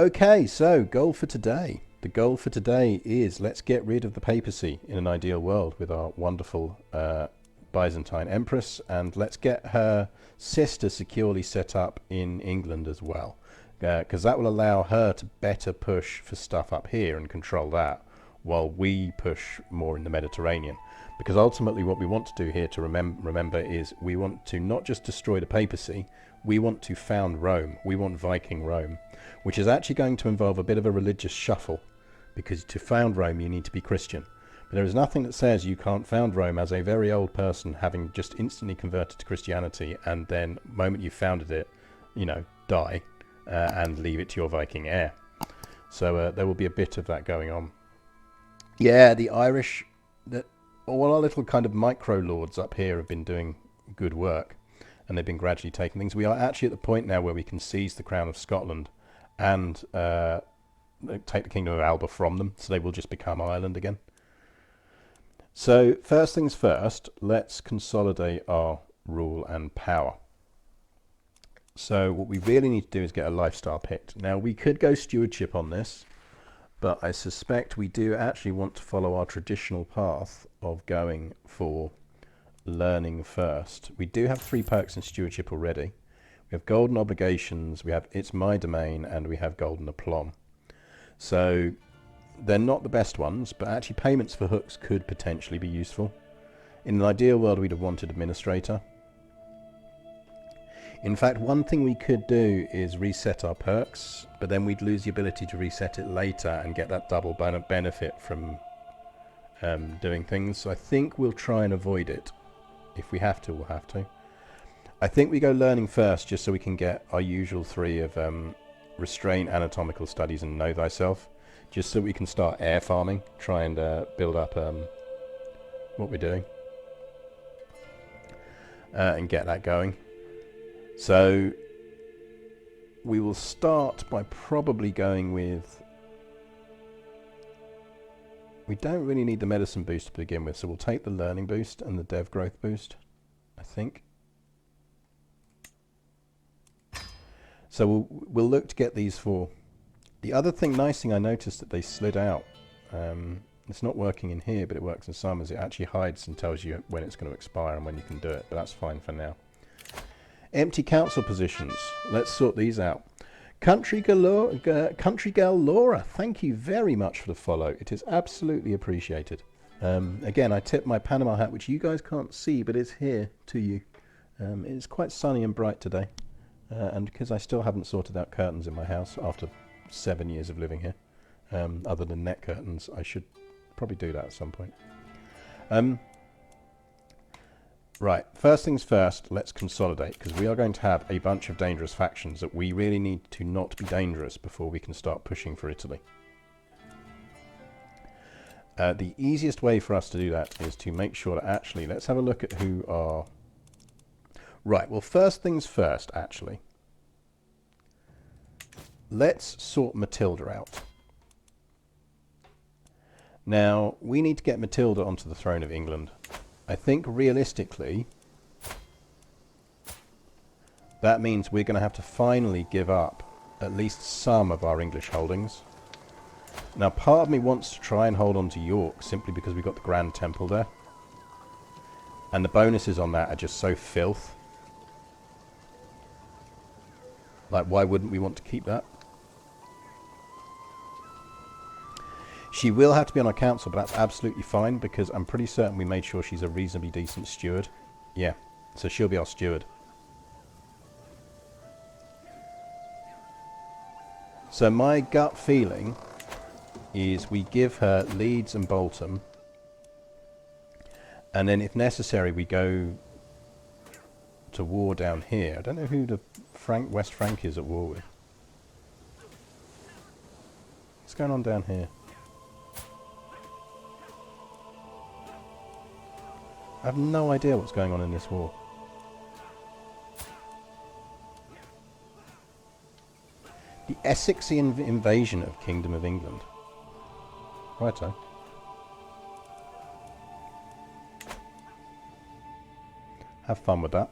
Okay, so goal for today. The goal for today is let's get rid of the papacy in an ideal world with our wonderful Byzantine Empress, and let's get her sister securely set up in England as well, because that will allow her to better push for stuff up here and control that, while we push more in the Mediterranean. Because ultimately what we want to do here to remember is we want to not just destroy the papacy, we want to found Rome. We want Viking Rome, which is actually going to involve a bit of a religious shuffle, because to found Rome you need to be Christian. But there is nothing that says you can't found Rome as a very old person, having just instantly converted to Christianity, and then the moment you founded it, you know, die and leave it to your Viking heir. So there will be a bit of that going on. Yeah, the Irish, all our little kind of micro lords up here have been doing good work, and they've been gradually taking things. We are actually at the point now where we can seize the crown of Scotland and take the kingdom of Alba from them, so they will just become Ireland again. So first things first, let's consolidate our rule and power. So what we really need to do is get a lifestyle picked. Now we could go stewardship on this, but I suspect we do actually want to follow our traditional path of going for learning first. We do have 3 perks in stewardship already. We have golden obligations, we have it's my domain, and we have golden aplomb. So they're not the best ones, but actually payments for hooks could potentially be useful. In an ideal world we'd have wanted administrator. In fact, one thing we could do is reset our perks, but then we'd lose the ability to reset it later and get that double benefit from doing things. So I think we'll try and avoid it. If we have to, we'll have to. I think we go learning first, just so we can get our usual 3 of restraint, anatomical studies, and know thyself, just so we can start air farming, try and build up what we're doing, and get that going. So we will start by probably going with, we don't really need the medicine boost to begin with, so we'll take the learning boost and the dev growth boost, I think. So we'll look to get these 4. The other nice thing I noticed that they slid out, it's not working in here, but it works in some, is it actually hides and tells you when it's going to expire and when you can do it, but that's fine for now. Empty council positions. Let's sort these out. Country Girl Laura, thank you very much for the follow. It is absolutely appreciated. Again, I tip my Panama hat, which you guys can't see, but it's here to you. It's quite sunny and bright today. And because I still haven't sorted out curtains in my house after 7 years of living here, other than net curtains, I should probably do that at some point. Right, first things first, let's consolidate, because we are going to have a bunch of dangerous factions that we really need to not be dangerous before we can start pushing for Italy. The easiest way for us to do that is to make sure that actually, let's have a look at who are... Right, well, first things first, actually. Let's sort Matilda out. Now, we need to get Matilda onto the throne of England. I think realistically, that means we're going to have to finally give up at least some of our English holdings. Now, part of me wants to try and hold on to York simply because we've got the Grand Temple there. And the bonuses on that are just so filth. Like, why wouldn't we want to keep that? She will have to be on our council, but that's absolutely fine, because I'm pretty certain we made sure she's a reasonably decent steward. Yeah, so she'll be our steward. So my gut feeling is we give her Leeds and Bolton, and then if necessary we go to war down here. I don't know who the West Frank is at war with. What's going on down here? I have no idea what's going on in this war. The Essexian invasion of Kingdom of England. Righto. Have fun with that.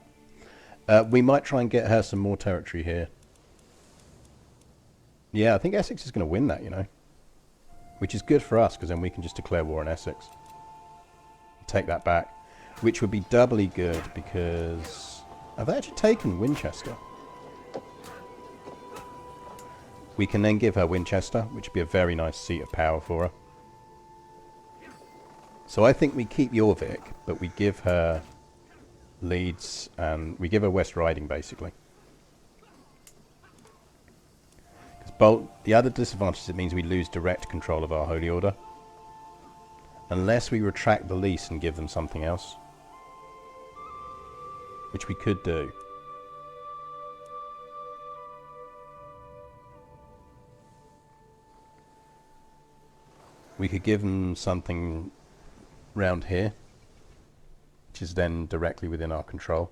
We might try and get her some more territory here. Yeah, I think Essex is going to win that, you know. Which is good for us, because then we can just declare war on Essex. Take that back. Which would be doubly good, because... Have they actually taken Winchester? We can then give her Winchester, which would be a very nice seat of power for her. So I think we keep Jorvik, but we give her Leeds, and we give her West Riding, basically. The other disadvantage is it means we lose direct control of our Holy Order. Unless we retract the lease and give them something else. Which we could do. We could give them something round here, which is then directly within our control.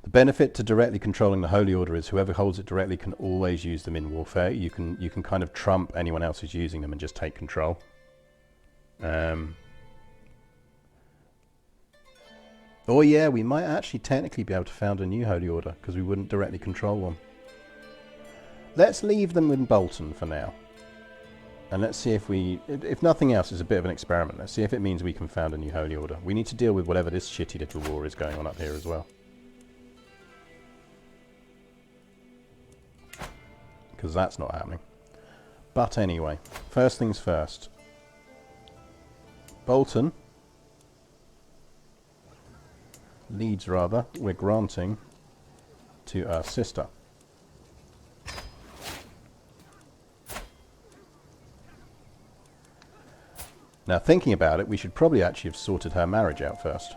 The benefit to directly controlling the Holy Order is whoever holds it directly can always use them in warfare. You can kind of trump anyone else who's using them and just take control. Or yeah, we might actually technically be able to found a new Holy Order because we wouldn't directly control one. Let's leave them in Bolton for now. And let's see if we, if nothing else, is a bit of an experiment. Let's see if it means we can found a new Holy Order. We need to deal with whatever this shitty little war is going on up here as well. Because that's not happening. But anyway, first things first. Bolton. Leeds, rather, we're granting to our sister. Now, thinking about it, we should probably actually have sorted her marriage out first.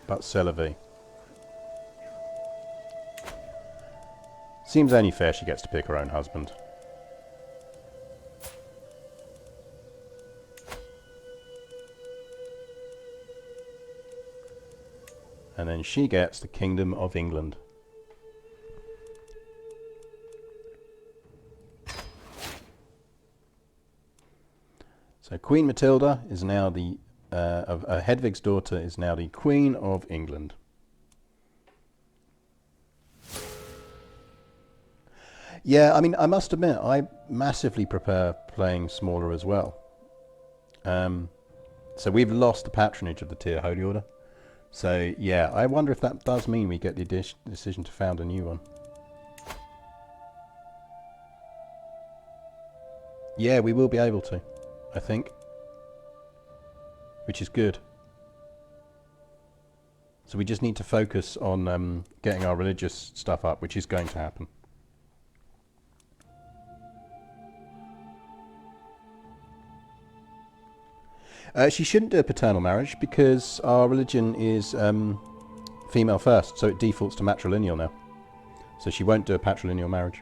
But c'est la vie. Seems only fair she gets to pick her own husband. And then she gets the Kingdom of England. So Queen Matilda is now the, Hedvig's daughter is now the Queen of England. Yeah, I mean, I must admit, I massively prefer playing smaller as well. So we've lost the patronage of the Tier Holy Order. So yeah, I wonder if that does mean we get the decision to found a new one. Yeah, we will be able to, I think. Which is good. So we just need to focus on getting our religious stuff up, which is going to happen. She shouldn't do a paternal marriage because our religion is female first, so it defaults to matrilineal now. So she won't do a patrilineal marriage.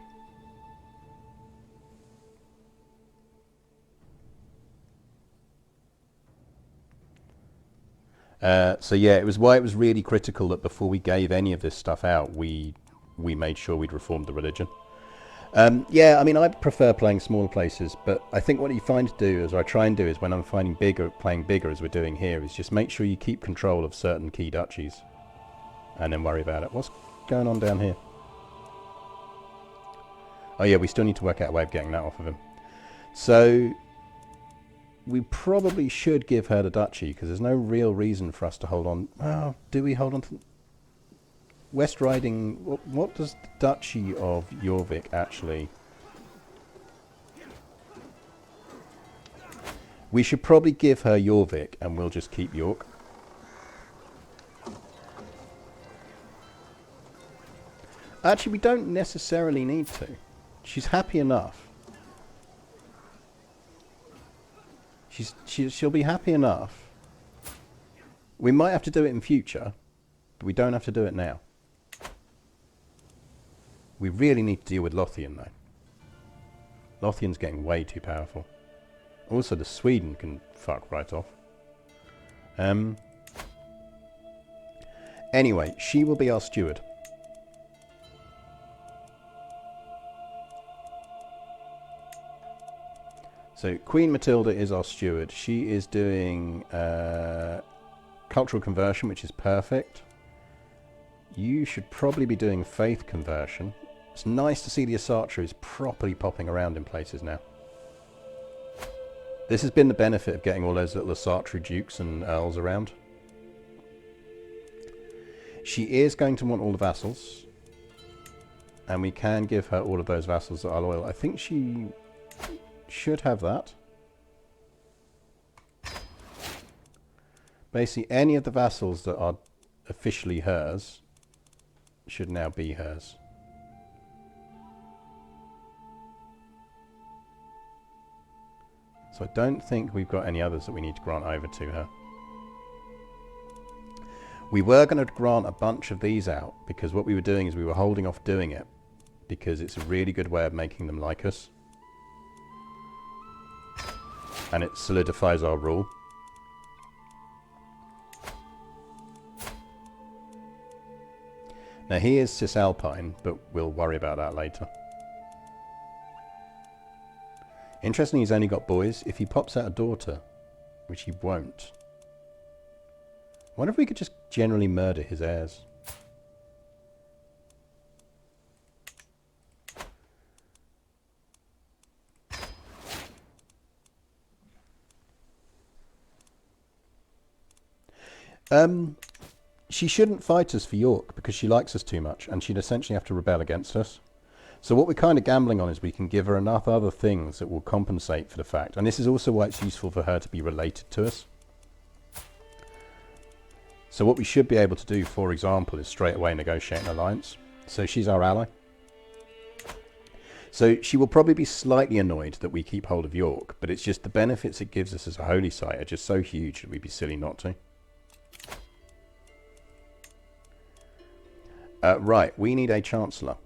So yeah, it was why it was really critical that before we gave any of this stuff out, we made sure we'd reformed the religion. Yeah, I mean, I prefer playing smaller places, but I think what you find to do, as I try and do, is when I'm playing bigger, as we're doing here, is just make sure you keep control of certain key duchies, and then worry about it. What's going on down here? Oh yeah, we still need to work out a way of getting that off of him. So we probably should give her the duchy, because there's no real reason for us to hold on. Oh, do we hold on to... West Riding, what does the Duchy of Jorvik actually... We should probably give her Jorvik and we'll just keep York. Actually, we don't necessarily need to. She's happy enough. She'll be happy enough. We might have to do it in future, but we don't have to do it now. We really need to deal with Lothian, though. Lothian's getting way too powerful. Also, the Sweden can fuck right off. Anyway, she will be our steward. So, Queen Matilda is our steward. She is doing cultural conversion, which is perfect. You should probably be doing faith conversion. It's nice to see the Asatrus properly popping around in places now. This has been the benefit of getting all those little Asatru dukes and earls around. She is going to want all the vassals. And we can give her all of those vassals that are loyal. I think she should have that. Basically, any of the vassals that are officially hers should now be hers. So I don't think we've got any others that we need to grant over to her. We were going to grant a bunch of these out because what we were doing is we were holding off doing it because it's a really good way of making them like us. And it solidifies our rule. Now he is Cisalpine, but we'll worry about that later. Interestingly, he's only got boys. If he pops out a daughter, which he won't, I wonder if we could just generally murder his heirs. She shouldn't fight us for York because she likes us too much and she'd essentially have to rebel against us. So what we're kind of gambling on is we can give her enough other things that will compensate for the fact. And this is also why it's useful for her to be related to us. So what we should be able to do, for example, is straight away negotiate an alliance. So she's our ally. So she will probably be slightly annoyed that we keep hold of York, but it's just the benefits it gives us as a holy site are just so huge that we'd be silly not to. Right, we need a Chancellor.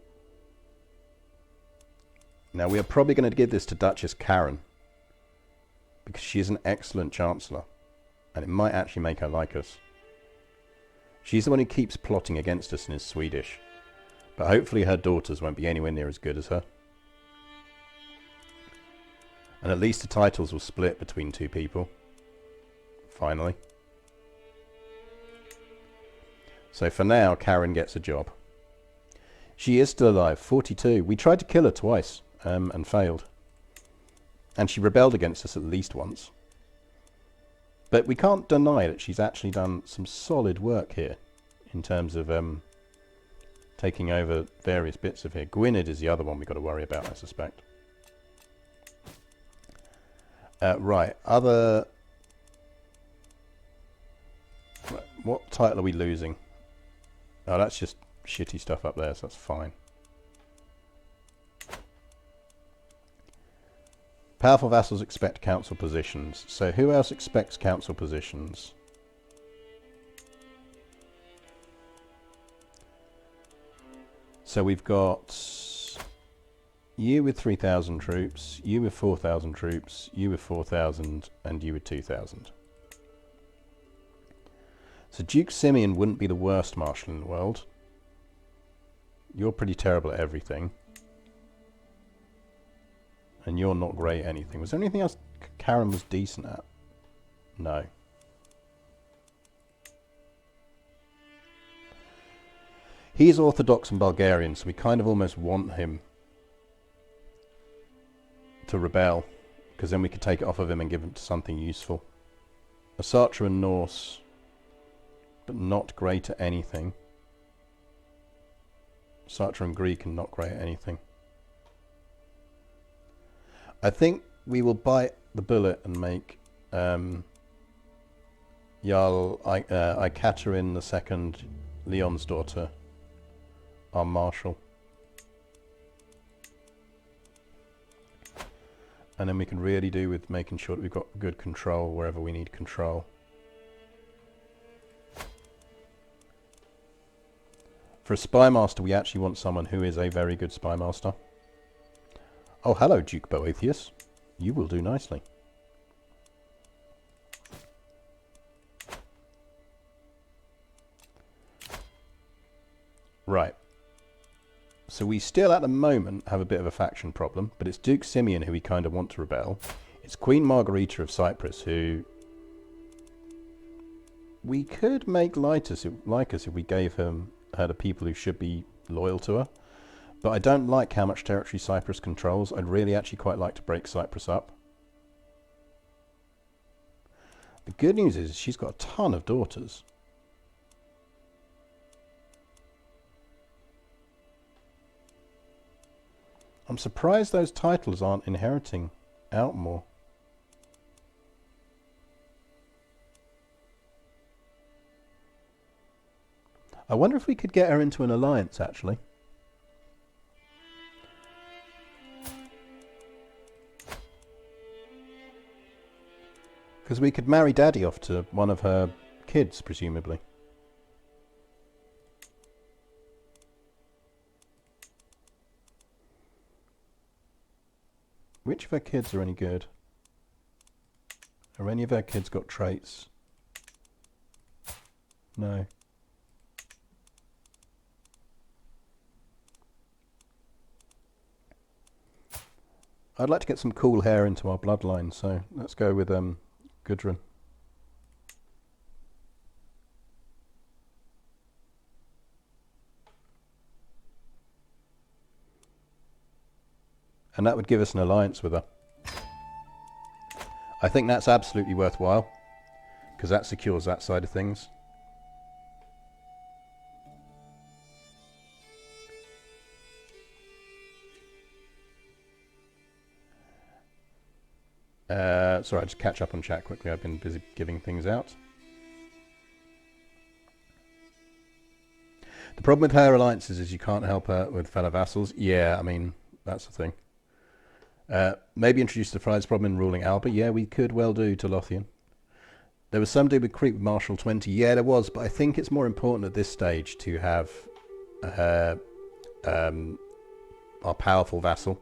Now we are probably going to give this to Duchess Karen because she is an excellent Chancellor and it might actually make her like us. She's the one who keeps plotting against us and is Swedish, but hopefully her daughters won't be anywhere near as good as her. And at least the titles will split between two people. Finally. So for now, Karen gets a job. She is still alive, 42. We tried to kill her twice and failed. And she rebelled against us at least once. But we can't deny that she's actually done some solid work here in terms of taking over various bits of here. Gwynedd is the other one we've got to worry about, I suspect. Right, other... What title are we losing? Oh, that's just shitty stuff up there, so that's fine. Powerful vassals expect council positions. So who else expects council positions? So we've got you with 3,000 troops, you with 4,000 troops, you with 4,000, and you with 2,000. So Duke Simeon wouldn't be the worst marshal in the world. You're pretty terrible at everything. And you're not great at anything. Was there anything else Karen was decent at? No. He's Orthodox and Bulgarian, so we kind of almost want him to rebel, because then we could take it off of him and give him to something useful. Asatru and Norse, but not great at anything. Asatru and Greek and not great at anything. I think we will bite the bullet and make Jarl Ikaterin II, Leon's daughter, our marshal. And then we can really do with making sure that we've got good control wherever we need control. For a spy master, we actually want someone who is a very good spy master. Oh, hello, Duke Boethius. You will do nicely. Right. So we still, at the moment, have a bit of a faction problem, but it's Duke Simeon who we kind of want to rebel. It's Queen Margarita of Cyprus, who we could make like us if we gave her her to people who should be loyal to her. But I don't like how much territory Cyprus controls. I'd really actually quite like to break Cyprus up. The good news is she's got a ton of daughters. I'm surprised those titles aren't inheriting out more. I wonder if we could get her into an alliance, actually. Because we could marry Daddy off to one of her kids, presumably. Which of her kids are any good? Are any of her kids got traits? No. I'd like to get some cool hair into our bloodline, so let's go with Gudrun. And that would give us an alliance with her. I think that's absolutely worthwhile, because that secures that side of things. Sorry, I'll just catch up on chat quickly. I've been busy giving things out. The problem with her alliances is you can't help her with fellow vassals. Yeah, I mean, that's the thing. Maybe introduce the Friars problem in ruling Alba. Yeah, we could well do to Lothian. There was some dude with creep with Marshal 20. Yeah, there was, but I think it's more important at this stage to have our powerful vassal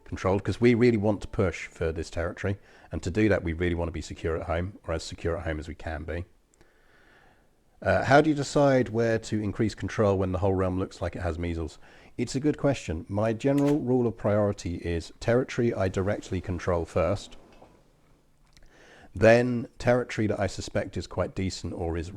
controlled, because we really want to push for this territory, and to do that we really want to be secure at home, or as secure at home as we can be. How do you decide where to increase control when the whole realm looks like it has measles? It's a good question. My general rule of priority is territory I directly control first, then territory that I suspect is quite decent or is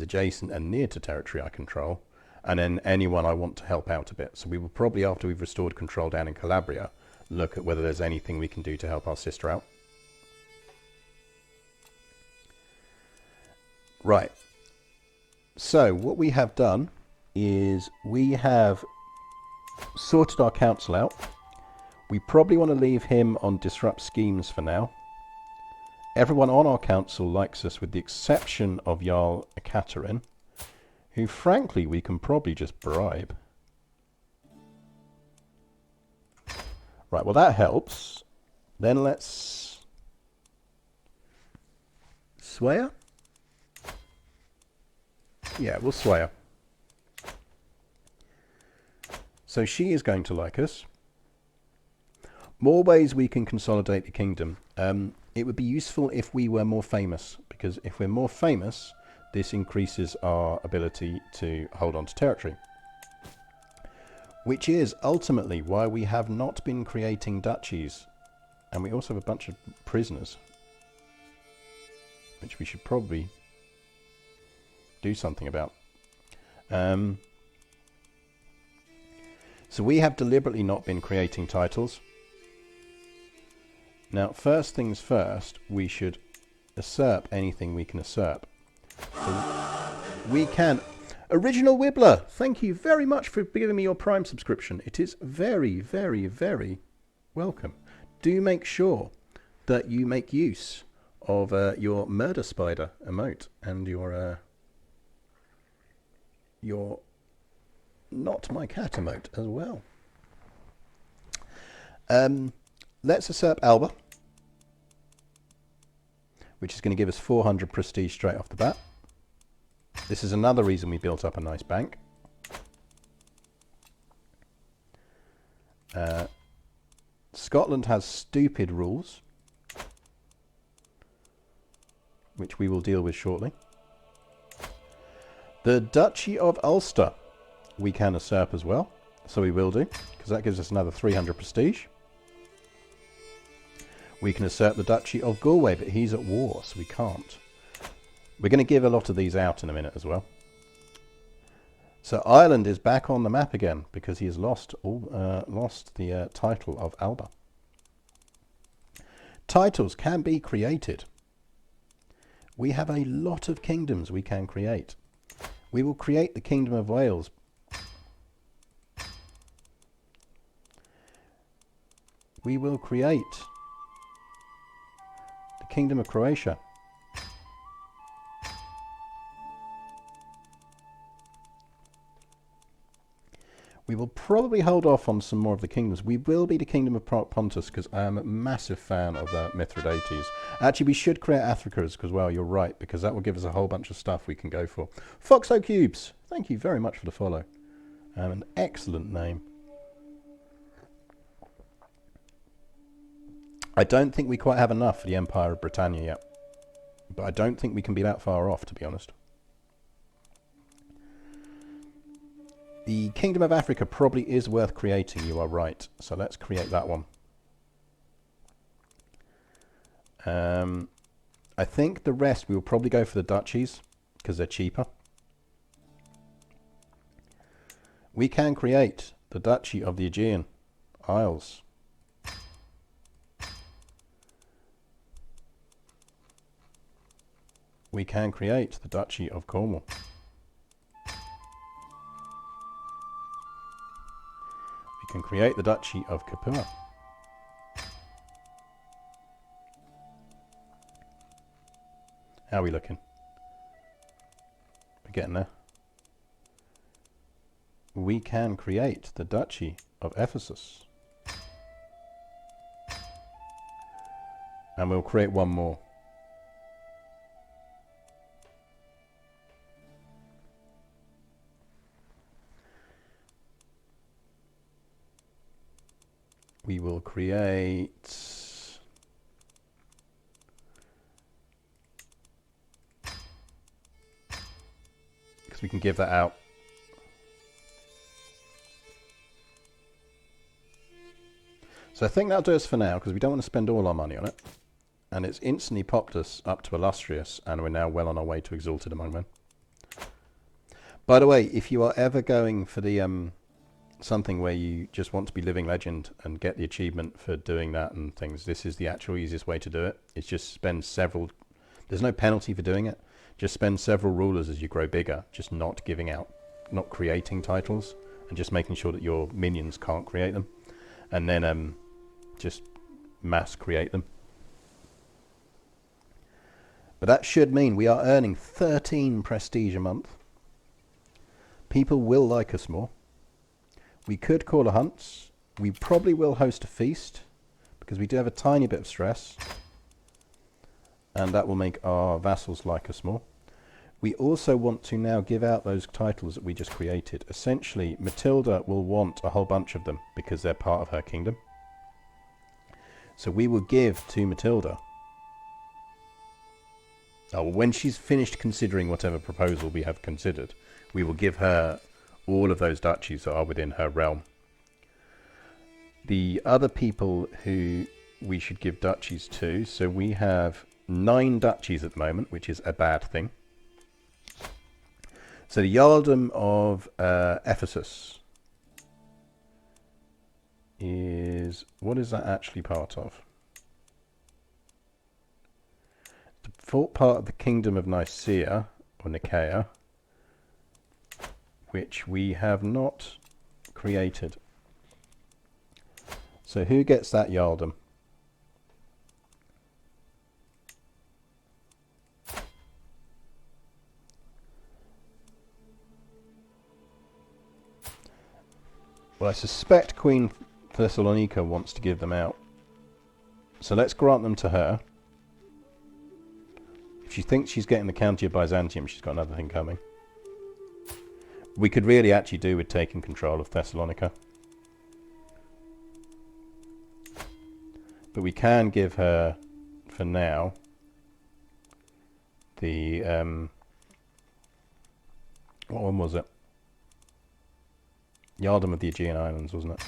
adjacent and near to territory I control, and then anyone I want to help out a bit. So we will probably, after we've restored control down in Calabria, look at whether there's anything we can do to help our sister out. Right. So what we have done is we have sorted our council out. We probably want to leave him on disrupt schemes for now. Everyone on our council likes us with the exception of Jarl Ekaterin, who frankly we can probably just bribe. Right, well that helps. Then let's sway her. Yeah, we'll sway her. So she is going to like us. More ways we can consolidate the kingdom. It would be useful if we were more famous, because if we're more famous, this increases our ability to hold on to territory. Which is ultimately why we have not been creating duchies. And we also have a bunch of prisoners, which we should probably do something about. So we have deliberately not been creating titles. Now, first things first, we should usurp anything we can usurp. So we can... Original Wibbler, thank you very much for giving me your Prime subscription. It is very, very, very welcome. Do make sure that you make use of your Murder Spider emote and your Not My Cat emote as well. Let's usurp Alba, which is going to give us 400 prestige straight off the bat. This is another reason we built up a nice bank. Scotland has stupid rules, which we will deal with shortly. The Duchy of Ulster we can usurp as well, so we will do, because that gives us another 300 prestige. We can usurp the Duchy of Galway, but he's at war, so we can't. We're going to give a lot of these out in a minute as well. So Ireland is back on the map again because he has lost the title of Alba. Titles can be created. We have a lot of kingdoms we can create. We will create the Kingdom of Wales. We will create the Kingdom of Croatia. We will probably hold off on some more of the kingdoms. We will be the Kingdom of Pontus because I am a massive fan of Mithridates. Actually, we should create Africa as well, you're right, because that will give us a whole bunch of stuff we can go for. Foxo Cubes, thank you very much for the follow. An excellent name. I don't think we quite have enough for the Empire of Britannia yet. But I don't think we can be that far off, to be honest. The Kingdom of Africa probably is worth creating, you are right. So let's create that one. I think the rest we will probably go for the duchies, because they're cheaper. We can create the Duchy of the Aegean Isles. We can create the Duchy of Cornwall. We can create the Duchy of Capua. How are we looking? We're getting there. We can create the Duchy of Ephesus. And we'll create one more. We will create... because we can give that out. So I think that'll do us for now, because we don't want to spend all our money on it. And it's instantly popped us up to Illustrious, and we're now well on our way to Exalted Among Men. By the way, if you are ever going for the... something where you just want to be living legend and get the achievement for doing that and things, this is the actual easiest way to do it. It's just spend several, there's no penalty for doing it, just spend several rulers as you grow bigger, just not giving out, not creating titles, and just making sure that your minions can't create them, and then just mass create them. But that should mean we are earning 13 prestige a month. People will like us more. We could call a hunt. We probably will host a feast because we do have a tiny bit of stress. And that will make our vassals like us more. We also want to now give out those titles that we just created. Essentially, Matilda will want a whole bunch of them because they're part of her kingdom. So we will give to Matilda. Oh, when she's finished considering whatever proposal we have considered, we will give her all of those duchies that are within her realm. The other people who we should give duchies to, so we have 9 duchies at the moment, which is a bad thing. So the Jarldom of Ephesus is... what is that actually part of? The part of the Kingdom of Nicaea, or Nicaea, which we have not created. So who gets that Jarldom? Well, I suspect Queen Thessalonica wants to give them out. So let's grant them to her. If she thinks she's getting the county of Byzantium, she's got another thing coming. We could really actually do with taking control of Thessalonica. But we can give her, for now, the... what one was it? Jarldom of the Aegean Islands, wasn't it?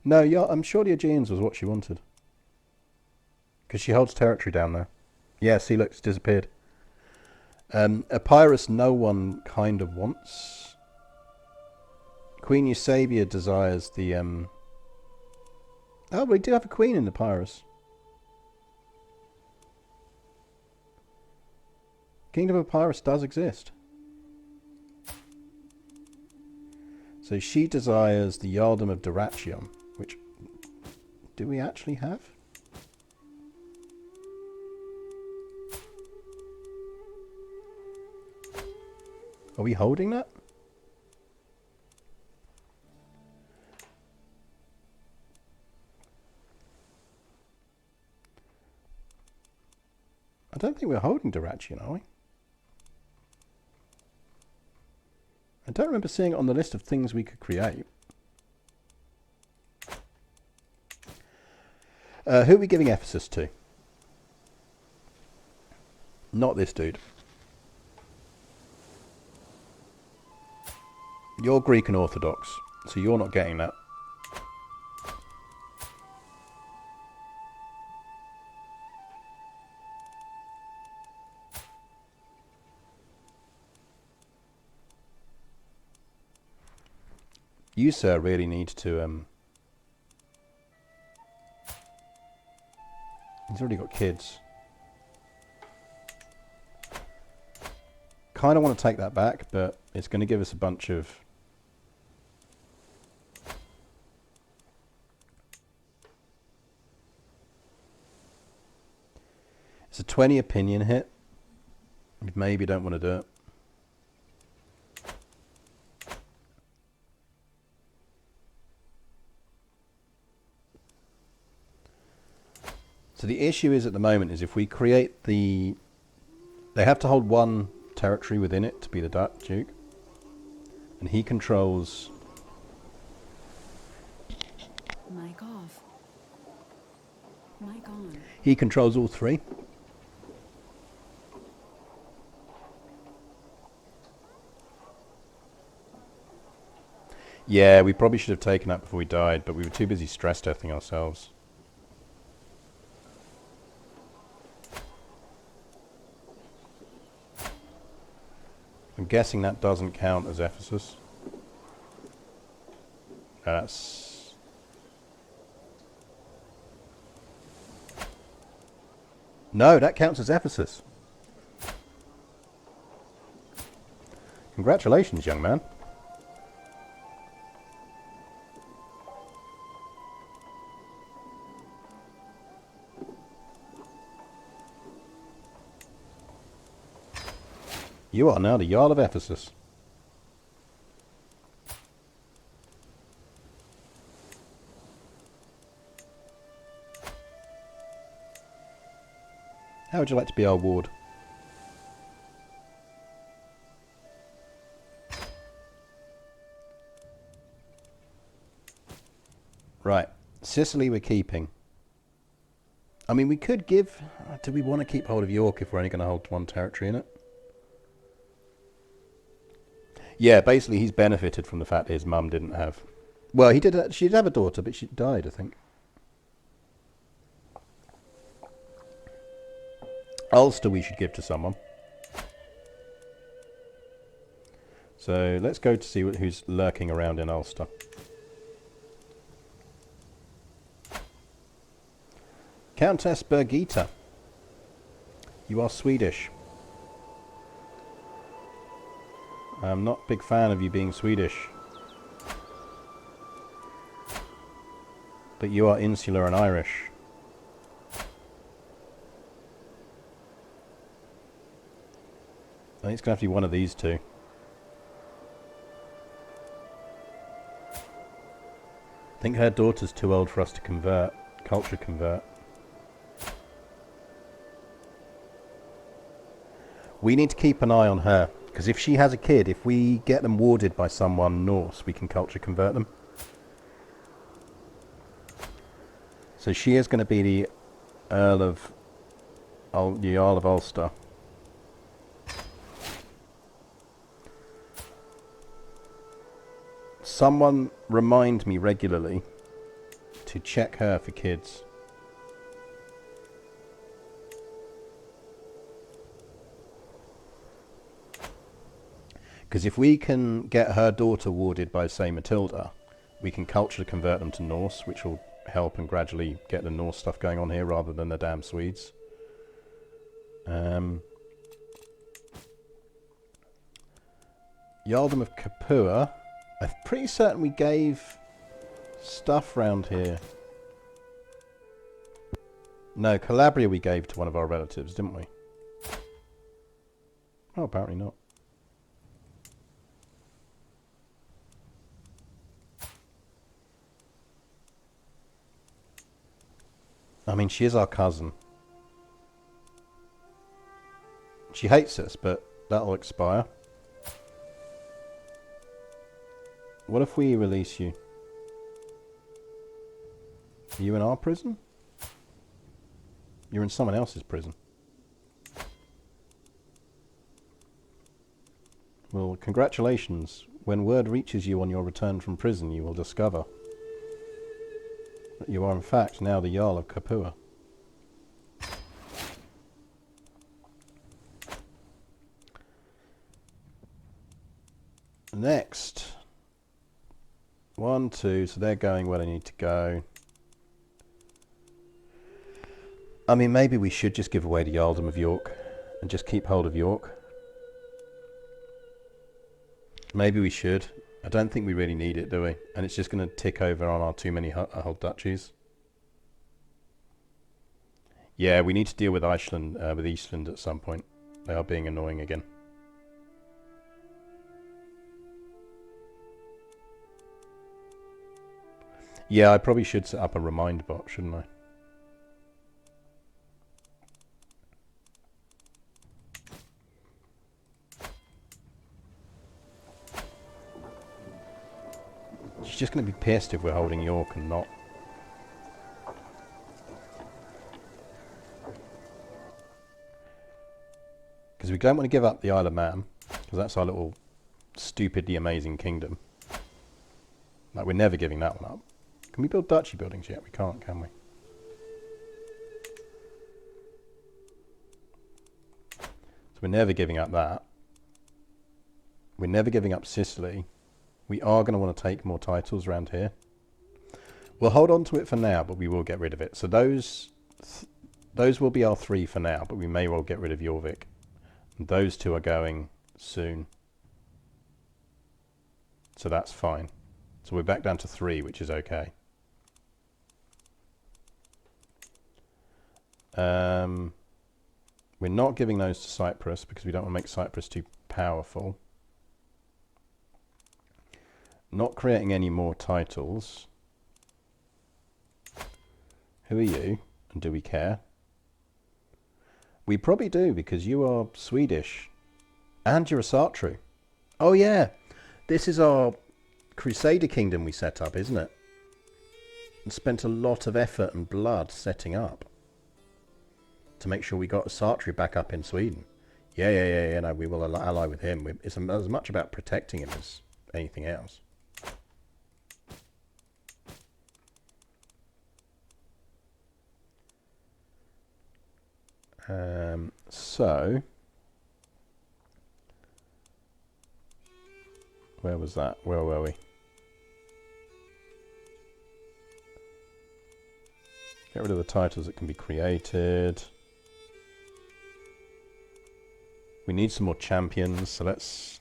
No, yeah, I'm sure the Aegeans was what she wanted. Because she holds territory down there. Yeah, see, look, it's disappeared. Epirus no one kind of wants. Queen Eusebia desires the... Oh, we do have a queen in Epirus. Kingdom of Epirus does exist. So she desires the Earldom of Dyrrhachium, which... Do we actually have? Are we holding that? I don't think we're holding Dyrrhachium, are we? I don't remember seeing it on the list of things we could create. Who are we giving Ephesus to? Not this dude. You're Greek and Orthodox, so you're not getting that. You, sir, really need to... He's already got kids. Kind of want to take that back, but it's going to give us a bunch of... It's a 20 opinion hit. You maybe don't want to do it. So the issue is at the moment is if we create the... They have to hold one territory within it to be the Duke. And he controls... Mic off. Mic on. He controls all three. Yeah, we probably should have taken that before we died, but we were too busy stress testing ourselves. I'm guessing that doesn't count as Ephesus. That's... No, that counts as Ephesus. Congratulations, young man. You are now the Jarl of Ephesus. How would you like to be our ward? Right. Sicily we're keeping. I mean, we could give... Do we want to keep hold of York if we're only going to hold one territory in it? Yeah, basically he's benefited from the fact that his mum didn't have... Well, he did. She did have a daughter, but she died, I think. Ulster we should give to someone. So let's go to see who's lurking around in Ulster. Countess Birgitta. You are Swedish. I'm not a big fan of you being Swedish. But you are insular and Irish. I think it's going to have to be one of these two. I think her daughter's too old for us to convert, culture convert. We need to keep an eye on her. Because if she has a kid, if we get them warded by someone Norse, we can culture convert them. So she is going to be the Earl of Ulster. Someone remind me regularly to check her for kids. Because if we can get her daughter warded by, say, Matilda, we can culturally convert them to Norse, which will help and gradually get the Norse stuff going on here rather than the damn Swedes. Jarldom of Capua. I'm pretty certain we gave stuff round here. No, Calabria we gave to one of our relatives, didn't we? Oh, apparently not. I mean, she is our cousin. She hates us, but that'll expire. What if we release you? Are you in our prison? You're in someone else's prison. Well, congratulations. When word reaches you on your return from prison, you will discover that you are in fact now the Jarl of Capua. Next. 1, 2, so they're going where they need to go. I mean, maybe we should just give away the Jarldom of York and just keep hold of York. Maybe we should. I don't think we really need it, do we? And it's just going to tick over on our too many hold duchies. Yeah, we need to deal with Iceland, with Eastland at some point. They are being annoying again. Yeah, I probably should set up a remind bot, shouldn't I? She's just going to be pissed if we're holding York and not. Because we don't want to give up the Isle of Man, because that's our little stupidly amazing kingdom. Like, we're never giving that one up. Can we build duchy buildings yet? We can't, can we? So we're never giving up that. We're never giving up Sicily. We are going to want to take more titles around here. We'll hold on to it for now, but we will get rid of it. So those will be our 3 for now, but we may well get rid of Jorvik. And those 2 are going soon. So that's fine. So we're back down to 3, which is okay. We're not giving those to Cyprus because we don't want to make Cyprus too powerful. Not creating any more titles. Who are you? And do we care? We probably do, because you are Swedish. And you're Asatru. Oh yeah! This is our Crusader Kingdom we set up, isn't it? And spent a lot of effort and blood setting up. To make sure we got Asatru back up in Sweden. Yeah, no, we will ally with him. It's as much about protecting him as anything else. So, where was that? Where were we? Get rid of the titles that can be created. We need some more champions, so let's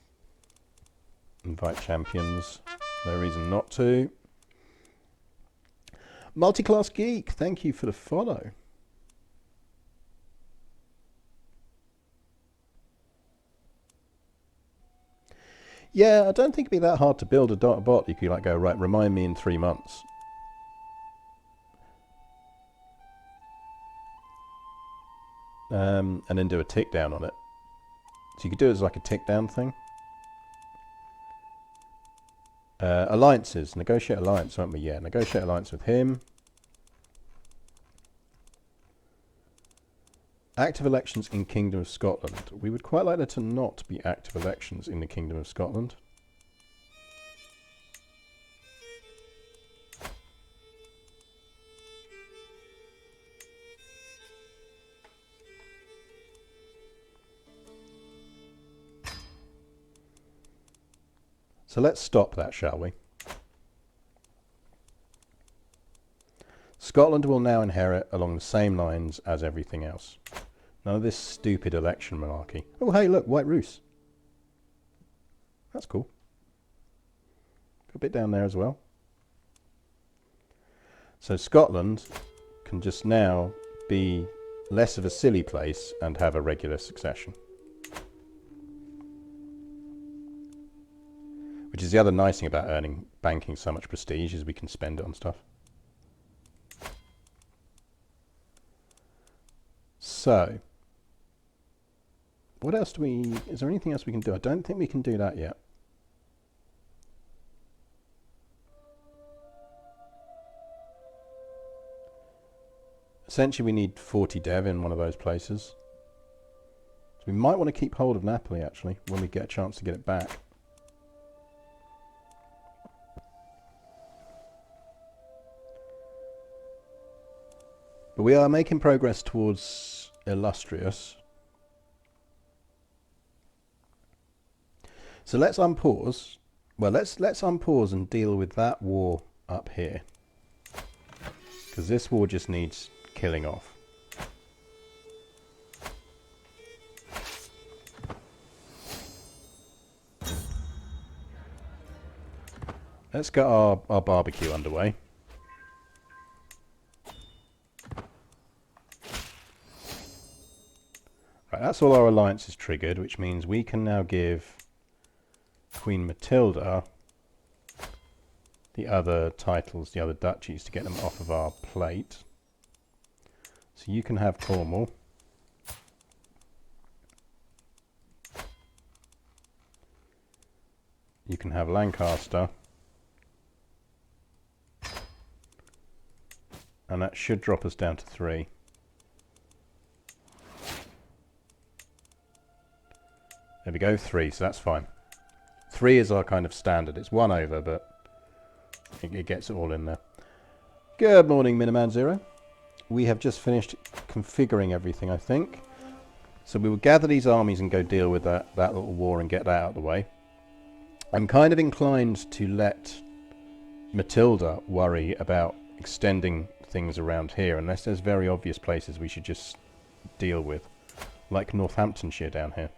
invite champions. No reason not to. Multiclass Geek, thank you for the follow. Yeah, I don't think it'd be that hard to build a bot. You could like go, right, remind me in 3 months. And then do a tick down on it. So you could do it as like a tick down thing. Alliances. Negotiate alliance, won't we? Yeah, negotiate alliance with him. Active elections in Kingdom of Scotland. We would quite like there to not be active elections in the Kingdom of Scotland. So let's stop that, shall we? Scotland will now inherit along the same lines as everything else. None of this stupid election monarchy. Oh, hey, look, White Roos. That's cool. Got a bit down there as well. So Scotland can just now be less of a silly place and have a regular succession. Which is the other nice thing about banking so much prestige, is we can spend it on stuff. So, what else is there anything else we can do? I don't think we can do that yet. Essentially we need 40 dev in one of those places. So we might want to keep hold of Napoli actually, when we get a chance to get it back. But we are making progress towards Illustrious. So let's unpause. Well, let's unpause and deal with that war up here. Because this war just needs killing off. Let's get our barbecue underway. Right, that's all our alliances triggered, which means we can now give Queen Matilda the other titles, the other duchies, to get them off of our plate. So you can have Cornwall. You can have Lancaster. And that should drop us down to 3. There we go, 3, so that's fine. 3 is our kind of standard. It's 1 over, but it gets it all in there. Good morning, Miniman Zero. We have just finished configuring everything, I think. So we will gather these armies and go deal with that little war and get that out of the way. I'm kind of inclined to let Matilda worry about extending things around here, unless there's very obvious places we should just deal with, like Northamptonshire down here.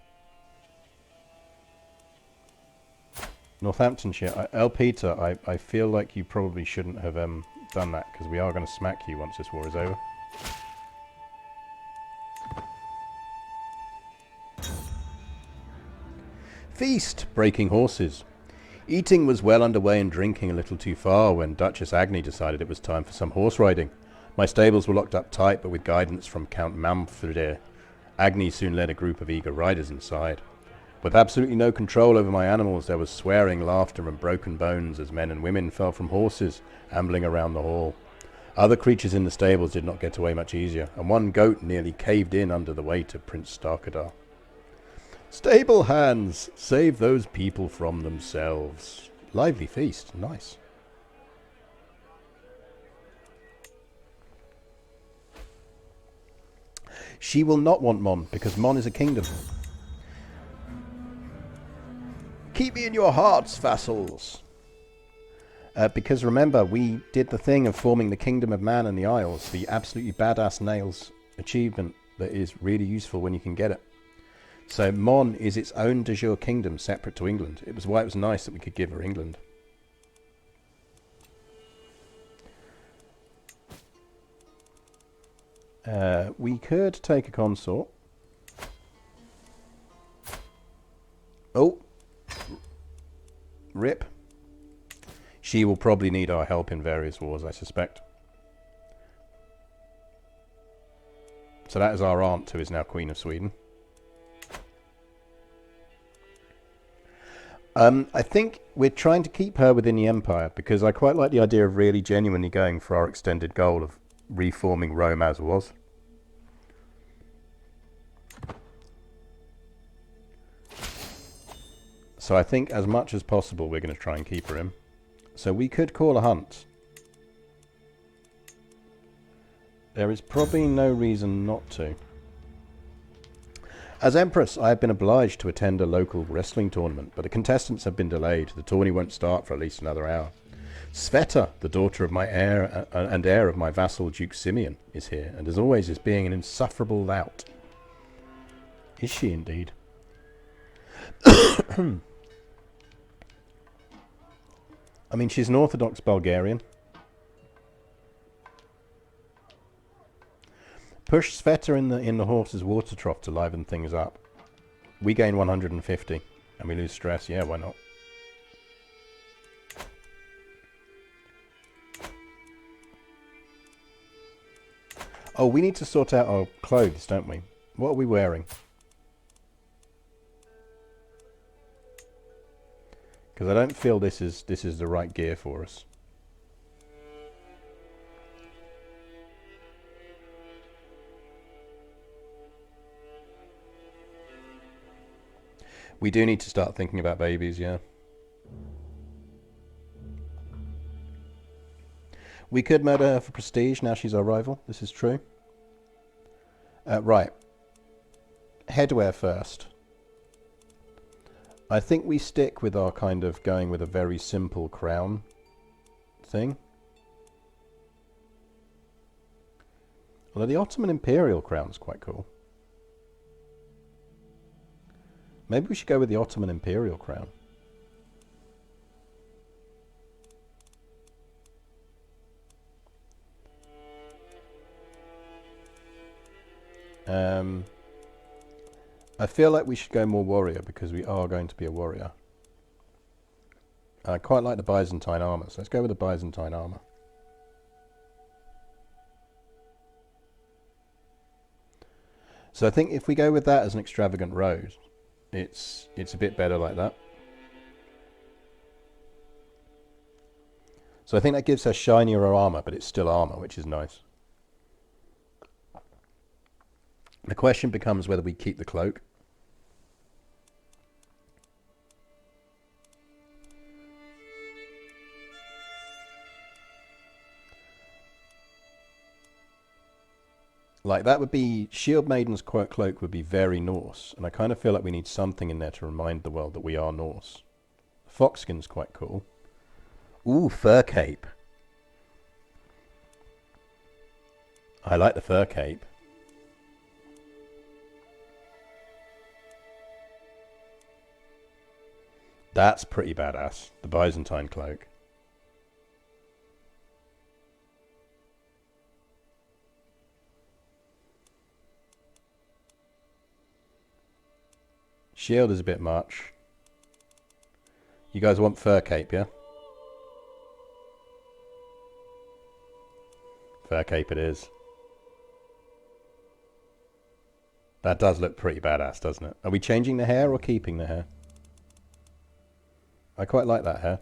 Northamptonshire, Elpita, I feel like you probably shouldn't have done that, because we are going to smack you once this war is over. Feast! Breaking horses. Eating was well underway and drinking a little too far when Duchess Agni decided it was time for some horse riding. My stables were locked up tight, but with guidance from Count Manfred, Agni soon led a group of eager riders inside. With absolutely no control over my animals, there was swearing, laughter, and broken bones as men and women fell from horses, ambling around the hall. Other creatures in the stables did not get away much easier, and one goat nearly caved in under the weight of Prince Starkadar. Stable hands, save those people from themselves. Lively feast, nice. She will not want Mon, because Mon is a kingdom. Keep me in your hearts, vassals. Because remember, we did the thing of forming the Kingdom of Mann and the Isles, the absolutely badass nails achievement that is really useful when you can get it. So Mon is its own de jure kingdom, separate to England. It was why it was nice that we could give her England. We could take a consort. Oh. Rip. She will probably need our help in various wars, I suspect. So that is our aunt, who is now Queen of Sweden. I think we're trying to keep her within the Empire, because I quite like the idea of really genuinely going for our extended goal of reforming Rome as was. So I think as much as possible we're going to try and keep her in. So we could call a hunt. There is probably no reason not to. As Empress, I have been obliged to attend a local wrestling tournament, but the contestants have been delayed. The tourney won't start for at least another hour. Sveta, the daughter of my heir and heir of my vassal Duke Simeon, is here, and as always is being an insufferable lout. Is she indeed? I mean, she's an Orthodox Bulgarian. Push Sveta in the horse's water trough to liven things up. We gain 150, and we lose stress. Yeah, why not? Oh, we need to sort out our clothes, don't we? What are we wearing? Because I don't feel this is the right gear for us. We do need to start thinking about babies, yeah. We could murder her for prestige, now she's our rival. This is true. Right. Headwear first. I think we stick with our kind of going with a very simple crown thing. Although the Ottoman Imperial crown's quite cool. Maybe we should go with the Ottoman Imperial crown. I feel like we should go more warrior because we are going to be a warrior. I quite like the Byzantine armor, so let's go with the Byzantine armor. So I think if we go with that as an extravagant robe, it's a bit better like that. So I think that gives her shinier armor, but it's still armor, which is nice. The question becomes whether we keep the cloak. Like that would be, Shield Maiden's cloak would be very Norse, and I kind of feel like we need something in there to remind the world that we are Norse. Foxskin's quite cool. Ooh, fur cape. I like the fur cape. That's pretty badass, the Byzantine cloak. Shield is a bit much. You guys want fur cape, yeah? Fur cape it is. That does look pretty badass, doesn't it? Are we changing the hair or keeping the hair? I quite like that hair.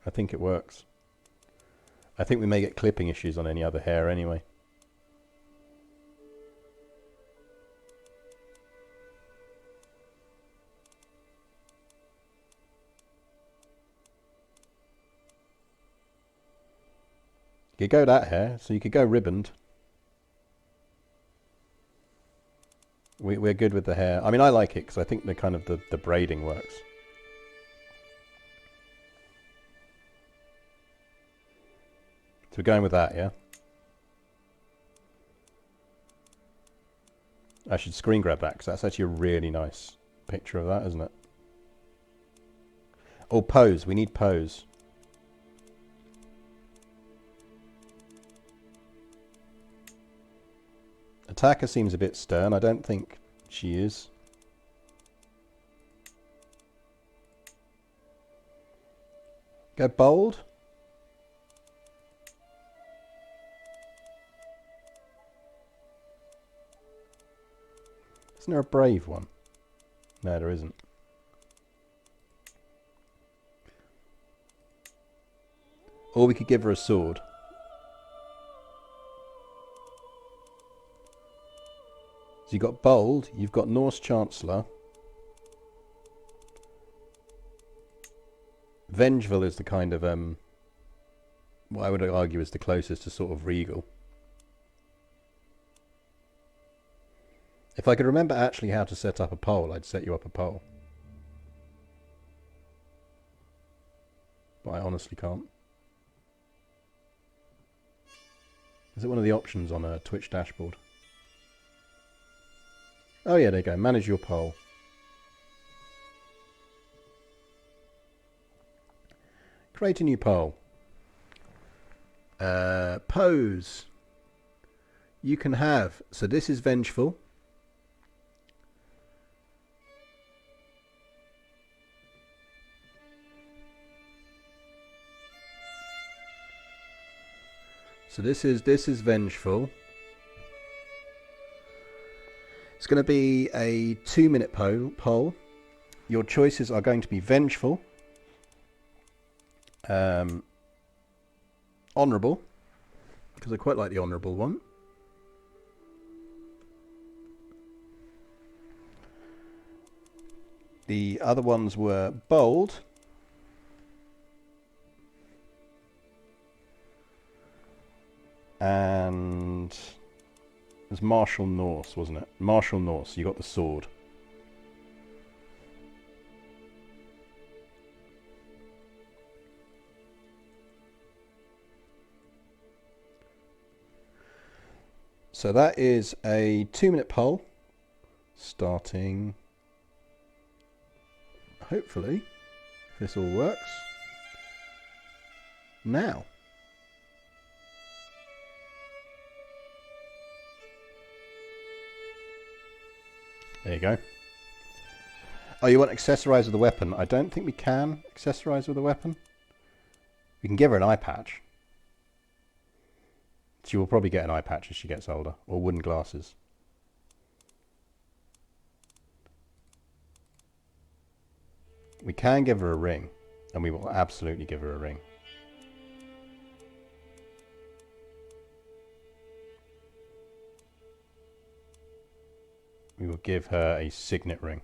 I think it works. I think we may get clipping issues on any other hair anyway. You could go that hair, so you could go ribboned. We're good with the hair. I mean, I like it because I think the kind of the braiding works. So we're going with that, yeah? I should screen grab that because that's actually a really nice picture of that, isn't it? Oh, pose. We need pose. Attacker seems a bit stern. I don't think she is. Go bold. Isn't there a brave one? No, there isn't. Or we could give her a sword. So you've got bold, you've got Norse Chancellor. Vengeful is the kind of, what I would argue is the closest to sort of regal. If I could remember actually how to set up a poll, I'd set you up a poll. But I honestly can't. Is it one of the options on a Twitch dashboard? Oh yeah, there you go. Manage your poll. Create a new poll. Pose. You can have... So this is vengeful. So this is vengeful. It's going to be a 2-minute poll. Your choices are going to be vengeful, honourable, because I quite like the honourable one. The other ones were bold, and it was martial Norse, wasn't it? Martial Norse, you got the sword. So that is a 2-minute poll, starting, hopefully, if this all works, now. There you go. Oh, you want to accessorize with a weapon? I don't think we can accessorize with a weapon. We can give her an eye patch. She will probably get an eye patch as she gets older, or wooden glasses. We can give her a ring, and we will absolutely give her a ring. We will give her a signet ring.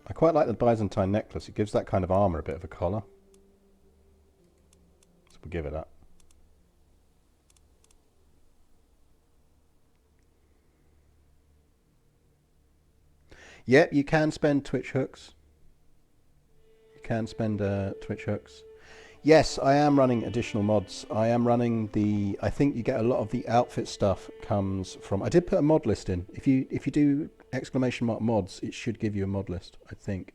I quite like the Byzantine necklace. It gives that kind of armour a bit of a collar. So we'll give it that. Yep, you can spend Twitch hooks. You can spend Twitch hooks. Yes, I am running additional mods. I am running the... I think you get a lot of the outfit stuff comes from... I did put a mod list in. If you do ! Mods, it should give you a mod list, I think.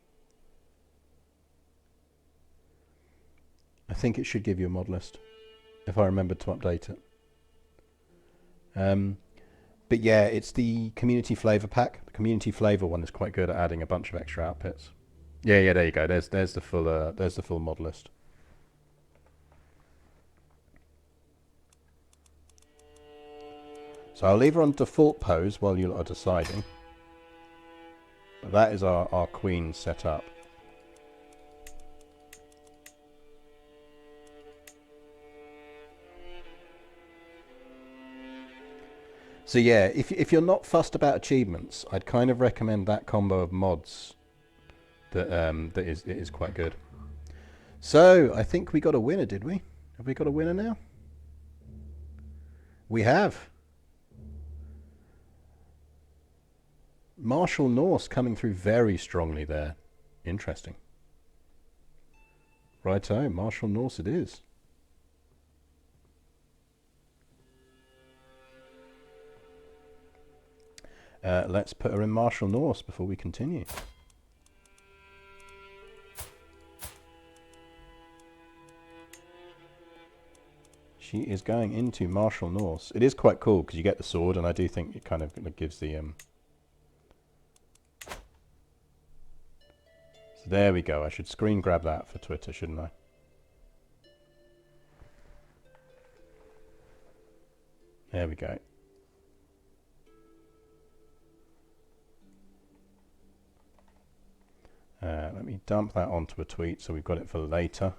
I think it should give you a mod list, if I remember to update it. But yeah, it's the community flavor pack. The community flavor one is quite good at adding a bunch of extra outfits. Yeah, there you go. There's the full mod list. So I'll leave her on default pose while you are deciding. But that is our queen set up. So yeah, if you're not fussed about achievements, I'd kind of recommend that combo of mods. That is quite good. So I think we got a winner, did we? Have we got a winner now? We have. Martial Norse coming through very strongly there. Interesting. Righto, Martial Norse it is. Let's put her in Martial Norse before we continue. She is going into Martial Norse. It is quite cool because you get the sword, and I do think it kind of gives the... So there we go. I should screen grab that for Twitter, shouldn't I? There we go. Let me dump that onto a tweet so we've got it for later.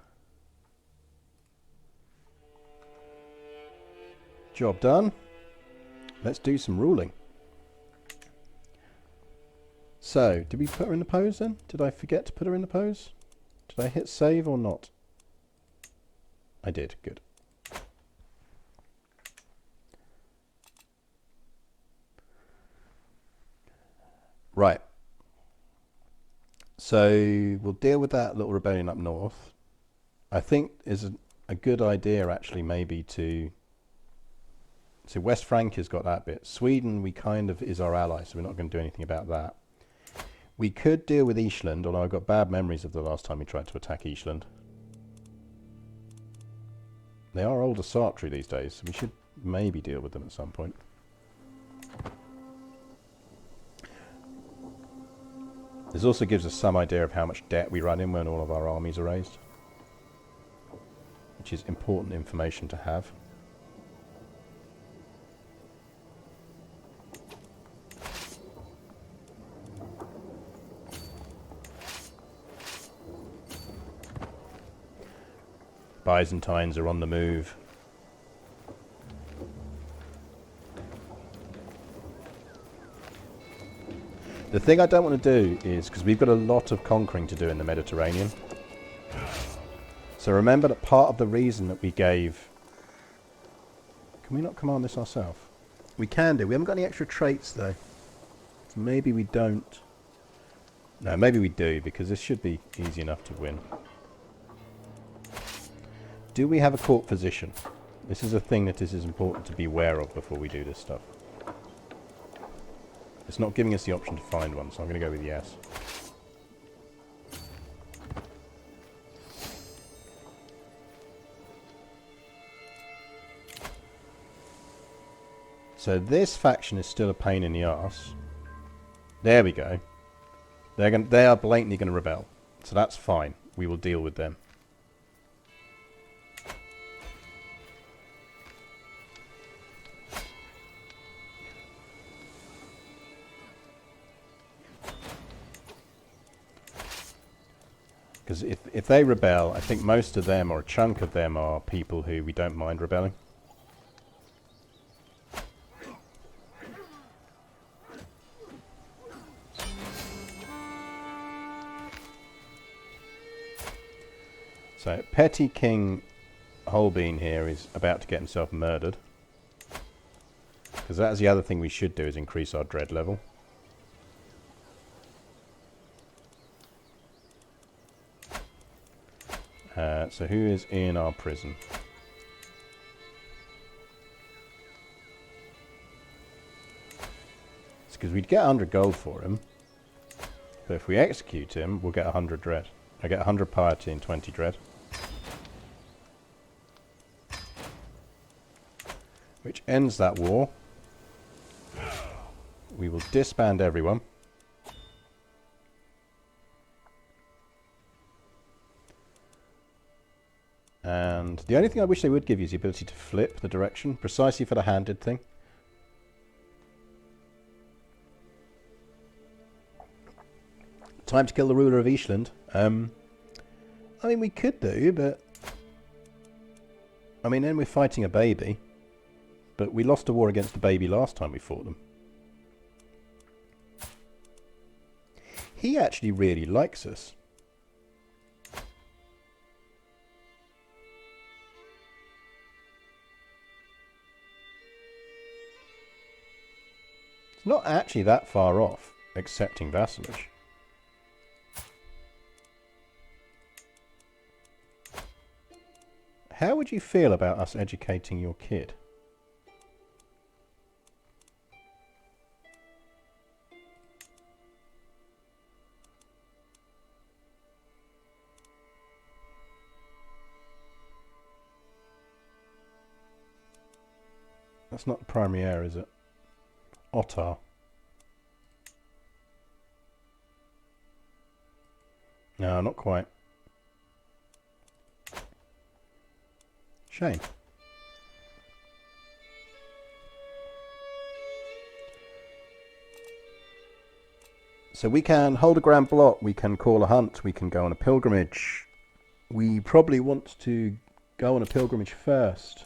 Job done. Let's do some ruling. So, did we put her in the pose then? Did I forget to put her in the pose? Did I hit save or not? I did, good. Right. So we'll deal with that little rebellion up north. I think is a good idea actually maybe to... So West Francia's got that bit. Sweden, we kind of is our ally, so we're not going to do anything about that. We could deal with Eastland, although I've got bad memories of the last time we tried to attack Eastland. They are old Asatru these days, so we should maybe deal with them at some point. This also gives us some idea of how much debt we run in when all of our armies are raised, which is important information to have. Byzantines are on the move. The thing I don't want to do is, because we've got a lot of conquering to do in the Mediterranean. So remember that part of the reason that we gave... Can we not command this ourselves? We can do. We haven't got any extra traits though. So maybe we don't. No, maybe we do, because this should be easy enough to win. Do we have a court physician? This is a thing that is important to be aware of before we do this stuff. It's not giving us the option to find one, so I'm going to go with yes. So this faction is still a pain in the arse. There we go. They are blatantly going to rebel. So that's fine. We will deal with them. Because if they rebel, I think most of them, or a chunk of them, are people who we don't mind rebelling. So, Petty King Holbein here is about to get himself murdered. Because that's the other thing we should do, is increase our dread level. So who is in our prison? It's because we'd get 100 gold for him. But if we execute him, we'll get 100 dread. I get 100 piety and 20 dread. Which ends that war. We will disband everyone. And the only thing I wish they would give you is the ability to flip the direction, precisely for the handed thing. Time to kill the ruler of Eastland. I mean, we could do, but... I mean, then we're fighting a baby. But we lost a war against the baby last time we fought them. He actually really likes us. It's not actually that far off, accepting vassalage. How would you feel about us educating your kid? That's not the primary heir, is it? Ottar. No, not quite. Shame. So we can hold a grand blot, we can call a hunt, we can go on a pilgrimage. We probably want to go on a pilgrimage first.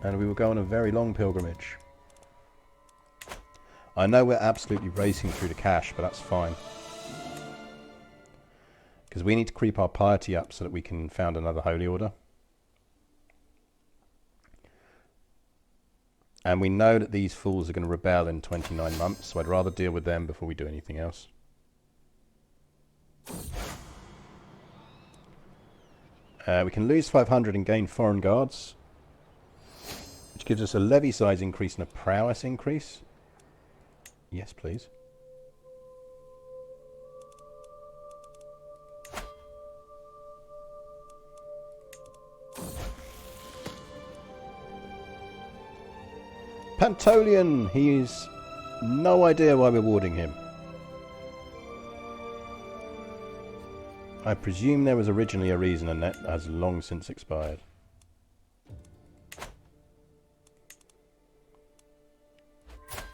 And we will go on a very long pilgrimage. I know we're absolutely racing through the cash, but that's fine. Because we need to creep our piety up so that we can found another holy order. And we know that these fools are going to rebel in 29 months, so I'd rather deal with them before we do anything else. We can lose 500 and gain foreign guards, which gives us a levy size increase and a prowess increase. Yes, please. Pantolian! He's no idea why we're warding him. I presume there was originally a reason, and that has long since expired.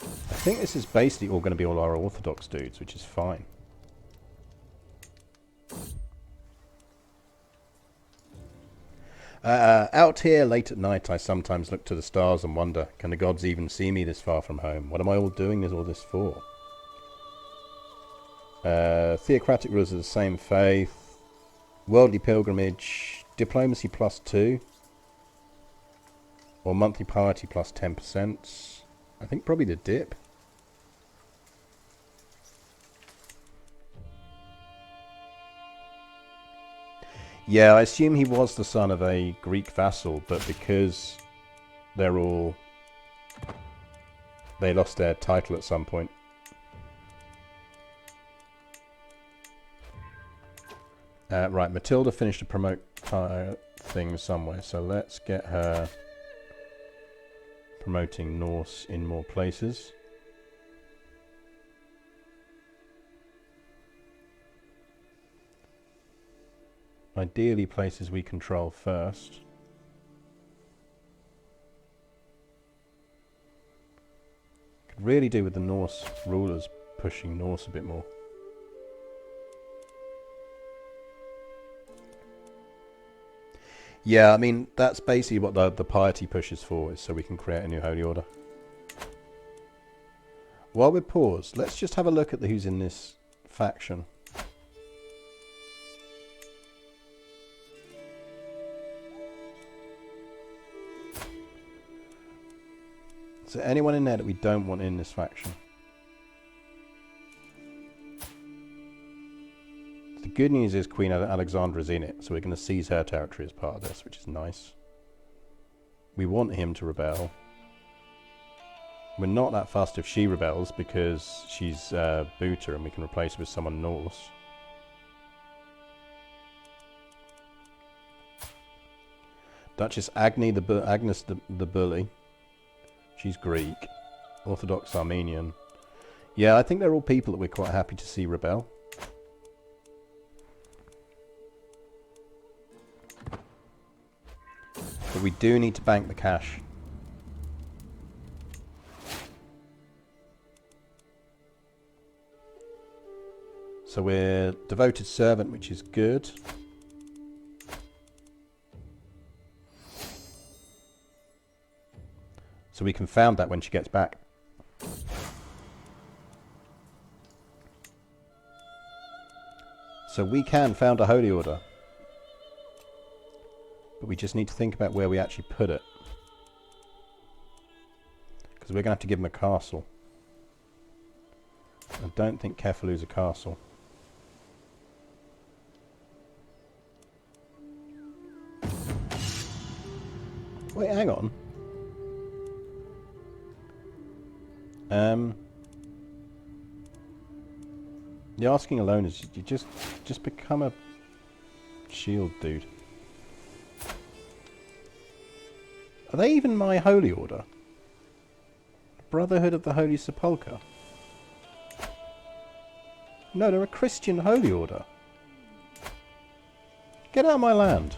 I think this is basically all going to be all our Orthodox dudes, which is fine. Out here late at night, I sometimes look to the stars and wonder, can the gods even see me this far from home? What am I all doing all this for? Theocratic rulers of the same faith, worldly pilgrimage, diplomacy +2, or monthly piety +10%. I think probably the dip. Yeah, I assume he was the son of a Greek vassal, but because they lost their title at some point. Right, Matilda finished a promote thing somewhere, so let's get her promoting Norse in more places. Ideally places we control first. Could really do with the Norse rulers pushing Norse a bit more. Yeah, I mean, that's basically what the piety push is for, is so we can create a new holy order. While we're paused, let's just have a look at who's in this faction. Is there anyone in there that we don't want in this faction? The good news is Queen Alexandra's in it, so we're going to seize her territory as part of this, which is nice. We want him to rebel. We're not that fussed if she rebels, because she's Booter and we can replace her with someone Norse. Duchess Agnes the Bully. She's Greek. Orthodox Armenian. Yeah, I think they're all people that we're quite happy to see rebel. But we do need to bank the cash. So we're devoted servant, which is good. So we can found that when she gets back. So we can found a holy order. But we just need to think about where we actually put it. Because we're going to have to give them a castle. I don't think Kefalu's a castle. Wait, hang on. The asking alone is you just become a shield dude. Are they even my holy order? Brotherhood of the Holy Sepulchre? No, they're a Christian holy order. Get out of my land.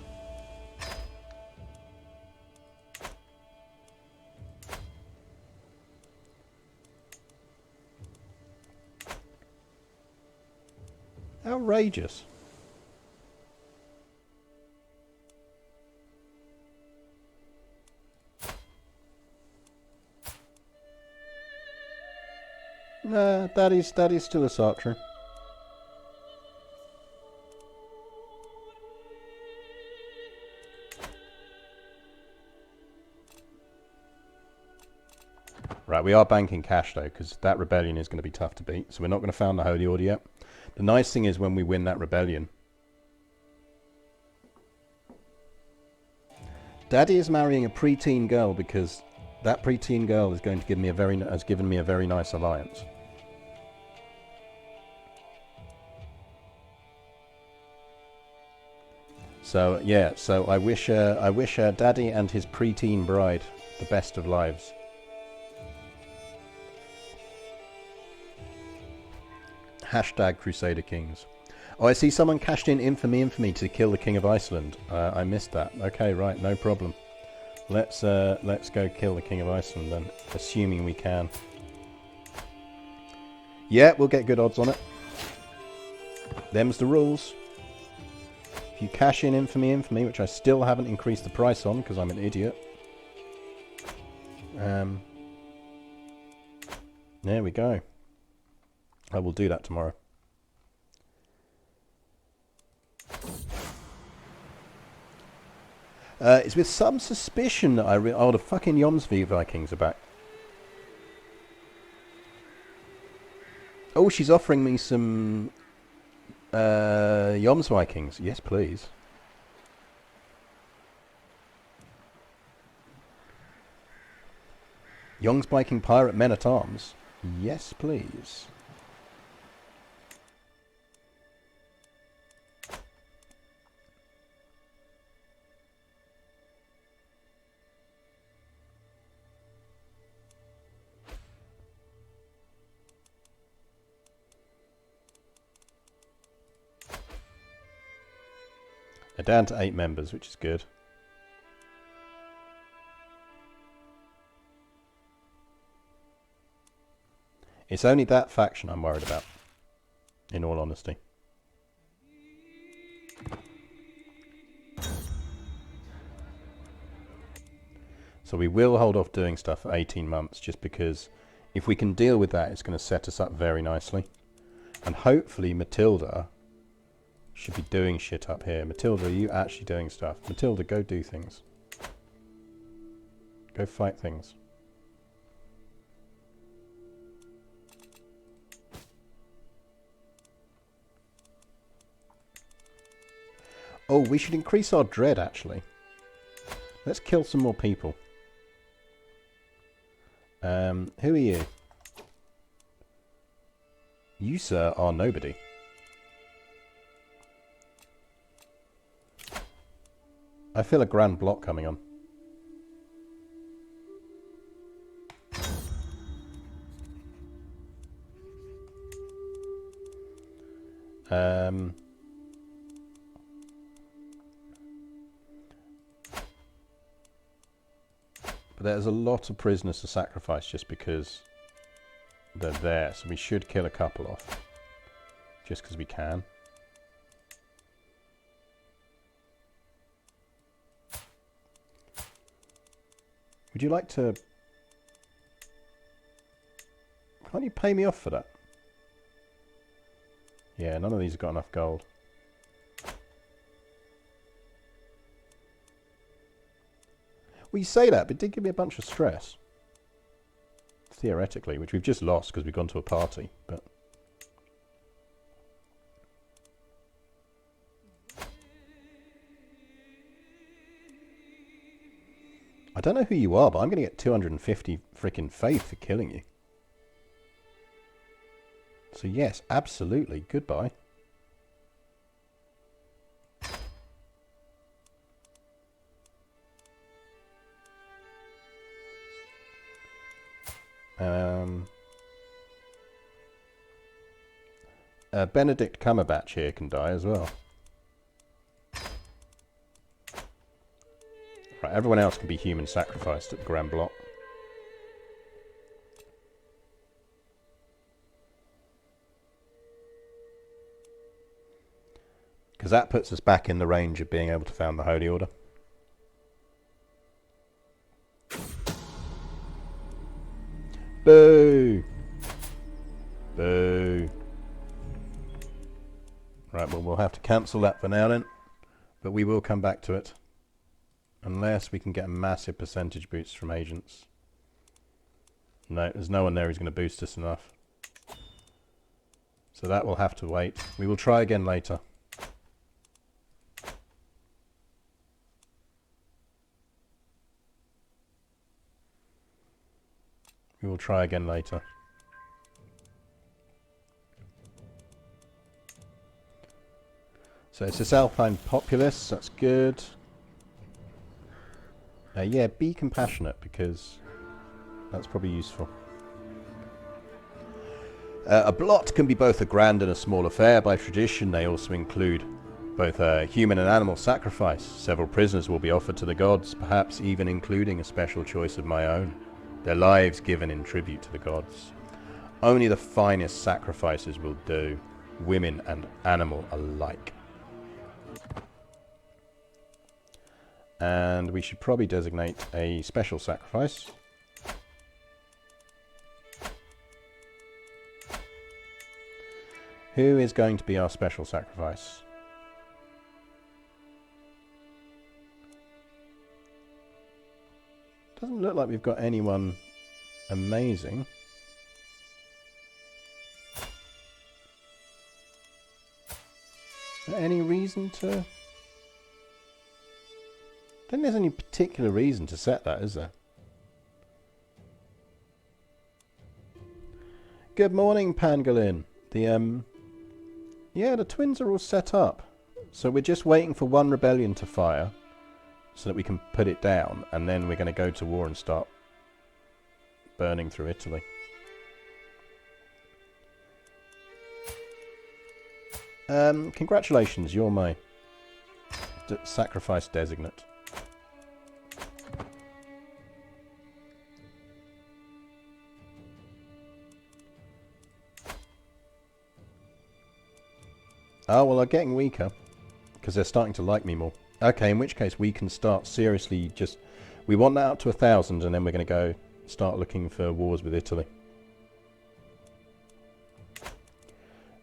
Outrageous. Nah, that is still Asatru. Right, we are banking cash though, because that rebellion is going to be tough to beat. So we're not going to found the Holy Order yet. The nice thing is when we win that rebellion. Daddy is marrying a preteen girl because that preteen girl is going to give me has given me a very nice alliance. So yeah, so I wish Daddy and his preteen bride the best of lives. Hashtag Crusader Kings. Oh, I see someone cashed in infamy to kill the King of Iceland. I missed that. Okay, right, no problem. Let's go kill the King of Iceland then, assuming we can. Yeah, we'll get good odds on it. Them's the rules. If you cash in infamy, which I still haven't increased the price on because I'm an idiot. There we go. I will do that tomorrow. It's with some suspicion that oh, the fucking Jomsvi Vikings are back. Oh, she's offering me some Joms Vikings. Yes, please. Young's Viking pirate men at arms. Yes, please. They're down to 8 members, which is good. It's only that faction I'm worried about, in all honesty. So we will hold off doing stuff for 18 months, just because if we can deal with that, it's going to set us up very nicely. And hopefully Matilda should be doing shit up here. Matilda, are you actually doing stuff? Matilda, go do things. Go fight things. Oh, we should increase our dread, actually. Let's kill some more people. Who are you? You, sir, are nobody. I feel a grand block coming on. But there's a lot of prisoners to sacrifice just because they're there, so we should kill a couple off. Just because we can. Would you like to... Can't you pay me off for that? Yeah, none of these have got enough gold. Well, you say that, but it did give me a bunch of stress. Theoretically, which we've just lost because we've gone to a party, but... I don't know who you are, but I'm going to get 250 freaking faith for killing you. So yes, absolutely. Goodbye. Benedict Cumberbatch here can die as well. Right, everyone else can be human sacrificed at the Grand Block. Because that puts us back in the range of being able to found the Holy Order. Boo! Boo! Right, well, we'll have to cancel that for now then. But we will come back to it. Unless we can get a massive percentage boost from agents. No, there's no one there who's going to boost us enough. So that will have to wait. We will try again later. We will try again later. So it's this Alpine populace, that's good. Yeah, be compassionate, because that's probably useful. A blot can be both a grand and a small affair. By tradition, they also include both a human and animal sacrifice. Several prisoners will be offered to the gods, perhaps even including a special choice of my own. Their lives given in tribute to the gods. Only the finest sacrifices will do, women and animal alike. And we should probably designate a special sacrifice. Who is going to be our special sacrifice? Doesn't look like we've got anyone amazing. Is there any reason to... I don't think there's any particular reason to set that, is there? Good morning, Pangolin. Yeah, the twins are all set up. So we're just waiting for one rebellion to fire so that we can put it down, and then we're going to go to war and start burning through Italy. Congratulations, you're my sacrifice designate. Oh, well, they're getting weaker because they're starting to like me more. Okay, in which case we can start seriously just... We want that up to 1,000, and then we're going to go start looking for wars with Italy.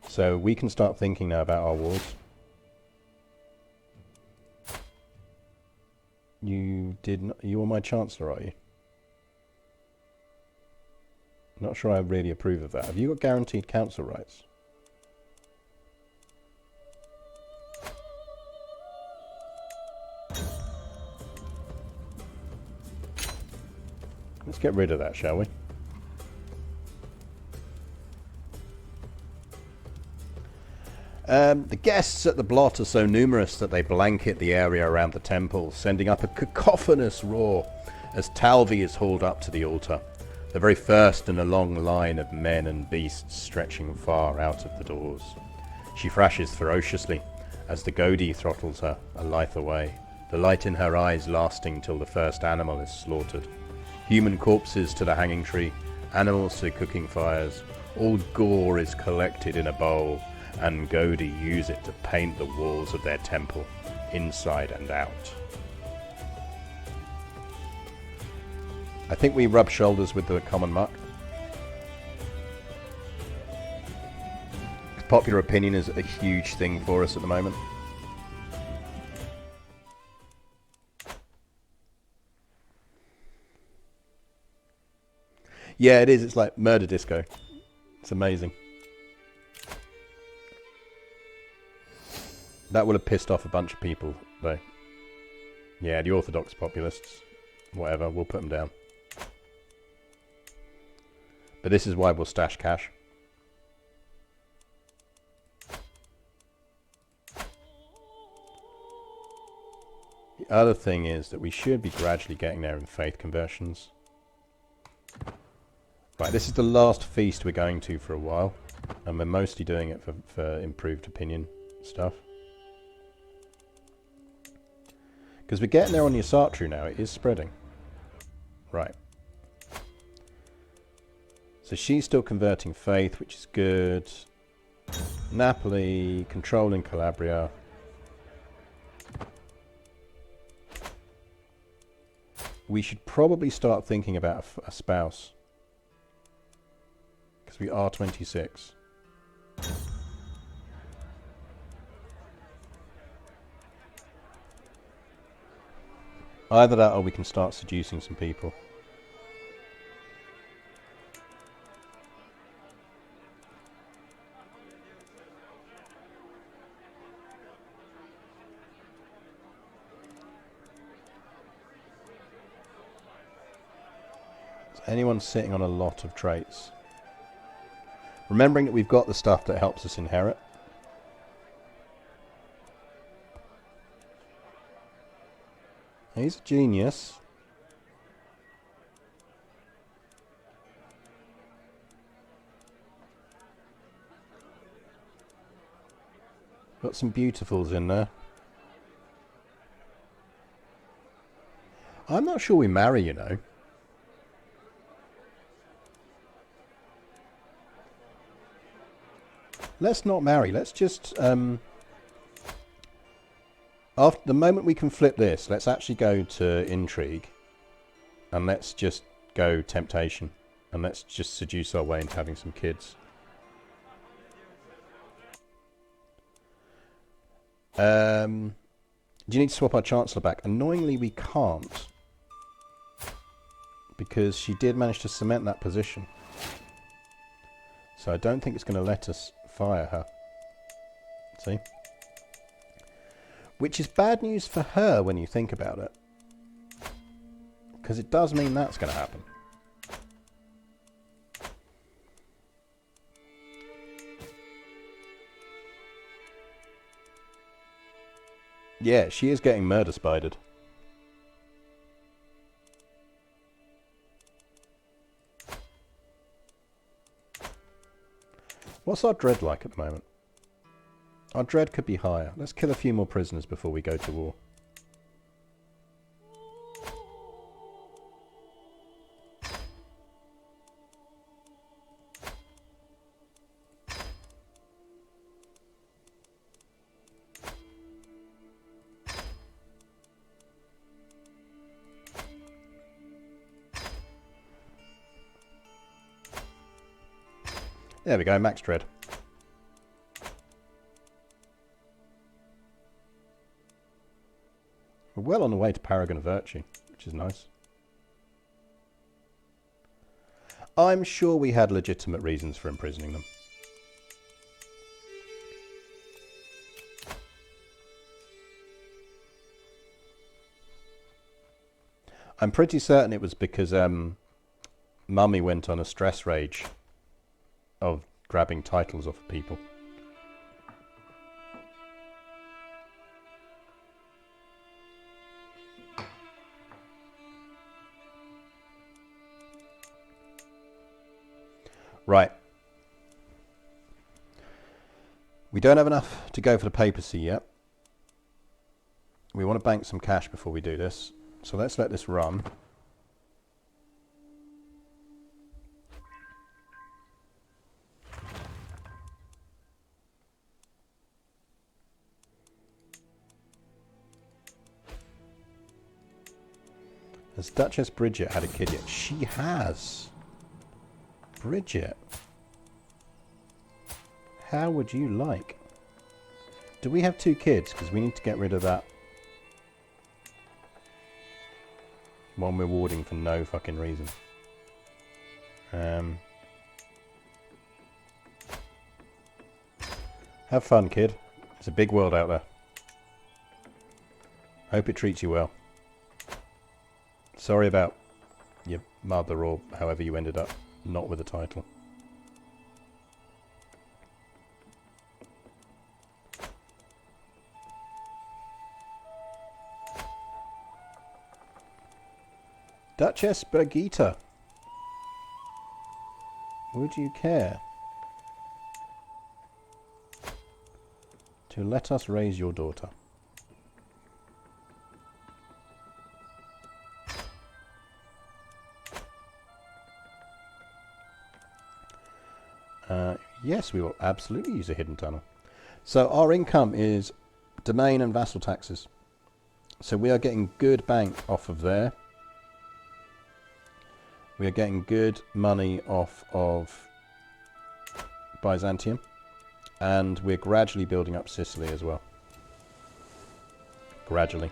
So we can start thinking now about our wars. You did not... You are my Chancellor, are you? Not sure I really approve of that. Have you got guaranteed council rights? Let's get rid of that, shall we? The guests at the blot are so numerous that they blanket the area around the temple, sending up a cacophonous roar as Talvi is hauled up to the altar, the very first in a long line of men and beasts stretching far out of the doors. She thrashes ferociously as the Godi throttles her a lithe away, the light in her eyes lasting till the first animal is slaughtered. Human corpses to the hanging tree, animals to cooking fires. All gore is collected in a bowl, and Godi use it to paint the walls of their temple, inside and out. I think we rub shoulders with the common muck. Popular opinion is a huge thing for us at the moment. Yeah, it is. It's like murder disco. It's amazing. That would have pissed off a bunch of people, though. Yeah, the Orthodox populists. Whatever, we'll put them down. But this is why we'll stash cash. The other thing is that we should be gradually getting there in faith conversions. Right, this is the last feast we're going to for a while, and we're mostly doing it for improved opinion stuff. Because we're getting there on the Asatru now, it is spreading. Right. So she's still converting faith, which is good. Napoli, controlling Calabria. We should probably start thinking about a spouse. Because we are 26. Either that or we can start seducing some people. Anyone sitting on a lot of traits. Remembering that we've got the stuff that helps us inherit. He's a genius. Got some beautifuls in there. I'm not sure we marry, you know. Let's not marry. Let's just... after the moment we can flip this, let's actually go to intrigue. And let's just go temptation. And let's just seduce our way into having some kids. Do you need to swap our Chancellor back? Annoyingly, we can't. Because she did manage to cement that position. So I don't think it's going to let us fire her. See? Which is bad news for her when you think about it. Because it does mean that's going to happen. Yeah, she is getting murder spidered. What's our dread like at the moment? Our dread could be higher. Let's kill a few more prisoners before we go to war. There we go, max dread. We're well on the way to Paragon of Virtue, which is nice. I'm sure we had legitimate reasons for imprisoning them. I'm pretty certain it was because Mummy went on a stress rage of grabbing titles off of people. Right. We don't have enough to go for the papacy yet. We want to bank some cash before we do this. So let's let this run. Has Duchess Bridget had a kid yet? She has. Bridget. How would you like? Do we have 2 kids? Because we need to get rid of that one we're warding for no fucking reason. Have fun, kid. It's a big world out there. Hope it treats you well. Sorry about your mother or however you ended up not with a title. Duchess Birgitta. Would you care to let us raise your daughter? Yes, we will absolutely use a hidden tunnel. So our income is domain and vassal taxes. So we are getting good bank off of there. We are getting good money off of Byzantium. And we're gradually building up Sicily as well. Gradually.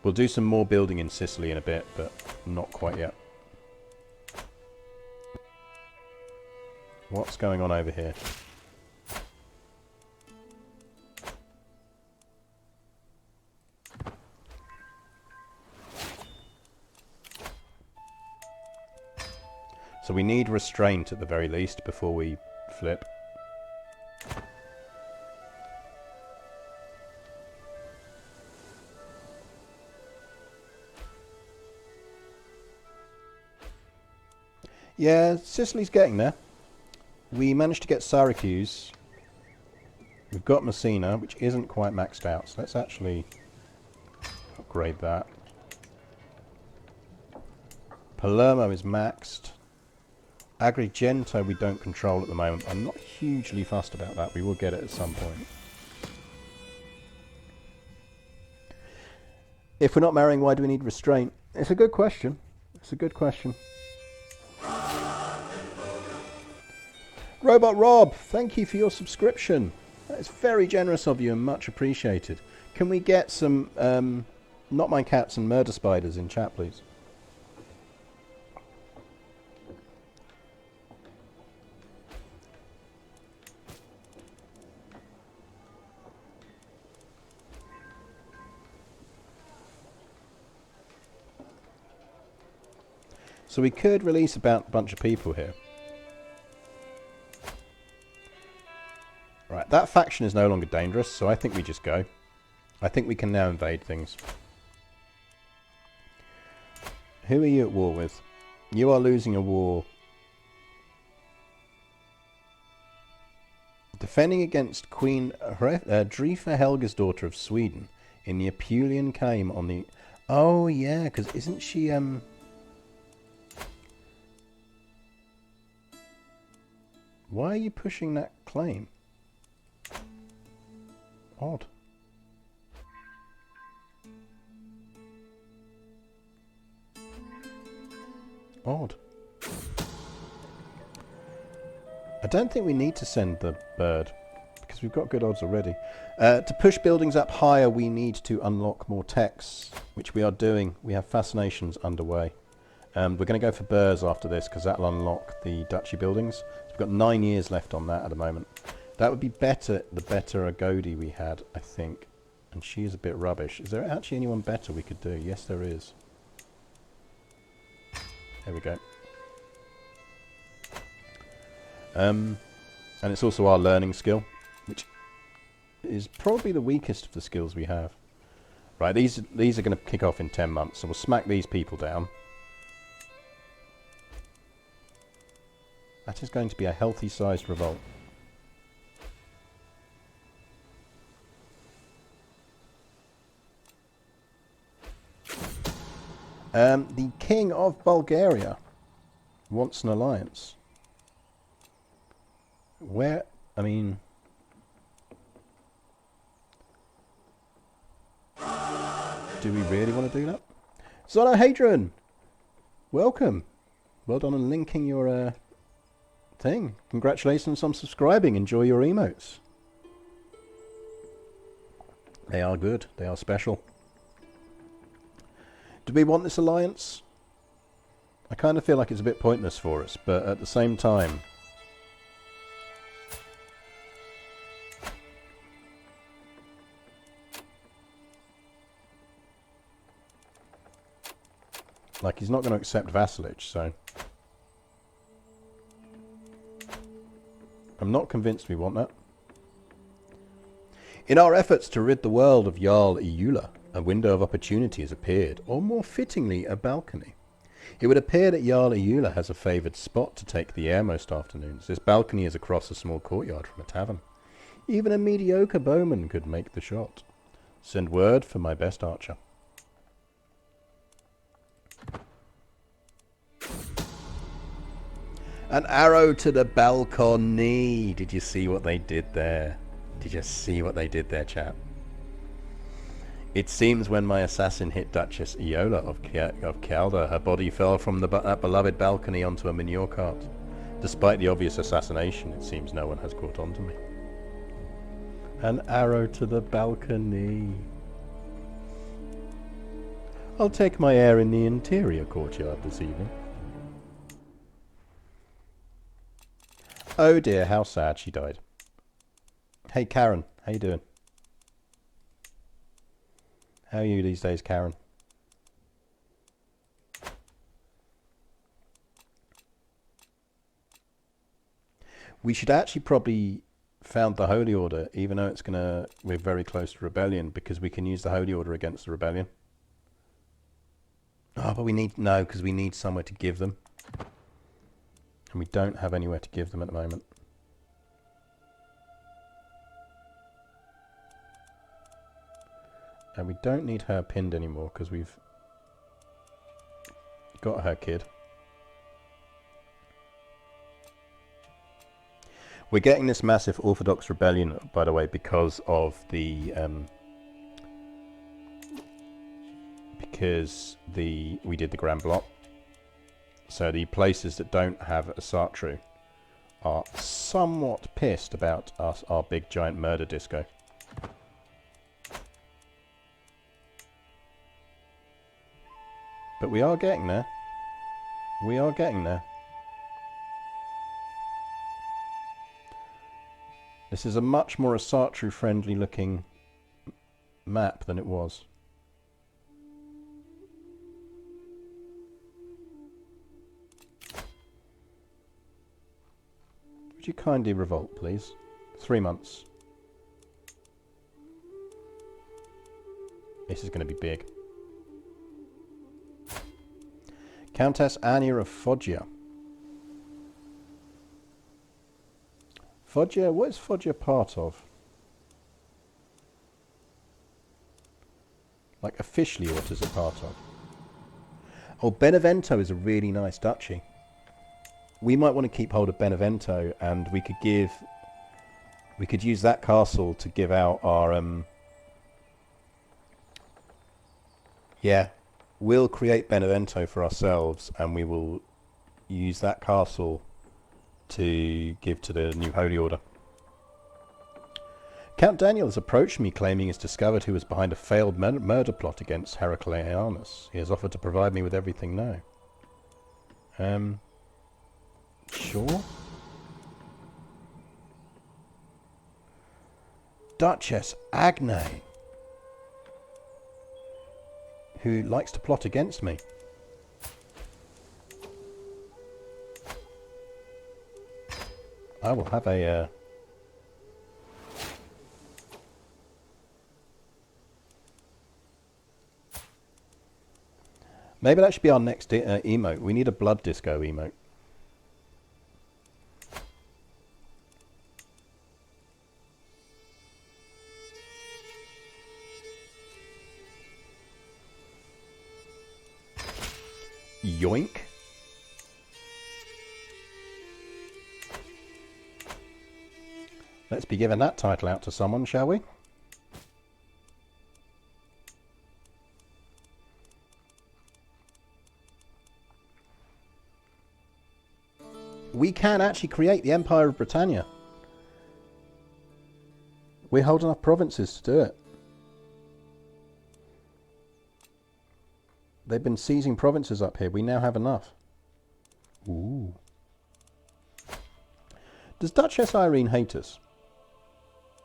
We'll do some more building in Sicily in a bit, but not quite yet. What's going on over here? So we need restraint at the very least before we flip. Yeah, Sicily's getting there. We managed to get Syracuse. We've got Messina, which isn't quite maxed out, so let's actually upgrade that. Palermo is maxed. Agrigento we don't control at the moment. I'm not hugely fussed about that. We will get it at some point. If we're not marrying, why do we need restraint? It's a good question. It's a good question. Robot Rob, thank you for your subscription. That is very generous of you and much appreciated. Can we get some Not My Cats and Murder Spiders in chat, please? So we could release about a bunch of people here. Right, that faction is no longer dangerous, so I think we just go. I think we can now invade things. Who are you at war with? You are losing a war. Defending against Queen Drifa Helga's daughter of Sweden in the Apulian claim on the... Oh yeah, because isn't she... Why are you pushing that claim? Odd. Odd. I don't think we need to send the bird, because we've got good odds already. To push buildings up higher, we need to unlock more techs, which we are doing. We have fascinations underway. We're going to go for Burrs after this, because that will unlock the duchy buildings. So we've got 9 years left on that at the moment. That would be better, the better Agodi we had, I think. And she is a bit rubbish. Is there actually anyone better we could do? Yes, there is. There we go. And it's also our learning skill, which is probably the weakest of the skills we have. Right, these are going to kick off in 10 months, so we'll smack these people down. That is going to be a healthy-sized revolt. The King of Bulgaria wants an alliance. Where, I mean... Do we really want to do that? Zonohadron! Welcome! Well done on linking your thing. Congratulations on subscribing. Enjoy your emotes. They are good. They are special. Do we want this alliance? I kind of feel like it's a bit pointless for us, but at the same time... Like, he's not going to accept vassalage, so... I'm not convinced we want that. In our efforts to rid the world of Jarl Iula, a window of opportunity has appeared, or more fittingly, a balcony. It would appear that Jarl Iula has a favoured spot to take the air most afternoons. This balcony is across a small courtyard from a tavern. Even a mediocre bowman could make the shot. Send word for my best archer. An arrow to the balcony. Did you see what they did there? Did you see what they did there, chap? It seems when my assassin hit Duchess Iola of Calda, her body fell from that beloved balcony onto a manure cart. Despite the obvious assassination, it seems no one has caught on to me. An arrow to the balcony. I'll take my air in the interior courtyard this evening. Oh dear, how sad she died. Hey Karen, how you doing? How are you these days, Karen? We should actually probably found the Holy Order, even though we're very close to rebellion, because we can use the Holy Order against the rebellion. Oh, but because we need somewhere to give them. And we don't have anywhere to give them at the moment. And we don't need her pinned anymore, because we've got her kid. We're getting this massive Orthodox rebellion, by the way, because of the we did the Grand Block. So the places that don't have Asatru are somewhat pissed about our big giant murder disco. But we are getting there. We are getting there. This is a much more Asatru friendly looking map than it was. Would you kindly revolt, please? 3 months. This is going to be big. Countess Anya of Foggia. Foggia, what is Foggia part of? Like officially, what is it part of? Oh, Benevento is a really nice duchy. We might want to keep hold of Benevento, and we could use that castle to give out our yeah, we'll create Benevento for ourselves, and we will use that castle to give to the new Holy Order. Count Daniel has approached me, claiming he's discovered who was behind a failed murder plot against Heracleanus. He has offered to provide me with everything now. Sure. Duchess Agne, who likes to plot against me. I will have a maybe that should be our next emote. We need a blood disco emote. Yoink. Let's be giving that title out to someone, shall we? We can actually create the Empire of Britannia. We hold enough provinces to do it. They've been seizing provinces up here. We now have enough. Ooh. Does Duchess Irene hate us?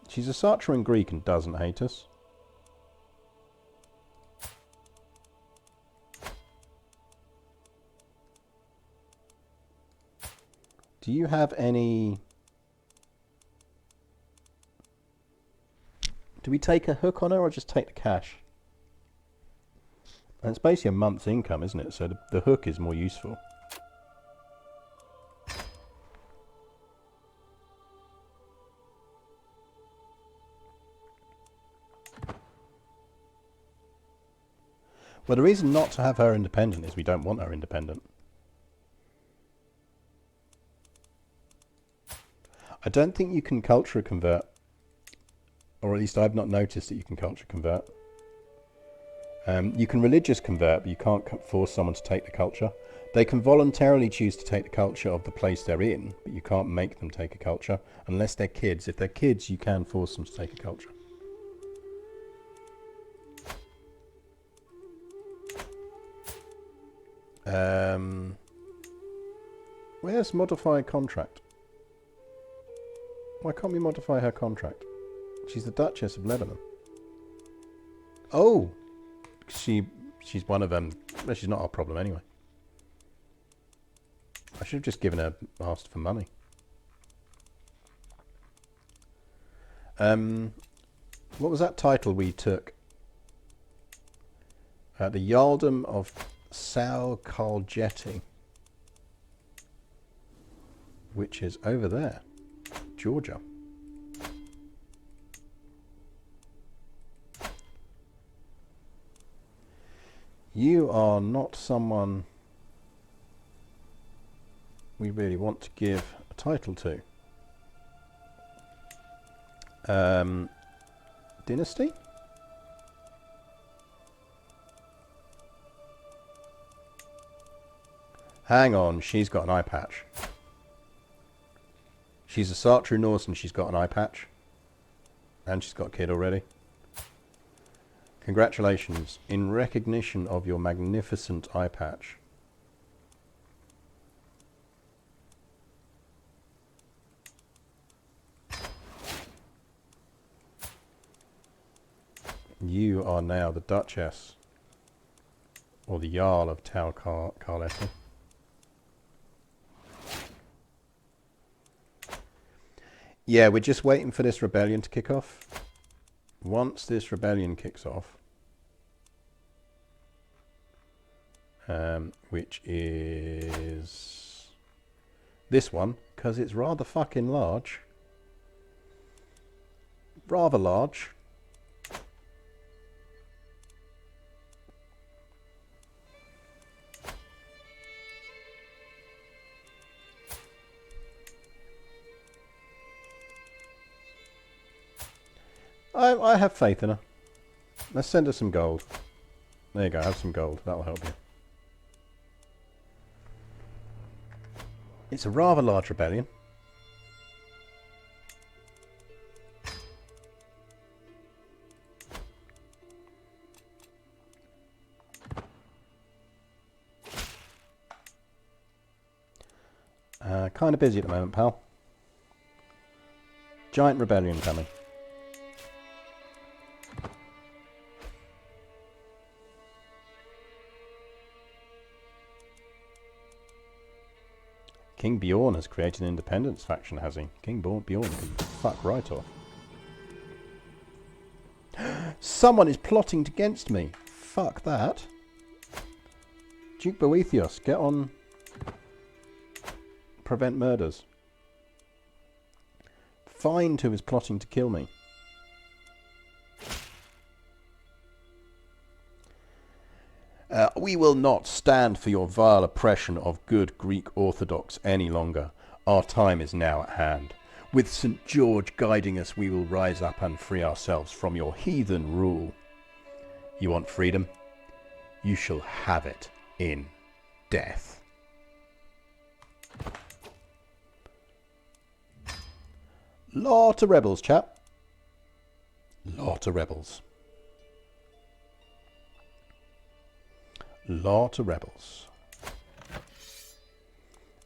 She's a Asatru and Greek and doesn't hate us. Do you have any... Do we take a hook on her or just take the cash? And it's basically a month's income, isn't it? So the hook is more useful. Well, the reason not to have her independent is we don't want her independent. I don't think you can culture convert. Or at least I've not noticed that you can culture convert. You can religious convert, but you can't force someone to take the culture. They can voluntarily choose to take the culture of the place they're in, but you can't make them take a culture unless they're kids. If they're kids, you can force them to take a culture. Where's modify contract? Why can't we modify her contract? She's the Duchess of Lebanon. Oh! She's one of them. Well, she's not our problem anyway. I should have just given her, asked for money. What was that title we took? The Jarldom of Salkarjeti, which is over there, Georgia. You are not someone we really want to give a title to. Dynasty? Hang on, she's got an eye patch. She's Asatru Norse and she's got an eye patch. And she's got a kid already. Congratulations. In recognition of your magnificent eye patch, you are now the Duchess, or the Jarl of Tal Carletti. Yeah, we're just waiting for this rebellion to kick off. Once this rebellion kicks off, which is this one, because it's rather fucking large. Rather large. I have faith in her. Let's send her some gold. There you go, have some gold. That'll help you. It's a rather large rebellion. Kind of busy at the moment, pal. Giant rebellion coming. King Bjorn has created an independence faction, has he? King Bjorn can fuck right off. Someone is plotting against me. Fuck that. Duke Boethius, get on. Prevent murders. Find who is plotting to kill me. We will not stand for your vile oppression of good Greek Orthodox any longer. Our time is now at hand. With St. George guiding us, we will rise up and free ourselves from your heathen rule. You want freedom? You shall have it in death. Lot of rebels, chap. Lot of rebels. Lot of rebels.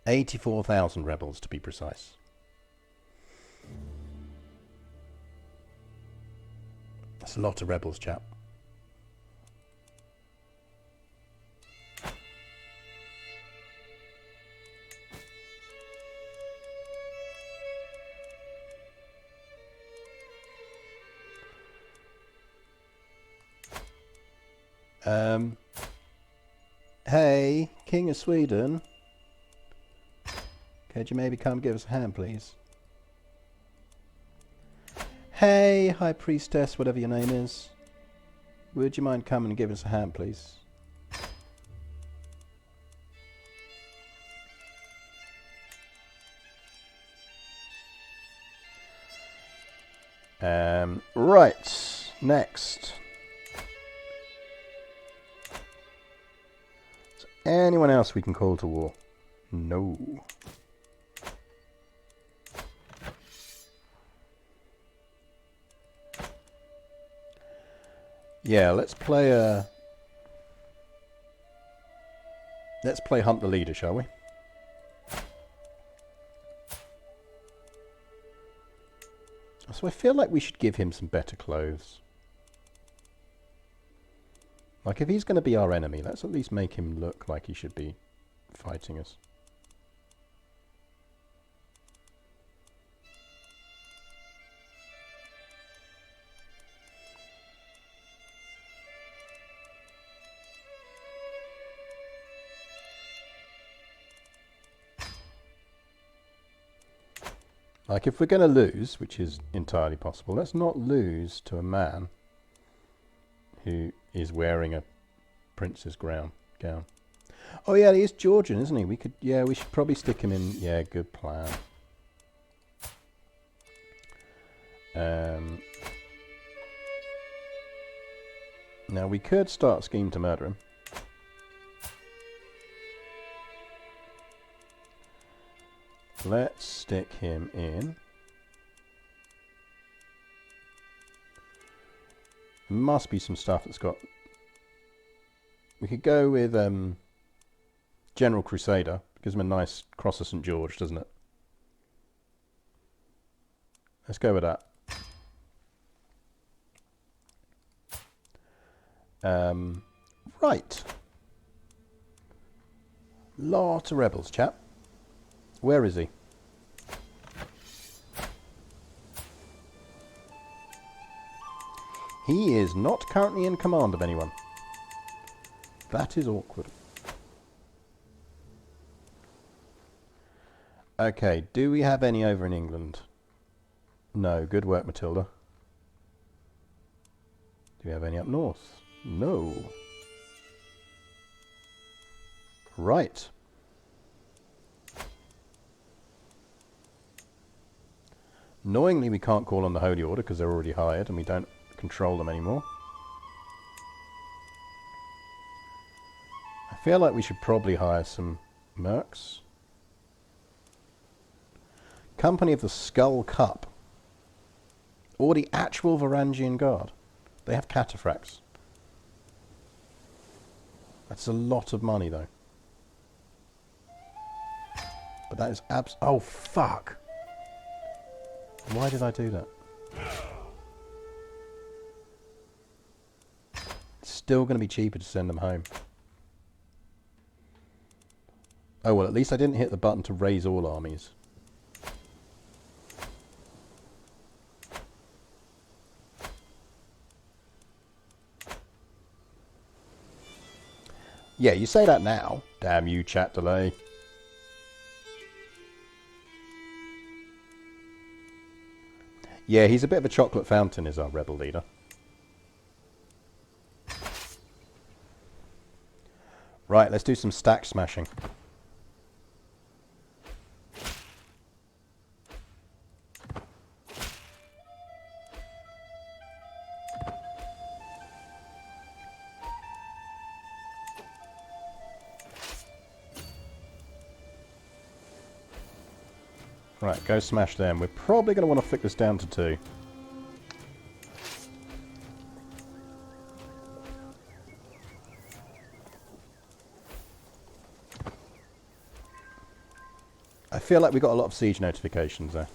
84,000 rebels to be precise. That's a lot of rebels, chap. Hey, King of Sweden. Could you maybe come give us a hand, please? Hey, High Priestess, whatever your name is. Would you mind coming and giving us a hand, please? Right, next. Is there anyone else we can call to war? No. Yeah, let's play Hunt the Leader, shall we? So I feel like we should give him some better clothes. Like, if he's going to be our enemy, let's at least make him look like he should be fighting us. Like, if we're going to lose, which is entirely possible, let's not lose to a man who is wearing a prince's gown. Oh yeah, he is Georgian, isn't he? We should probably stick him in. Yeah, good plan. Now we could start a scheme to murder him. Let's stick him in. There must be some stuff that's got... We could go with General Crusader. Gives him a nice cross of St. George, doesn't it? Let's go with that. Right. Lot of rebels, chap. Where is he? He is not currently in command of anyone. That is awkward. Okay, do we have any over in England? No, good work, Matilda. Do we have any up north? No. Right. Annoyingly, we can't call on the Holy Order because they're already hired and we don't control them anymore. I feel like we should probably hire some mercs. Company of the Skull Cup. Or the actual Varangian Guard. They have cataphracts. That's a lot of money, though. But that is oh, fuck. Why did I do that? It's still going to be cheaper to send them home. Oh, well, at least I didn't hit the button to raise all armies. Yeah, you say that now. Damn you, chat delay. Yeah, he's a bit of a chocolate fountain, is our rebel leader. Right, let's do some stack smashing. Right, go smash them. We're probably going to want to flick this down to 2. I feel like we got a lot of siege notifications there.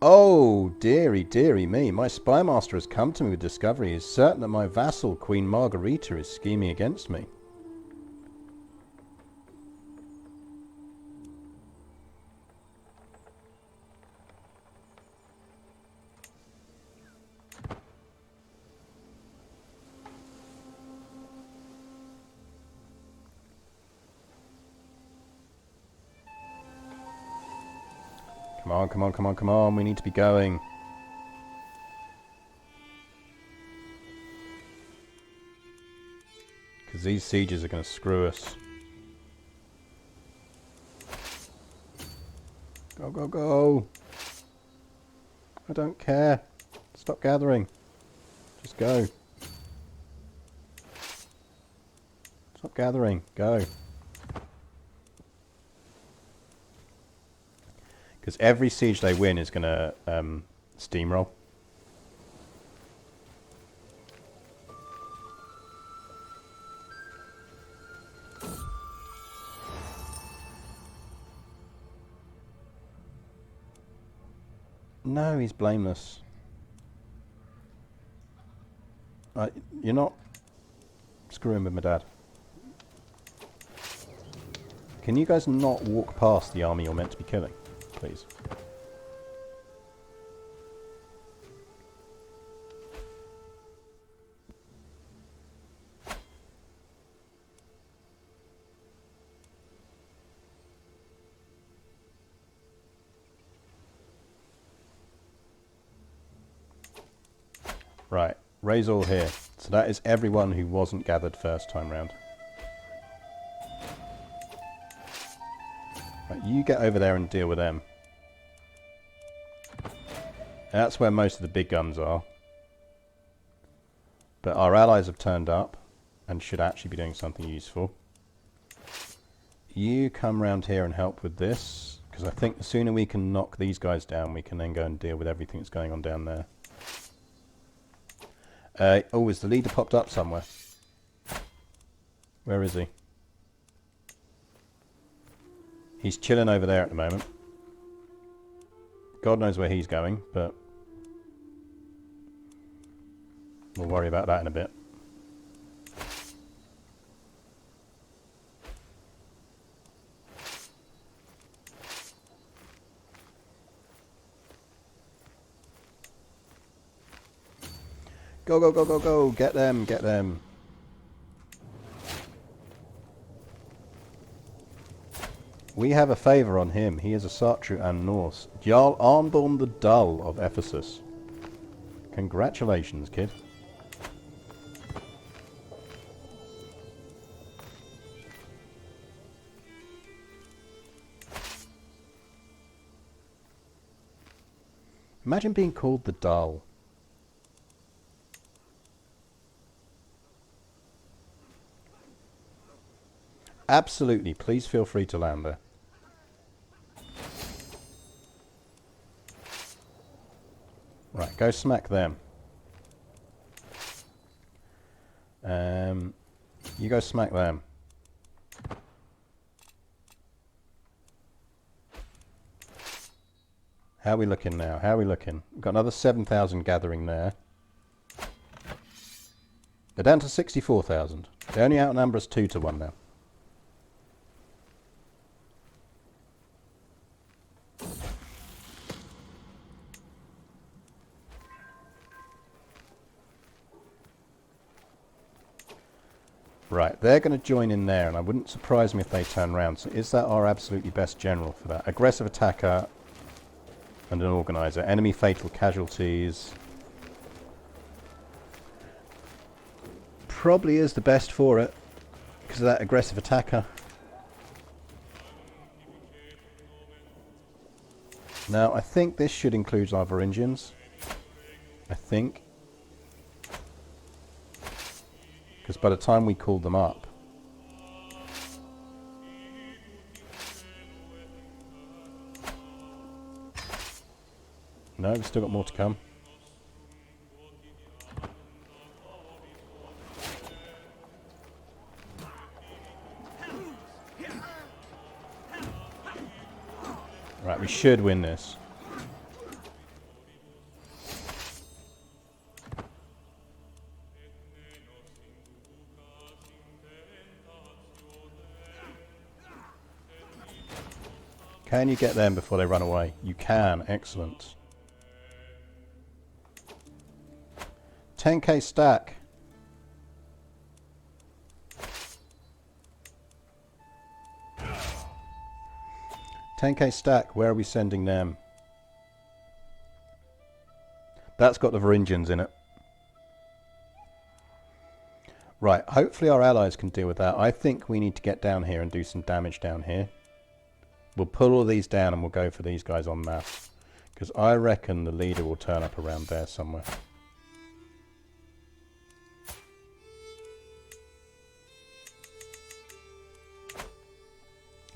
Oh, dearie, dearie me. My spy master has come to me with discovery. He is certain that my vassal, Queen Margarita, is scheming against me. Come on, come on, come on, come on. We need to be going. Because these sieges are going to screw us. Go, go, go. I don't care. Stop gathering. Just go. Stop gathering. Go. Because every siege they win is going to steamroll. No, he's blameless. You're not screwing with my dad. Can you guys not walk past the army you're meant to be killing, please? Right, raise all here. So that is everyone who wasn't gathered first time round. Right, you get over there and deal with them. That's where most of the big guns are. But our allies have turned up and should actually be doing something useful. You come round here and help with this, because I think the sooner we can knock these guys down, we can then go and deal with everything that's going on down there. Oh, is the leader popped up somewhere? Where is he? He's chilling over there at the moment. God knows where he's going, but we'll worry about that in a bit. Go, go, go, go, go! Get them, get them. We have a favour on him. He is Asatru and Norse. Jarl Arnborn the Dull of Ephesus. Congratulations, kid. Imagine being called the Dull. Absolutely, please feel free to land there. Right, go smack them. You go smack them. How are we looking now? How are we looking? We've got another 7,000 gathering there. They're down to 64,000. They only outnumber us 2-1 now. Right, they're going to join in there, and I wouldn't surprise me if they turn around. So is that our absolutely best general for that? Aggressive attacker and an organizer. Enemy fatal casualties. Probably is the best for it, because of that aggressive attacker. Now, I think this should include our Varangians. I think. Because by the time we called them up... No, we've still got more to come. Right, we should win this. Can you get them before they run away? You can. Excellent. 10k stack. $10k stack. Where are we sending them? That's got the Varangians in it. Right. Hopefully our allies can deal with that. I think we need to get down here and do some damage down here. We'll pull all these down and we'll go for these guys en masse. Because I reckon the leader will turn up around there somewhere.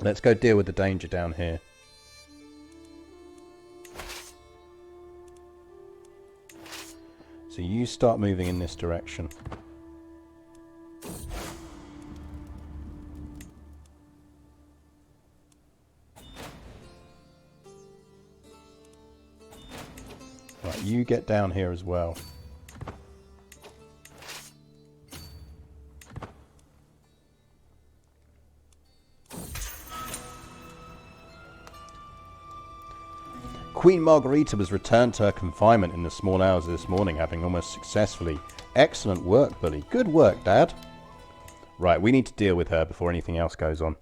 Let's go deal with the danger down here. So you start moving in this direction. Right, you get down here as well. Queen Margarita was returned to her confinement in the small hours of this morning, having almost successfully. Excellent work, Bully. Good work, Dad. Right, we need to deal with her before anything else goes on.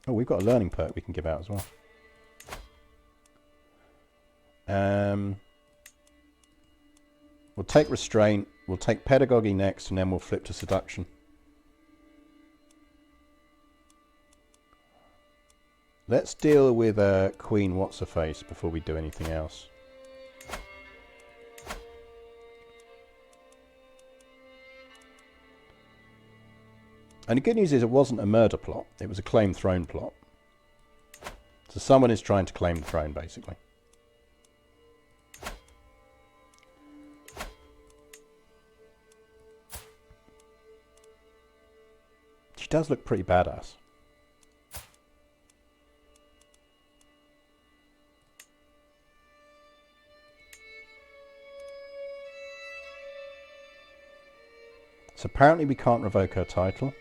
Oh, we've got a learning perk we can give out as well. We'll take restraint, we'll take pedagogy next, and then we'll flip to seduction. Let's deal with Queen What's-Her-Face before we do anything else. And the good news is it wasn't a murder plot, it was a claim throne plot. So someone is trying to claim the throne, basically. She does look pretty badass. So apparently we can't revoke her title.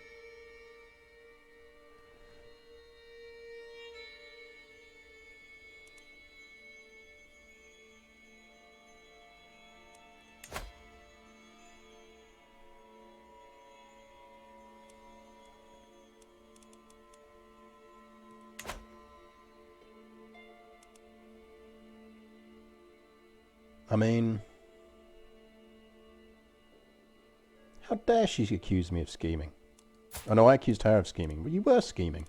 I mean, how dare she accuse me of scheming? Oh no, I accused her of scheming. Well, you were scheming.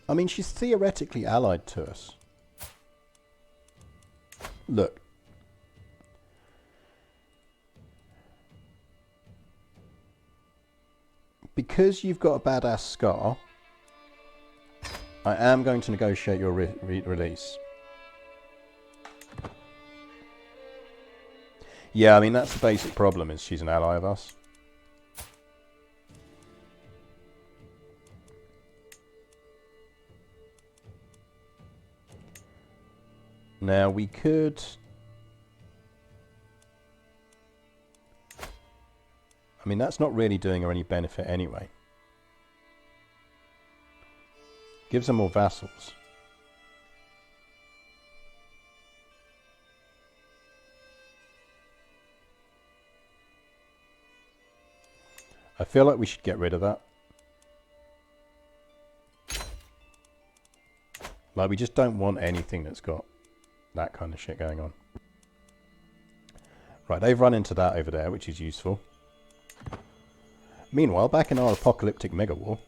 I mean, she's theoretically allied to us. Look. Because you've got a badass scar, I am going to negotiate your release. Yeah, I mean, that's the basic problem, is she's an ally of us. Now, we could... I mean, that's not really doing her any benefit anyway. Gives her more vassals. I feel like we should get rid of that. Like, we just don't want anything that's got that kind of shit going on. Right, they've run into that over there, which is useful. Meanwhile, back in our apocalyptic mega war,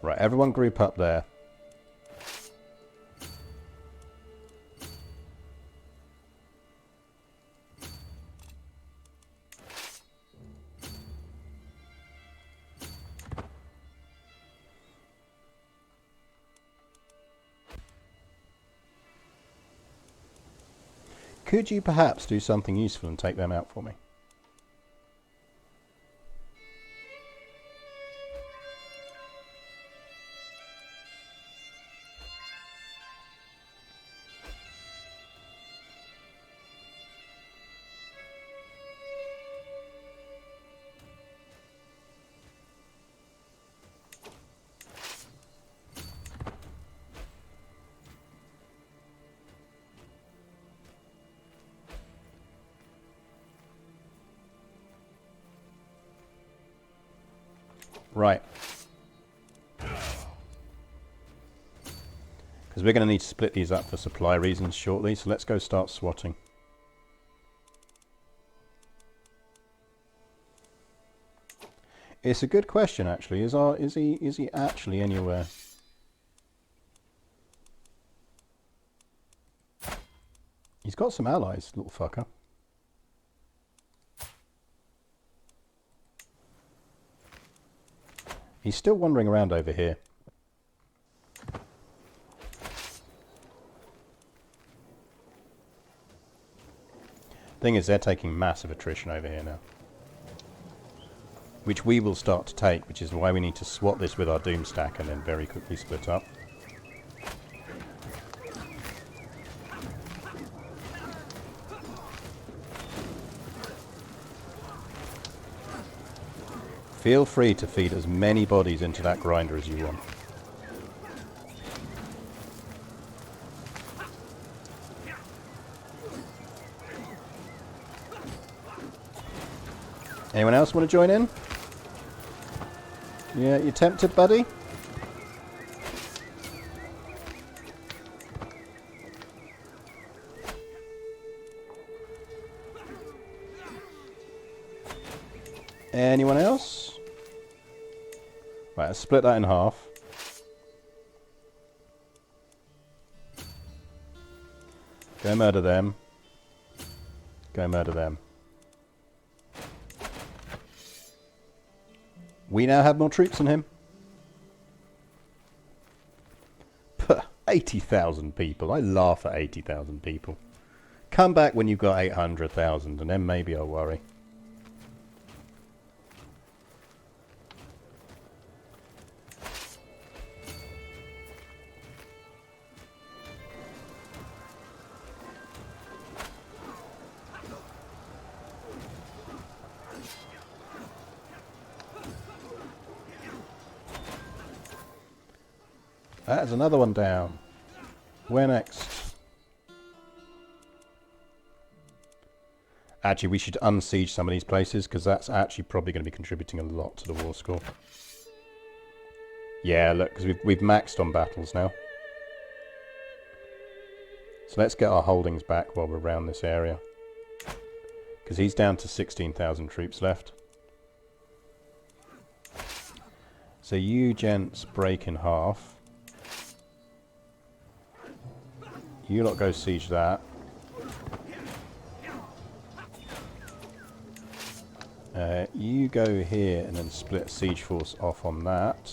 right, everyone group up there. Could you perhaps do something useful and take them out for me? Right. Because we're going to need to split these up for supply reasons shortly, so let's go start swatting. It's a good question, actually. Is he actually anywhere? He's got some allies, little fucker. He's still wandering around over here. Thing is, they're taking massive attrition over here now. Which we will start to take, which is why we need to swap this with our Doom stack and then very quickly split up. Feel free to feed as many bodies into that grinder as you want. Anyone else want to join in? Yeah, you tempted, buddy? Anyone else? Right, let's split that in half. Go murder them. Go murder them. We now have more troops than him. Puh, 80,000 people. I laugh at 80,000 people. Come back when you've got 800,000 and then maybe I'll worry. That's another one down. Where next? Actually, we should unsiege some of these places, because that's actually probably going to be contributing a lot to the war score. Yeah, look, because we've maxed on battles now. So let's get our holdings back while we're around this area. Because he's down to 16,000 troops left. So you gents break in half. You lot go siege that. You go here and then split siege force off on that.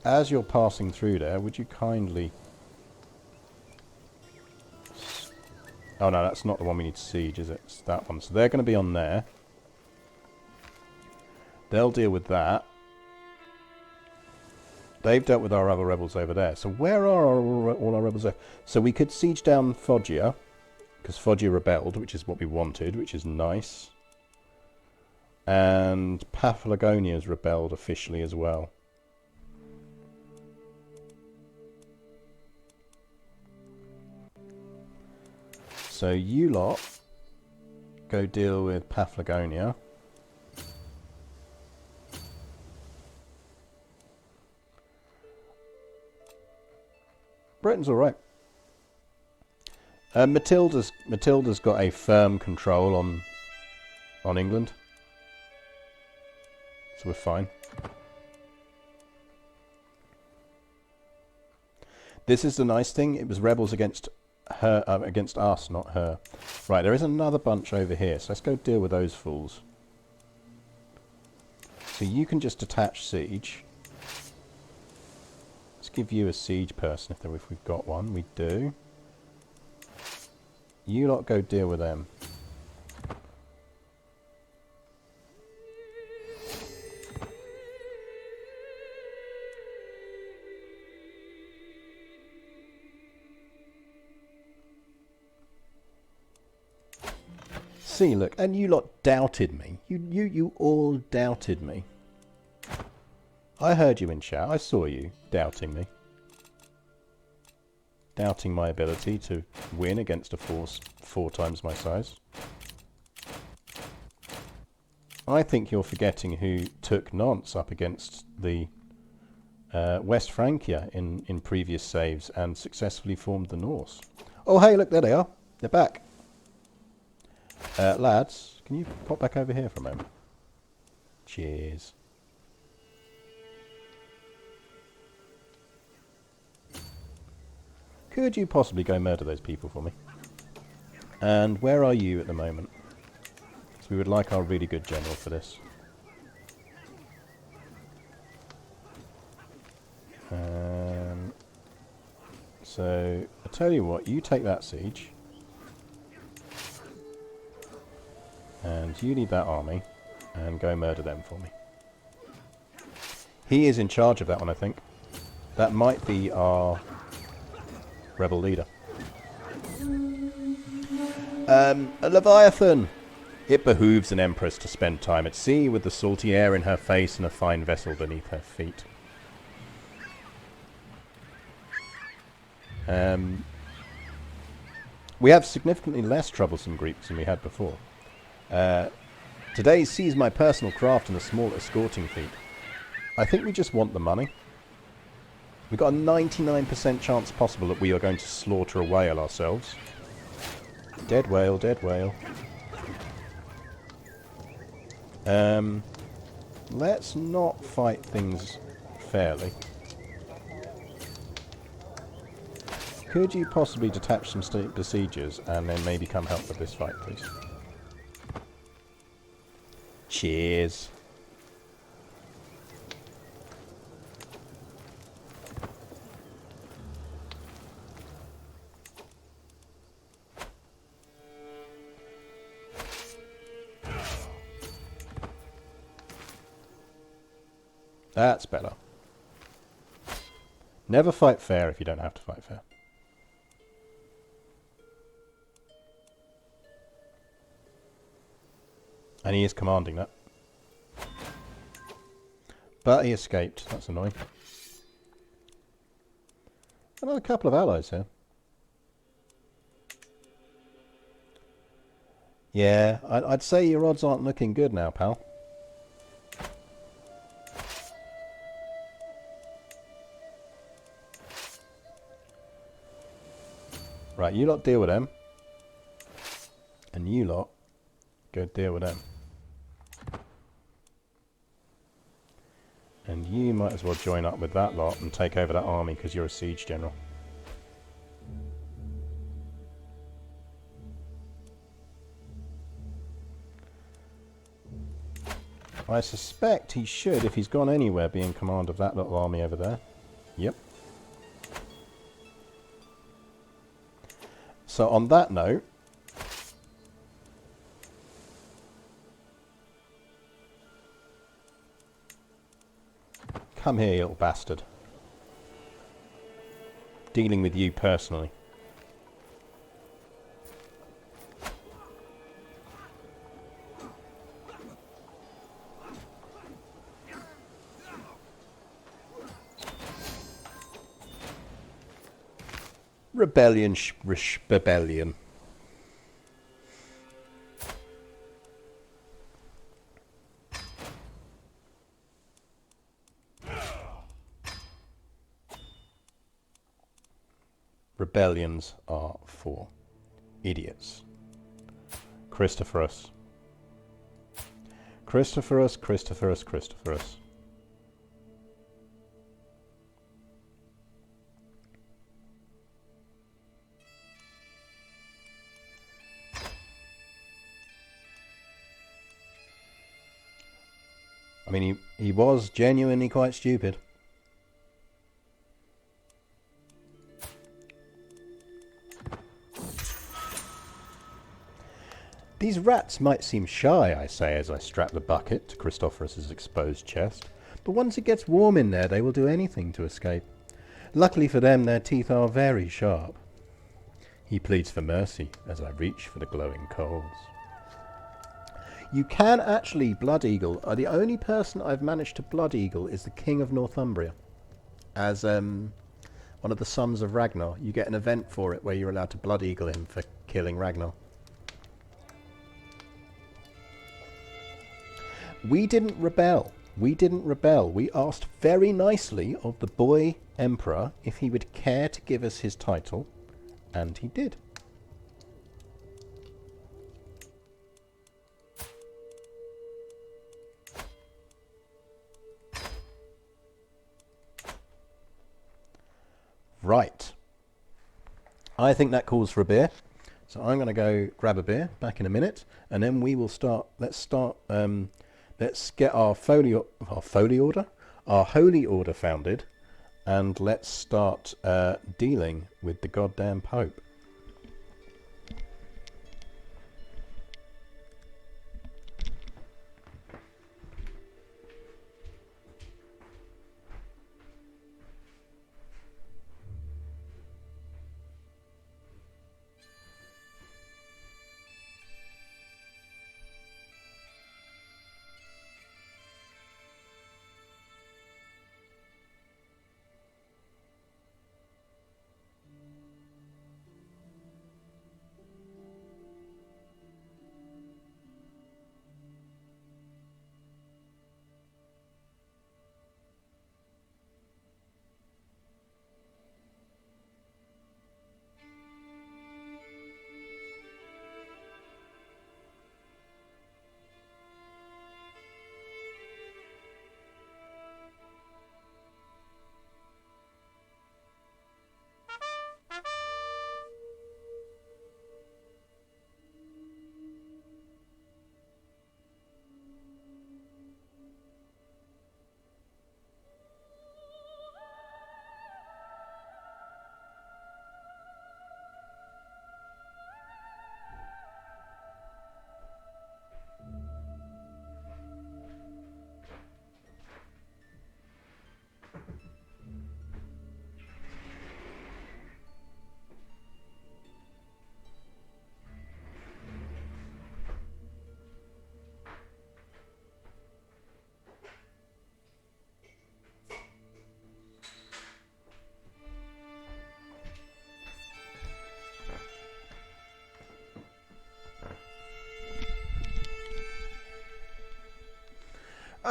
As you're passing through there, would you kindly... Oh no, that's not the one we need to siege, is it? It's that one. So they're going to be on there. They'll deal with that. They've dealt with our other rebels over there. So where are all our rebels there? So we could siege down Foggia, because Foggia rebelled, which is what we wanted, which is nice. And Paphlagonia's rebelled officially as well. So you lot go deal with Paphlagonia. Britain's all right. Matilda's got a firm control on England, so we're fine. This is the nice thing. It was rebels against her, against us, not her. Right, there is another bunch over here, so let's go deal with those fools. So you can just attach siege. Let's give you a siege person if we've got one. We do. You lot go deal with them. See, look, and you lot doubted me. You all doubted me. I heard you in chat. I saw you doubting me. Doubting my ability to win against a force 4 times my size. I think you're forgetting who took Nantes up against the West Francia in previous saves and successfully formed the Norse. Oh, hey, look, there they are. They're back. Lads, can you pop back over here for a moment? Cheers. Could you possibly go murder those people for me? And where are you at the moment? So we would like our really good general for this. So, I tell you what, you take that siege. And you lead that army. And go murder them for me. He is in charge of that one, I think. That might be our rebel leader. A Leviathan! It behooves an empress to spend time at sea with the salty air in her face and a fine vessel beneath her feet. We have significantly less troublesome Greeks than we had before. Today sees my personal craft and a small escorting fleet. I think we just want the money. We've got a 99% chance possible that we are going to slaughter a whale ourselves. Dead whale, dead whale. Let's not fight things fairly. Could you possibly detach some state besiegers and then maybe come help with this fight, please? Cheers. That's better. Never fight fair if you don't have to fight fair. And he is commanding that. But he escaped. That's annoying. Another couple of allies here. Yeah, I'd say your odds aren't looking good now, pal. Right, you lot deal with them. And you lot go deal with them. And you might as well join up with that lot and take over that army because you're a siege general. I suspect he should, if he's gone anywhere, be in command of that little army over there. Yep. So on that note, come here, you little bastard. Dealing with you personally. Rebellion, rebellion. Rebellions are for idiots. Christophorus. Christophorus, Christophorus, Christophorus. I mean, he was genuinely quite stupid. These rats might seem shy, I say, as I strap the bucket to Christophorus's exposed chest, but once it gets warm in there, they will do anything to escape. Luckily for them, their teeth are very sharp. He pleads for mercy as I reach for the glowing coals. You can actually Blood Eagle. The only person I've managed to Blood Eagle is the King of Northumbria. As one of the sons of Ragnar. You get an event for it where you're allowed to Blood Eagle him for killing Ragnar. We didn't rebel. We didn't rebel. We asked very nicely of the boy emperor if he would care to give us his title, and he did. Right. I think that calls for a beer. So I'm going to go grab a beer, back in a minute, and then we will start. Let's get our holy order founded, and let's start dealing with the goddamn Pope.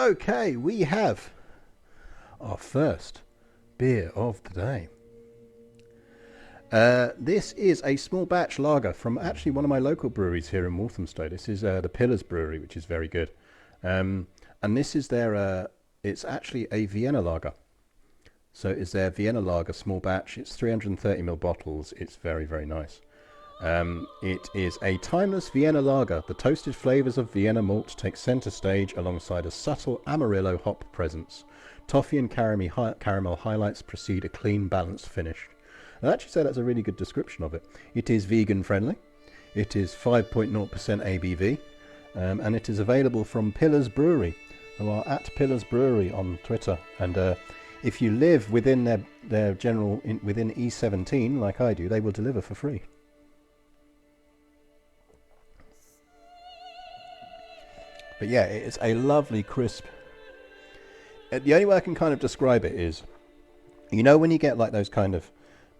Okay, we have our first beer of the day. This is a small batch lager from actually one of my local breweries here in Walthamstow. This is the Pillars Brewery, which is very good. And this is their, it's actually a Vienna lager. So it's their Vienna lager small batch. It's 330ml bottles. It's very, very nice. It is a timeless Vienna lager. The toasted flavours of Vienna malt take centre stage alongside a subtle Amarillo hop presence. Toffee and caramel highlights precede a clean, balanced finish. I'd actually say that's a really good description of it. It is vegan friendly. It is 5.0% ABV. And it is available from Pillars Brewery, who are at Pillars Brewery on Twitter. And if you live within their general, within E17, like I do, they will deliver for free. But yeah, it's a lovely crisp. The only way I can kind of describe it is, you know, when you get like those kind of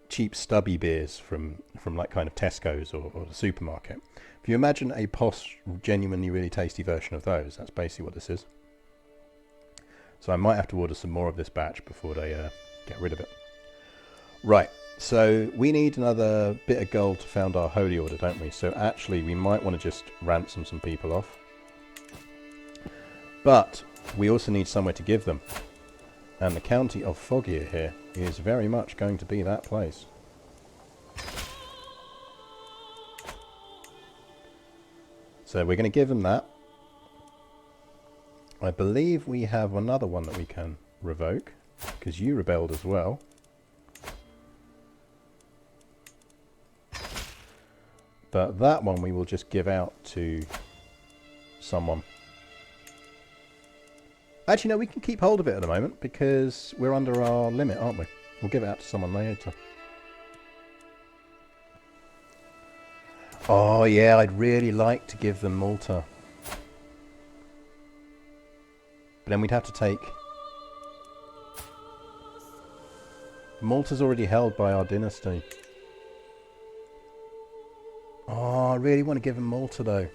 cheap stubby beers from like kind of Tesco's or the supermarket. If you imagine a posh, genuinely really tasty version of those, that's basically what this is. So I might have to order some more of this batch before they get rid of it. Right, so we need another bit of gold to found our holy order, don't we? So actually we might want to just ransom some people off. But we also need somewhere to give them. And the county of Foggia here is very much going to be that place. So we're going to give them that. I believe we have another one that we can revoke, because you rebelled as well. But that one we will just give out to someone. Actually, no, we can keep hold of it at the moment because we're under our limit, aren't we? We'll give it out to someone later. Oh, yeah, I'd really like to give them Malta. But then we'd have to take... Malta's already held by our dynasty. Oh, I really want to give them Malta, though.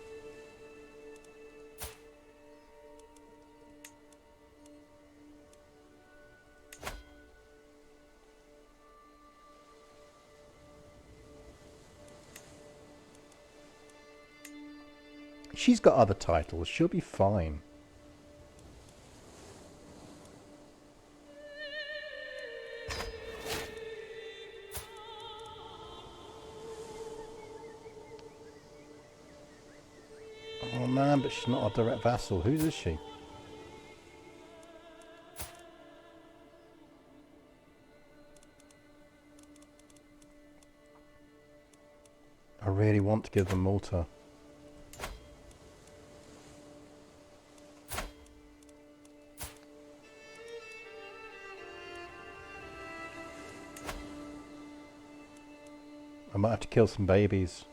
She's got other titles. She'll be fine. Oh man, but she's not a direct vassal. Whose is she? I really want to give them Malta. I might have to kill some babies.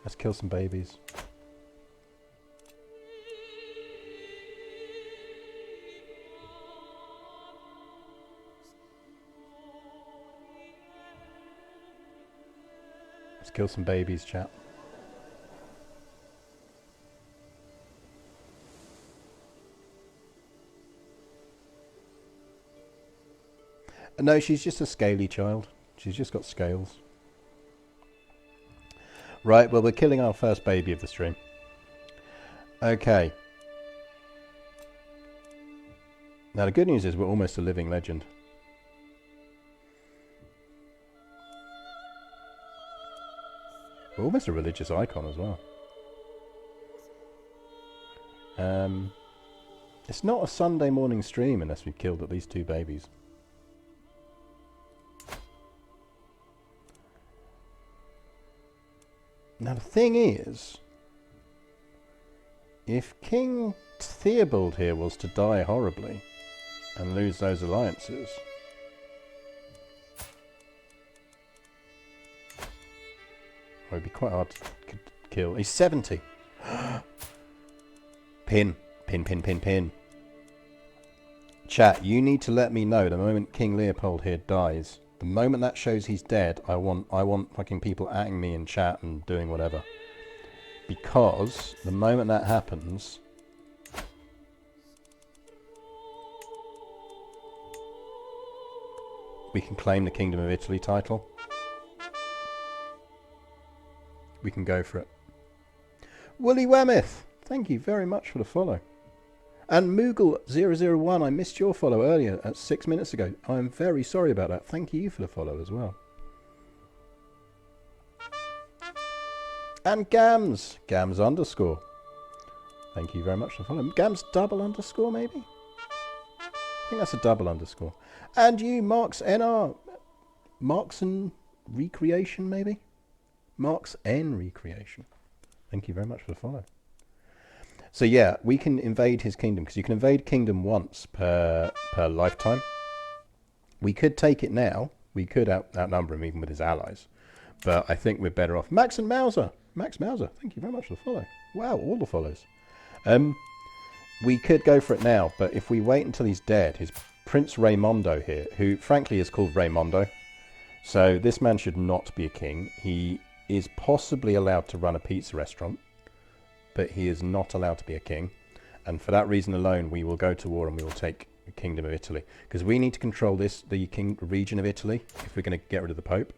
Let's kill some babies. Let's kill some babies, chat. No, she's just a scaly child. She's just got scales. Right, well, we're killing our first baby of the stream. Okay. Now, the good news is we're almost a living legend. We're almost a religious icon as well. It's not a Sunday morning stream unless we've killed at least 2 babies. Now the thing is, if King Theobald here was to die horribly and lose those alliances, it would be quite hard to kill. He's 70. Pin. Chat, you need to let me know the moment King Leopold here dies. The moment that shows he's dead, I want fucking people atting me in chat and doing whatever. Because the moment that happens, we can claim the Kingdom of Italy title. We can go for it. Woolly Whammoth, thank you very much for the follow. And Moogle001, I missed your follow earlier at 6 minutes ago. I'm very sorry about that. Thank you for the follow as well. And Gams underscore. Thank you very much for the follow. Gams double underscore maybe? I think that's a double underscore. And you, Marks NR. Marks and Recreation maybe? Marks N Recreation. Thank you very much for the follow. So yeah, we can invade his kingdom, because you can invade kingdom once per lifetime. We could take it now. We could outnumber him even with his allies. But I think we're better off. Max and Mauser. Max Mauser, thank you very much for the follow. Wow, all the follows. We could go for it now, but if we wait until he's dead, his Prince Raimondo here, who frankly is called Raimondo. So this man should not be a king. He is possibly allowed to run a pizza restaurant, but he is not allowed to be a king. And for that reason alone, we will go to war and we will take the Kingdom of Italy. Because we need to control the region of Italy if we're going to get rid of the Pope.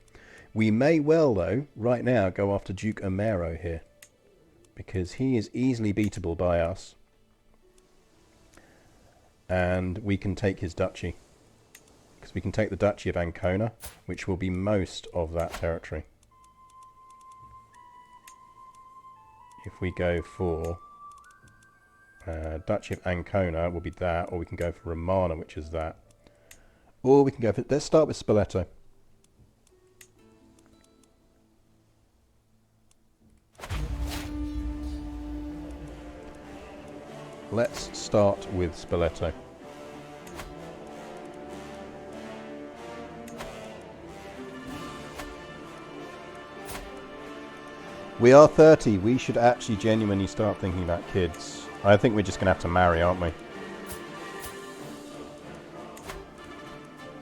We may well, though, right now, go after Duke Omero here. Because he is easily beatable by us. And we can take his duchy. Because we can take the Duchy of Ancona, which will be most of that territory. If we go for Duchy of Ancona, will be that, or we can go for Romana, which is that. Or we can go for... Let's start with Spoleto. Let's start with Spoleto. We are 30. We should actually genuinely start thinking about kids. I think we're just going to have to marry, aren't we?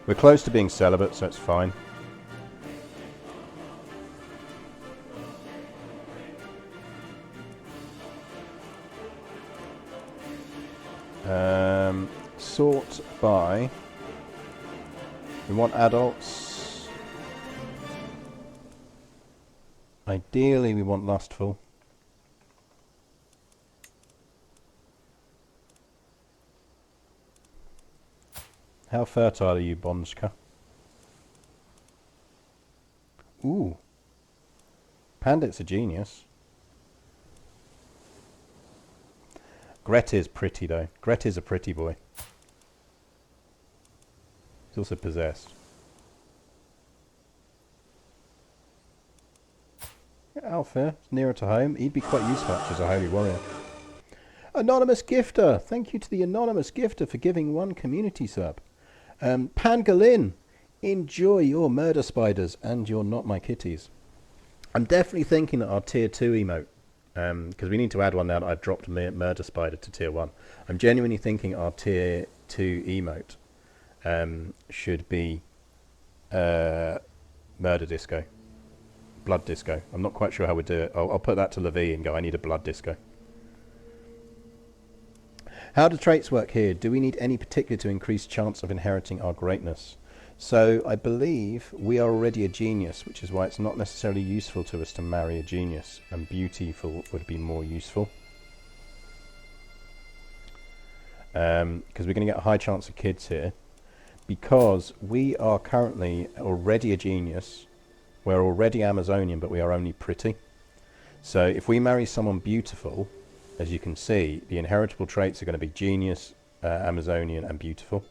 We're close to being celibate, so it's fine. Sort by... We want adults. Ideally, we want lustful. How fertile are you, Bonska? Ooh. Pandit's a genius. Grettir's pretty, though. Grettir's a pretty boy. He's also possessed. Alpha, nearer to home. He'd be quite useful as a holy warrior. Anonymous Gifter. Thank you to the Anonymous Gifter for giving one community sub. Pangolin. Enjoy your murder spiders and your not my kitties. I'm definitely thinking that our tier 2 emote, because we need to add one now that I've dropped murder spider to tier 1. I'm genuinely thinking our tier 2 emote should be murder disco. Blood disco. I'm not quite sure how we do it. I'll put that to Levi and go, I need a blood disco. How do traits work here? Do we need any particular to increase chance of inheriting our greatness? So I believe we are already a genius, which is why it's not necessarily useful to us to marry a genius, and beautiful would be more useful. Because we're going to get a high chance of kids here. Because we are currently already a genius. We're already Amazonian, but we are only pretty. So if we marry someone beautiful, as you can see, the inheritable traits are going to be genius, Amazonian, and beautiful.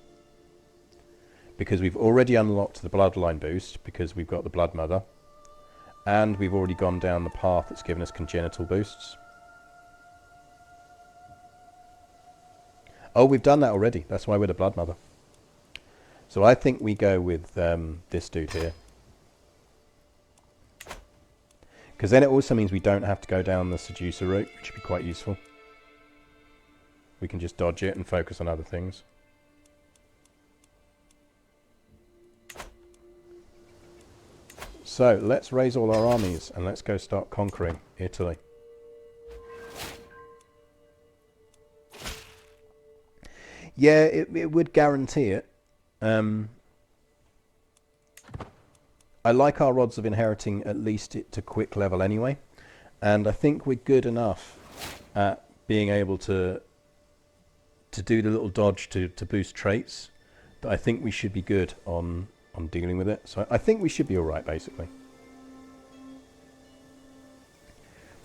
Because we've already unlocked the bloodline boost, because we've got the blood mother. And we've already gone down the path that's given us congenital boosts. Oh, we've done that already. That's why we're the blood mother. So I think we go with this dude here. Because then it also means we don't have to go down the seducer route, which would be quite useful. We can just dodge it and focus on other things. So let's raise all our armies and let's go start conquering Italy. Yeah, it would guarantee it. I like our odds of inheriting at least it to quick level anyway. And I think we're good enough at being able to do the little dodge to boost traits that I think we should be good on dealing with it. So I think we should be alright, basically.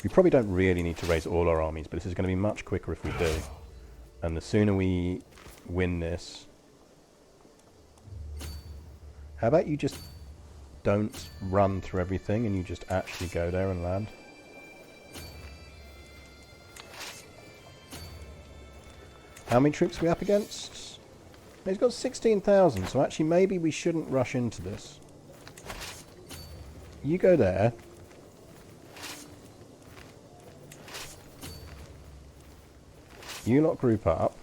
We probably don't really need to raise all our armies, but this is going to be much quicker if we do. And the sooner we win this... How about you just don't run through everything and you just actually go there and land? How many troops are we up against? He's got 16,000, so actually maybe we shouldn't rush into this. You go there. You lot group up.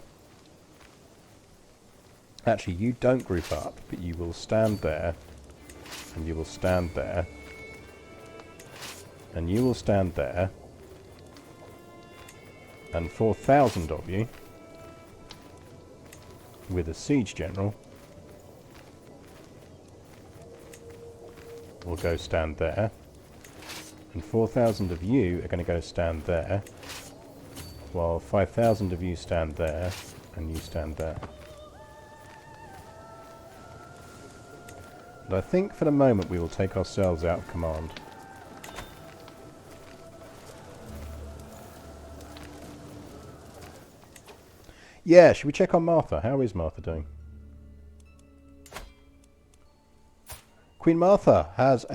Actually, you don't group up, but you will stand there. And you will stand there. And you will stand there. And 4,000 of you, with a siege general, will go stand there. And 4,000 of you are going to go stand there. While 5,000 of you stand there, and you stand there. And I think for the moment we will take ourselves out of command. Yeah, should we check on Martha? How is Martha doing? Queen Martha has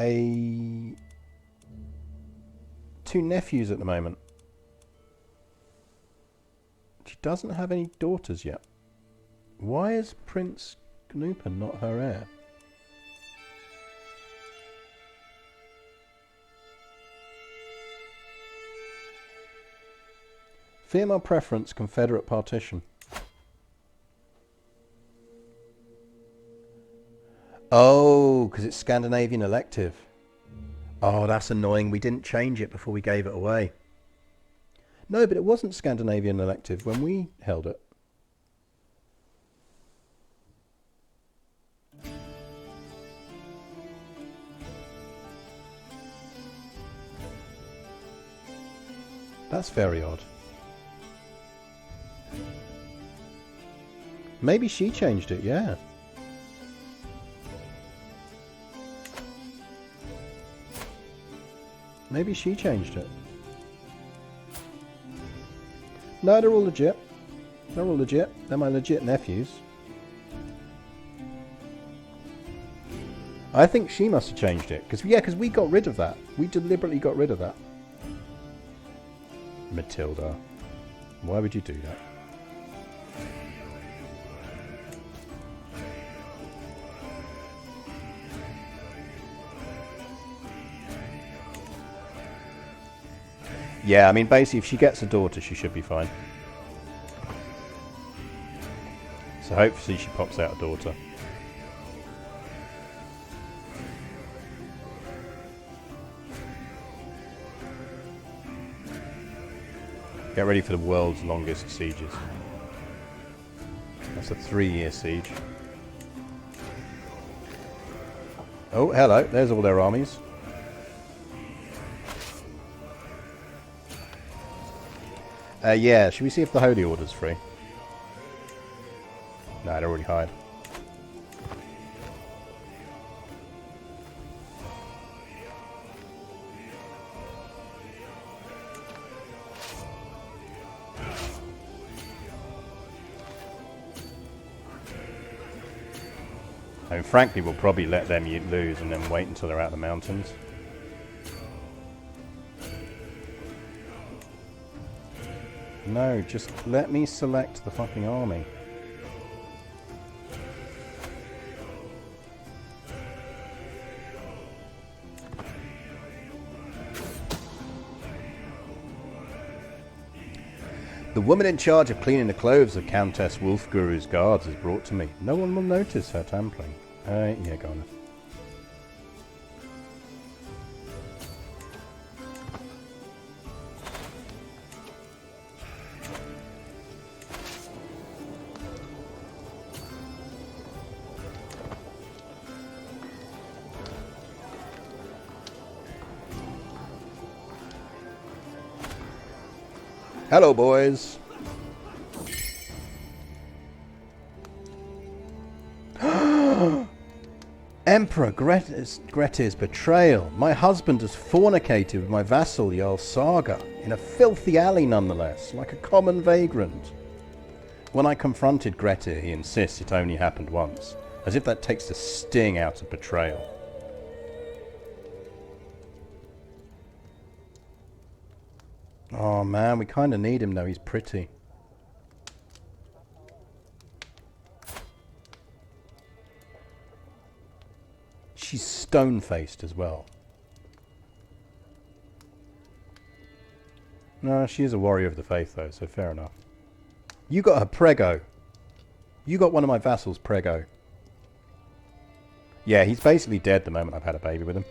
two nephews at the moment. She doesn't have any daughters yet. Why is Prince Gnupen not her heir? Female preference, Confederate partition. Oh, because it's Scandinavian elective. Oh, that's annoying. We didn't change it before we gave it away. No, but it wasn't Scandinavian elective when we held it. That's very odd. Maybe she changed it, yeah. Maybe she changed it. No, they're all legit. They're all legit. They're my legit nephews. I think she must have changed it. Because we got rid of that. We deliberately got rid of that. Matilda. Why would you do that? Yeah, I mean, basically, if she gets a daughter, she should be fine. So hopefully she pops out a daughter. Get ready for the world's longest sieges. That's a 3-year siege. Oh, hello. There's all their armies. Yeah, should we see if the Holy Order's free? No, they're already hired. I mean, frankly, we'll probably let them lose and then wait until they're out of the mountains. No, just let me select the fucking army. The woman in charge of cleaning the clothes of Countess Wolfguru's guards is brought to me. No one will notice her tampering. Yeah, go on. Hello, boys. Emperor Grettir's betrayal. My husband has fornicated with my vassal Jarl Saga, in a filthy alley nonetheless, like a common vagrant. When I confronted Grettir, he insists it only happened once, as if that takes the sting out of betrayal. Oh man, we kind of need him though, he's pretty. She's stone-faced as well. No, she is a warrior of the faith though, so fair enough. You got her prego. You got one of my vassals prego. Yeah, he's basically dead the moment I've had a baby with him.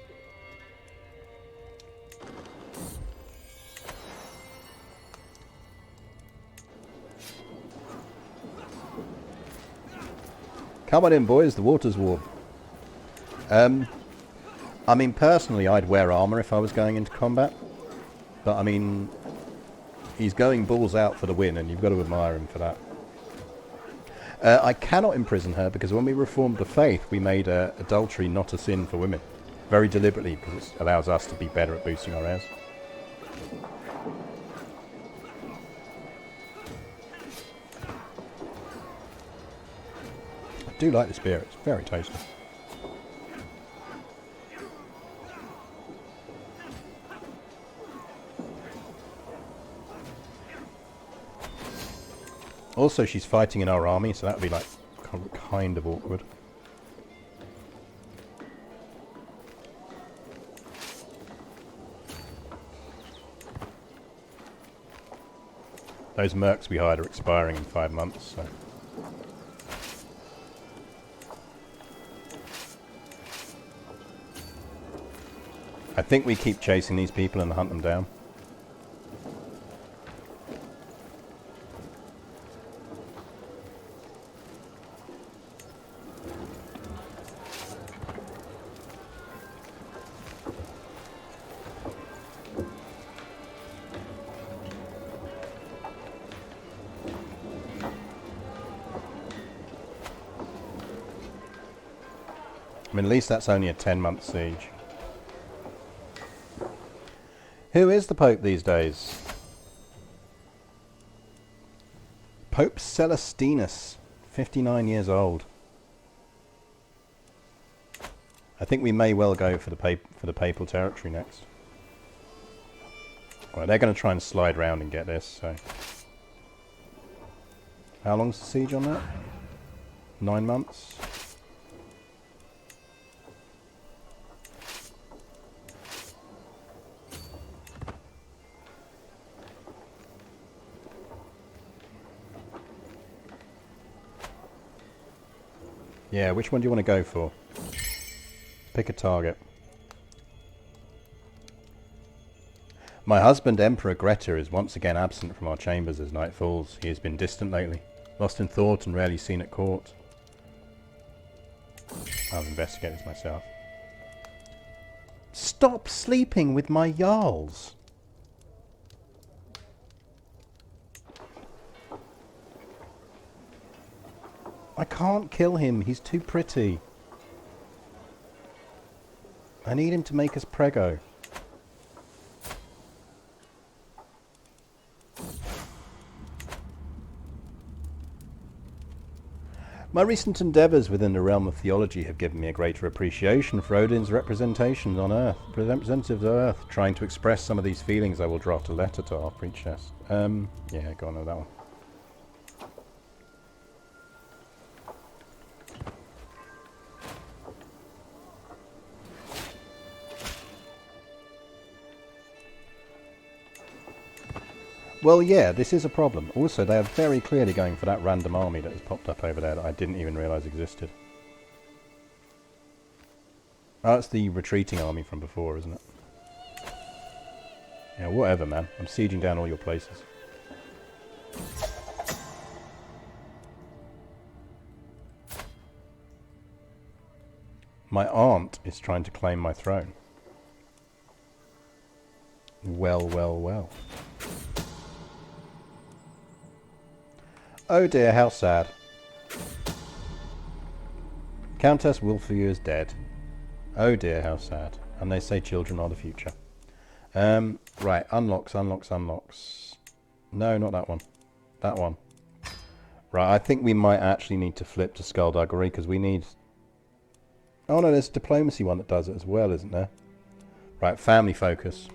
Come on in, boys, the water's warm. I mean, personally, I'd wear armour if I was going into combat. But, I mean, he's going balls out for the win, and you've got to admire him for that. I cannot imprison her, because when we reformed the faith, we made adultery not a sin for women. Very deliberately, because it allows us to be better at boosting our heirs. I do like this beer, it's very tasty. Also, she's fighting in our army, so that would be like kind of awkward. Those mercs we hired are expiring in 5 months, so... I think we keep chasing these people and hunt them down. I mean, at least that's only a 10-month siege. Who is the Pope these days? Pope Celestinus, 59 years old. I think we may well go for the papal territory next. Well, they're going to try and slide round and get this, so... How long's the siege on that? 9 months? Yeah, which one do you want to go for? Pick a target. My husband, Emperor Grettir, is once again absent from our chambers as night falls. He has been distant lately, lost in thought and rarely seen at court. I'll investigate this myself. Stop sleeping with my Jarls! I can't kill him, he's too pretty. I need him to make us prego. My recent endeavours within the realm of theology have given me a greater appreciation for Odin's representations on Earth, representatives of Earth. Trying to express some of these feelings, I will draft a letter to our priestess. Yeah, go on with that one. Well, yeah, this is a problem. Also, they are very clearly going for that random army that has popped up over there that I didn't even realise existed. Oh, it's the retreating army from before, isn't it? Yeah, whatever, man. I'm sieging down all your places. My aunt is trying to claim my throne. Well, well, well. Oh dear, how sad. Countess Wilfu is dead. Oh dear, how sad. And they say children are the future. Right, unlocks. No, not that one. That one. Right, I think we might actually need to flip to Skullduggery because we need... Oh no, there's a diplomacy one that does it as well, isn't there? Right, family focus.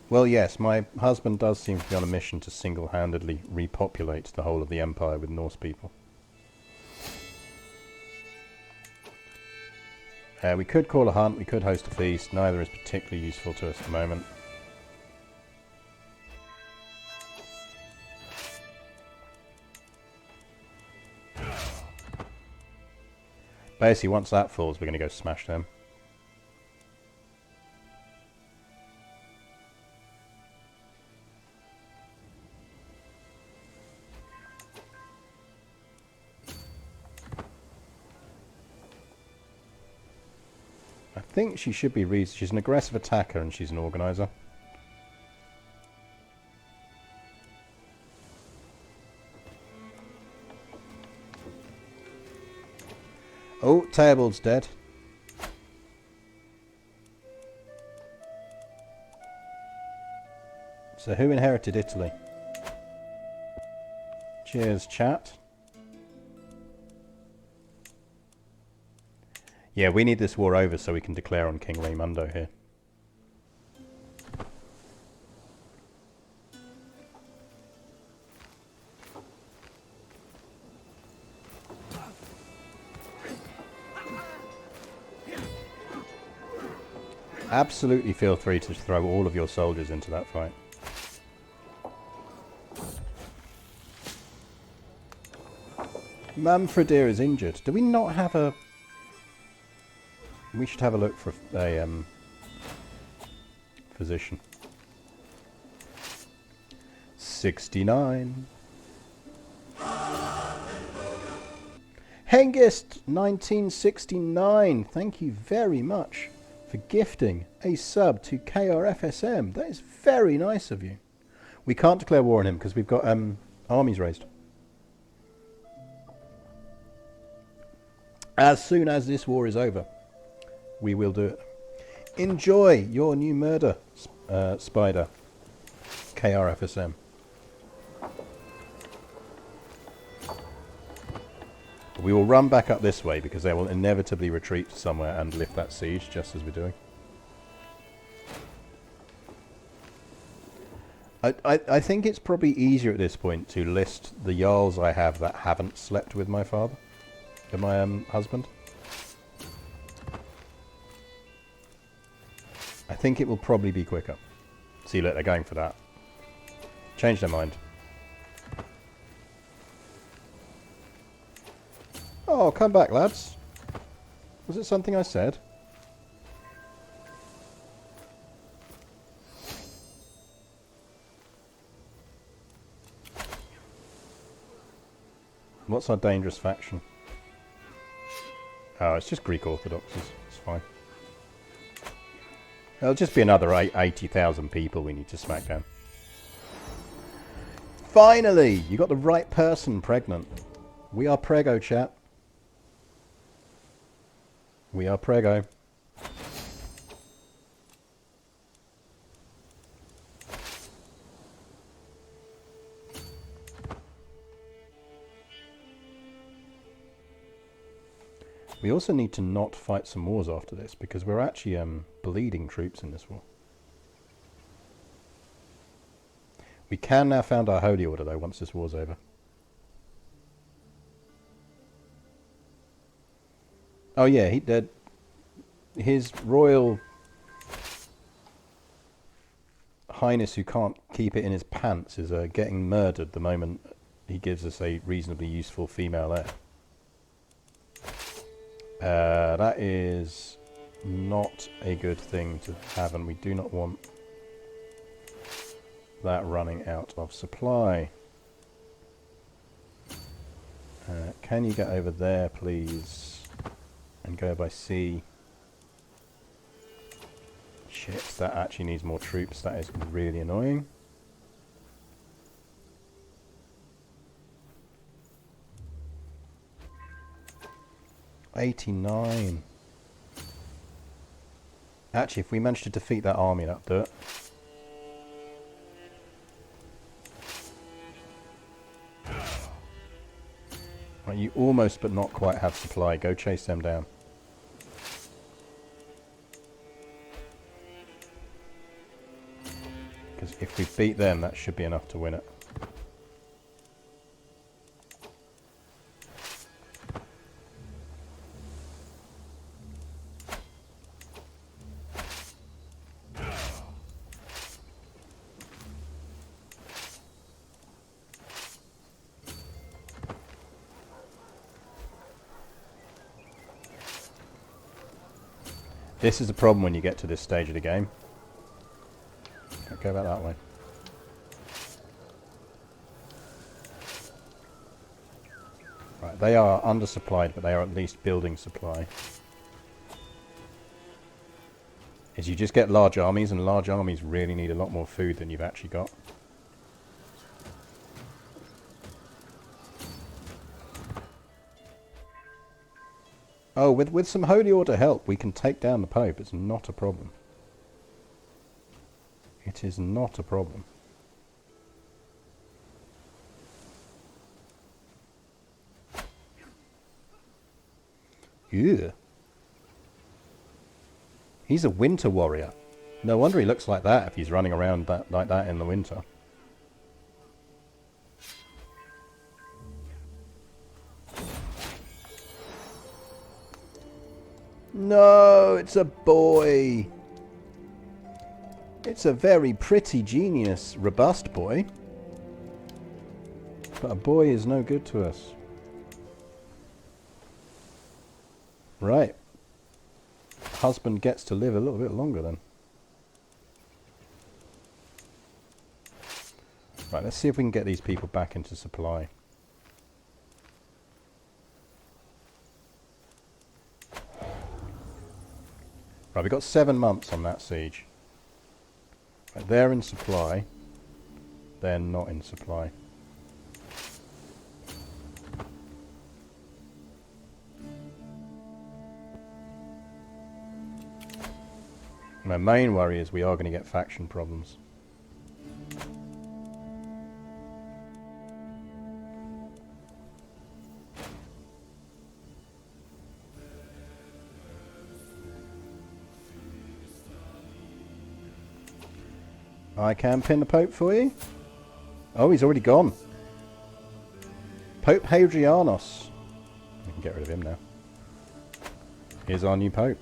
Well, yes, my husband does seem to be on a mission to single-handedly repopulate the whole of the empire with Norse people. We could call a hunt, we could host a feast. Neither is particularly useful to us at the moment. Basically, once that falls, we're going to go smash them. I think she should be she's an aggressive attacker and she's an organizer. Oh, Theobald's dead. So who inherited Italy? Cheers, chat. Yeah, we need this war over so we can declare on King Raimundo here. Absolutely feel free to throw all of your soldiers into that fight. Manfredir is injured. Do we not have a... We should have a look for a physician. 69. Hengist 1969. Thank you very much for gifting a sub to KRFSM. That is very nice of you. We can't declare war on him because we've got armies raised. As soon as this war is over, we will do it. Enjoy your new murder, spider, KRFSM. We will run back up this way because they will inevitably retreat somewhere and lift that siege just as we're doing. I think it's probably easier at this point to list the Jarls I have that haven't slept with my father, and my husband. I think it will probably be quicker. See, look, they're going for that. Change their mind. Oh, come back, lads. Was it something I said? What's our dangerous faction? Oh, it's just Greek Orthodoxes. It's fine. It'll just be another 80,000 people we need to smack down. Finally! You got the right person pregnant. We are prego, chat. We are prego. We also need to not fight some wars after this because we're actually bleeding troops in this war. We can now found our holy order though once this war's over. Oh yeah, his royal highness who can't keep it in his pants is getting murdered the moment he gives us a reasonably useful female heir. That is not a good thing to have, and we do not want that running out of supply. Can you get over there, please, and go by sea? Shit, that actually needs more troops. That is really annoying. '89. Actually, if we manage to defeat that army, that'll do it. Right, you almost but not quite have supply. Go chase them down. Because if we beat them, that should be enough to win it. This is a problem when you get to this stage of the game. Don't go about that way. Right, they are undersupplied, but they are at least building supply. Is you just get large armies, and large armies really need a lot more food than you've actually got. Oh, with some Holy Order help, we can take down the Pope. It's not a problem. It is not a problem. Yeah. He's a winter warrior. No wonder he looks like that if he's running around like that in the winter. No, it's a boy. It's a very pretty, genius, robust boy. But a boy is no good to us. Right. Husband gets to live a little bit longer then. Right, let's see if we can get these people back into supply. Right, we've got 7 months on that siege. Right, they're in supply. They're not in supply. My main worry is we are going to get faction problems. I can pin the Pope for you. Oh, he's already gone. Pope Hadrianos. We can get rid of him now. Here's our new Pope.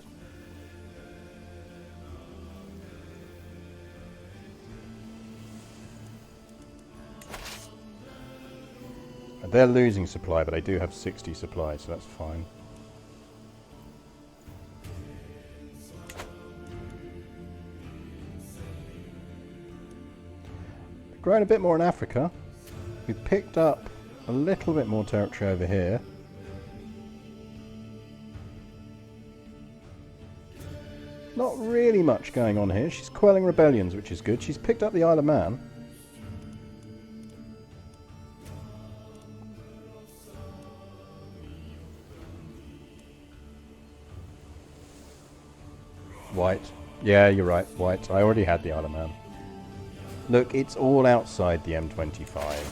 They're losing supply, but they do have 60 supply, so that's fine. Growing a bit more in Africa. We picked up a little bit more territory over here. Not really much going on here. She's quelling rebellions, which is good. She's picked up the Isle of Man. White. Yeah, you're right. White. I already had the Isle of Man. Look, it's all outside the M25.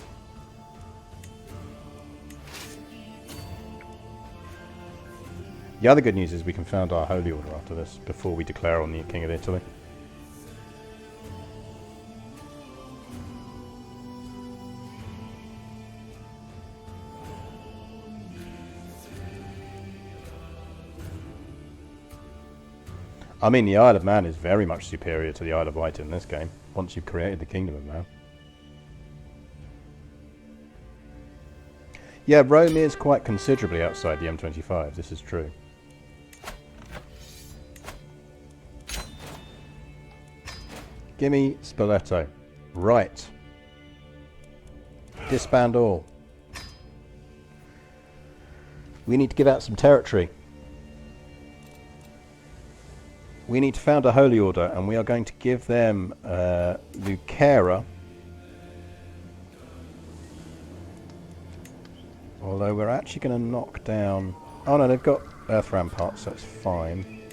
The other good news is we can found our Holy Order after this, before we declare on the King of Italy. I mean, the Isle of Man is very much superior to the Isle of Wight in this game, once you've created the Kingdom of Man. Yeah, Rome is quite considerably outside the M25, this is true. Gimme Spoleto. Right. Disband all. We need to give out some territory. We need to found a holy order, and we are going to give them Lucera. Although we're actually going to knock down... Oh no, they've got earth ramparts, so that's fine.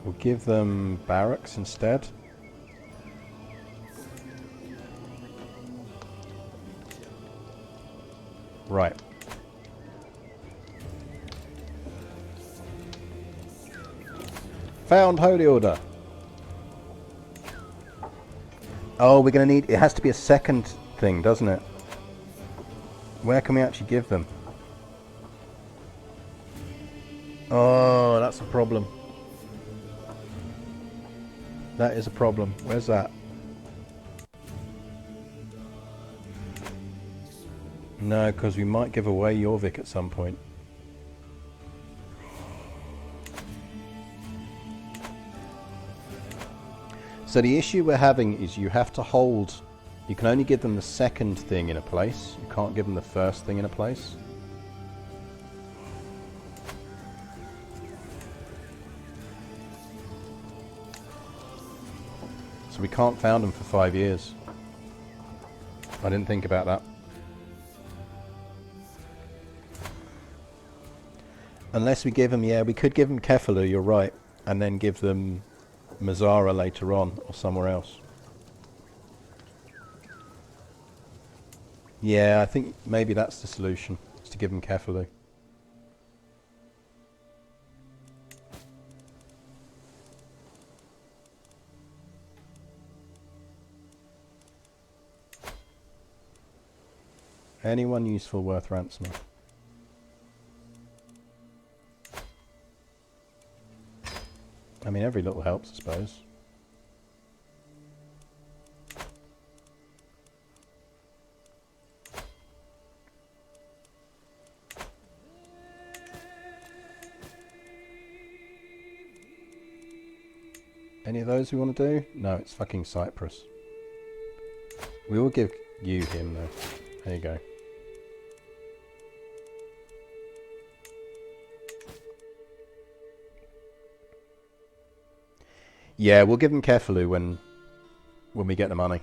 We'll give them barracks instead. Right. Found holy order. Oh, we're going to need... It has to be a second thing, doesn't it? Where can we actually give them? Oh, that's a problem. That is a problem. Where's that? No, because we might give away Jorvik at some point. So the issue we're having is you have to hold... You can only give them the second thing in a place. You can't give them the first thing in a place. So we can't found them for 5 years. I didn't think about that. Unless we give them... Yeah, we could give them Kefalo, you're right. And then give them Mazara later on, or somewhere else. Yeah, I think maybe that's the solution, is to give them Kefalo. Anyone useful worth ransoming? I mean, every little helps, I suppose. Any of those we want to do? No, it's fucking Cyprus. We will give you him, though. There you go. Yeah, we'll give them Kefalo when we get the money.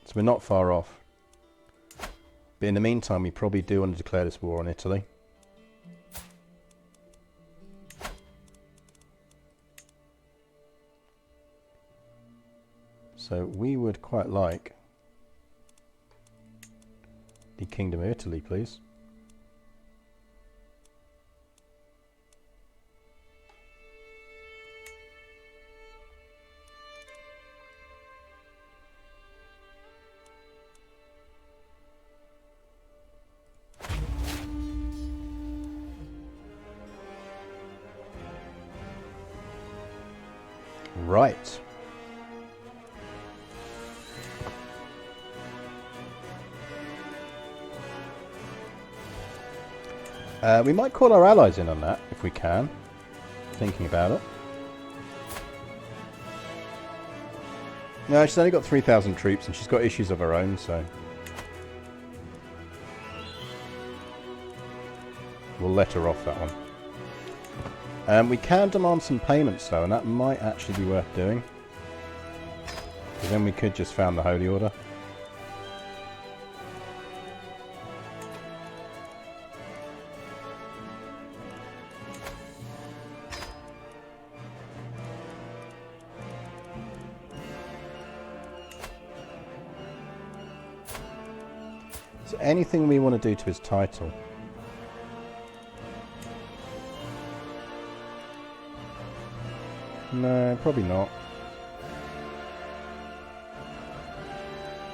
So we're not far off. But in the meantime, we probably do want to declare this war on Italy. So we would quite like the Kingdom of Italy, please. Right. We might call our allies in on that, if we can. Thinking about it. No, she's only got 3,000 troops and she's got issues of her own, so... We'll let her off that one. We can demand some payments, though, and that might actually be worth doing. Because then we could just found the Holy Order. So anything we want to do to his title? No, probably not.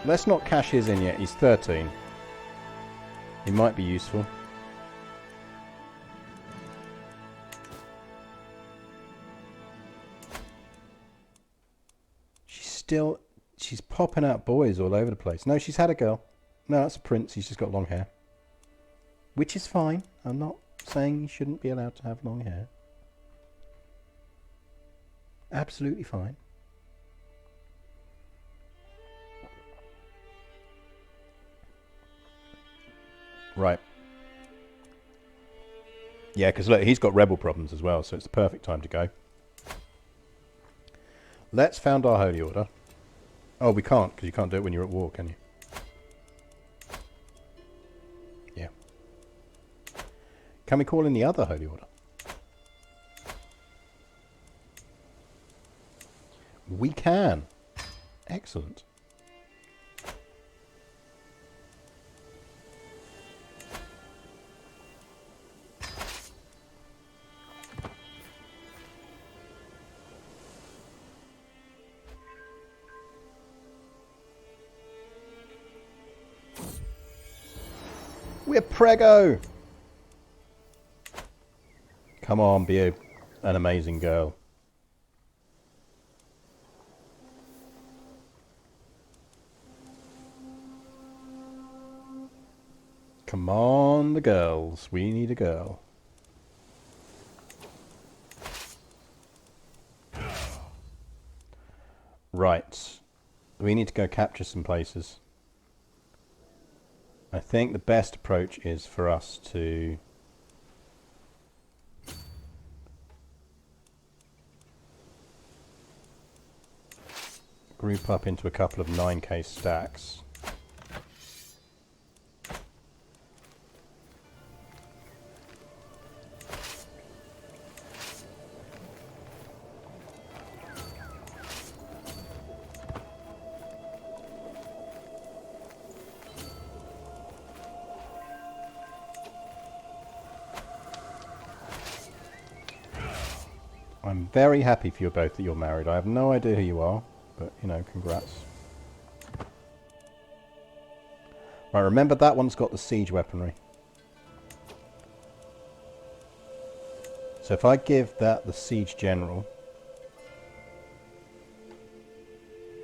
Let's not cash his in yet. He's 13. He might be useful. She's popping out boys all over the place. No, she's had a girl. No, that's a prince. He's just got long hair. Which is fine. I'm not saying he shouldn't be allowed to have long hair. Absolutely fine. Right. Yeah, because look, he's got rebel problems as well, so it's the perfect time to go. Let's found our holy order. Oh, we can't, because you can't do it when you're at war, can you? Yeah. Can we call in the other holy order? We can. Excellent. We're prego! Come on, be an amazing girl. Come on, the girls. We need a girl. Right. We need to go capture some places. I think the best approach is for us to group up into a couple of 9k stacks. I'm very happy for you both that you're married. I have no idea who you are, but, you know, congrats. Right, remember that one's got the siege weaponry. So if I give that the siege general,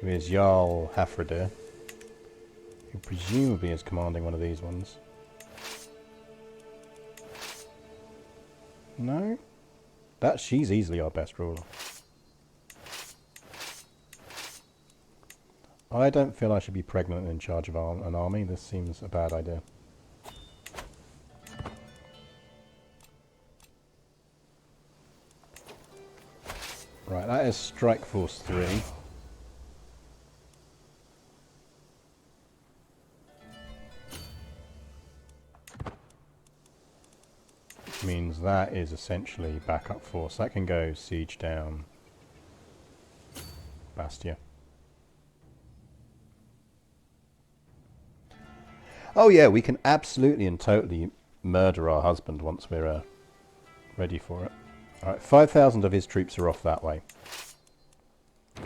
who is Jarl Hafredir, who presumably is commanding one of these ones. No? She's easily our best ruler. I don't feel I should be pregnant and in charge of an army. This seems a bad idea. Right, that is Strike Force 3. Means that is essentially backup force. That can go siege down Bastia. Oh yeah, we can absolutely and totally murder our husband once we're ready for it. Alright, 5,000 of his troops are off that way.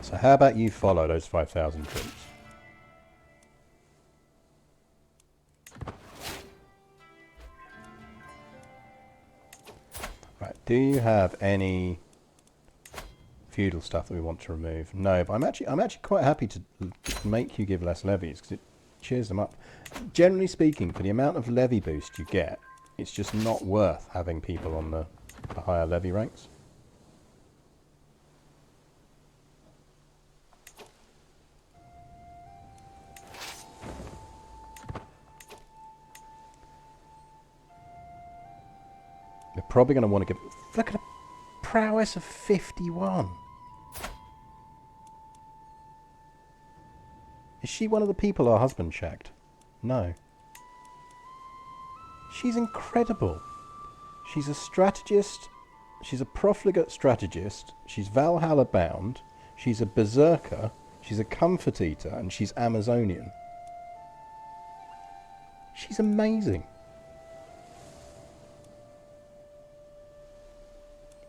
So how about you follow those 5,000 troops? Right, do you have any feudal stuff that we want to remove? No, but I'm actually quite happy to make you give less levies because it cheers them up. Generally speaking, for the amount of levy boost you get, it's just not worth having people on the higher levy ranks. We're probably going to want to give... Look at a prowess of 51. Is she one of the people our husband shagged? No. She's incredible. She's a strategist. She's a profligate strategist. She's Valhalla bound. She's a berserker. She's a comfort eater. And she's Amazonian. She's amazing.